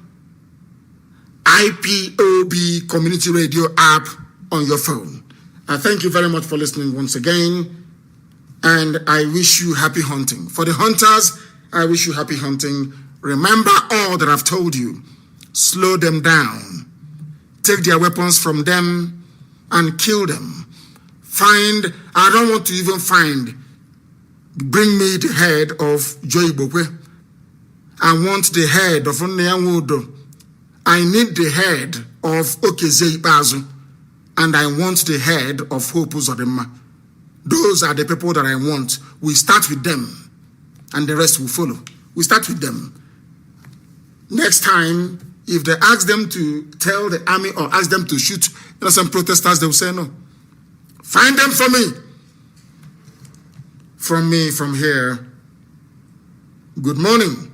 IPOB Community Radio app on your phone. I thank you very much for listening once again, and I wish you happy hunting. For the hunters, I wish you happy hunting. Remember all that I've told you. Slow them down. Take their weapons from them and kill them. I don't want to even bring me the head of Joy Bokwe. I want the head of Onyeanwodo. I need the head of Okezei Bazu. And I want the head of Hope Uzodinma. Those are the people that I want. We start with them, and the rest will follow. We start with them. Next time, if they ask them to tell the army or ask them to shoot innocent protesters, they will say no. Find them for me. From me, from here. Good morning.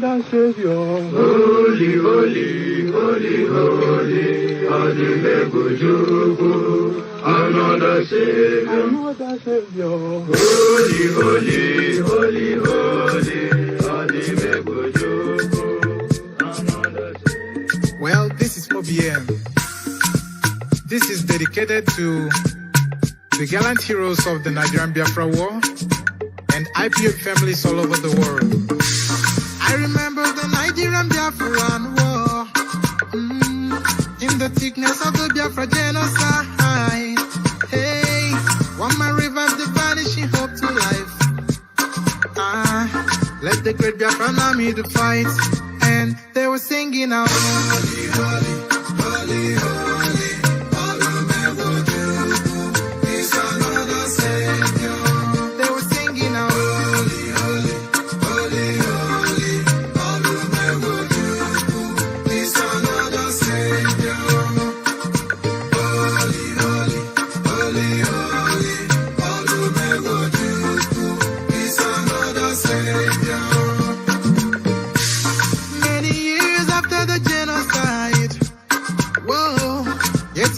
another Savior. Holy, holy, holy, holy, Adimebujuku, another Savior. Another Savior. Holy, holy, holy, holy, Adimebujuku, another Savior. Well, this is MAOBI N. This is dedicated to the gallant heroes of the Nigerian Biafra War and IPOB families all over the world. I remember the Nigerian Biafran War, in the thickness of the Biafra genocide. Hey, one man revived the vanishing hope to life. Let the great Biafran army to fight, and they were singing out, holy, holy, holy, holy.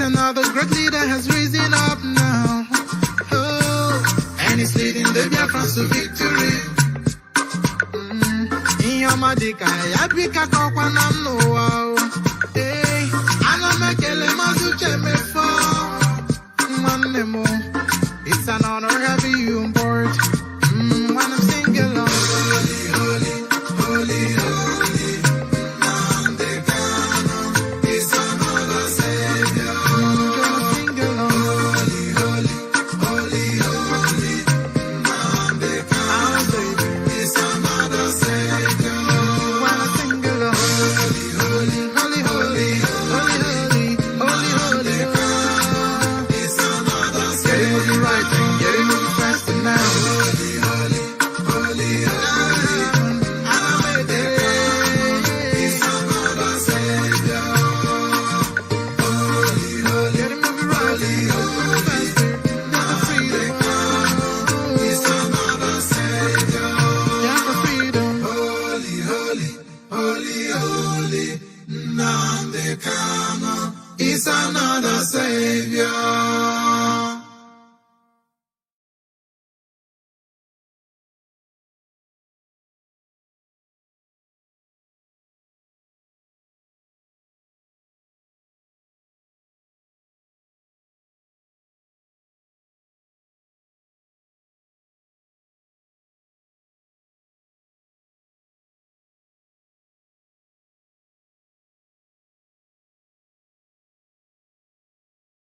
Another great leader has risen up now. Oh, and he's leading the Biafrans to victory. Inyamadika, Yabika Kokwanam no. Hey, Anamekele Mazuche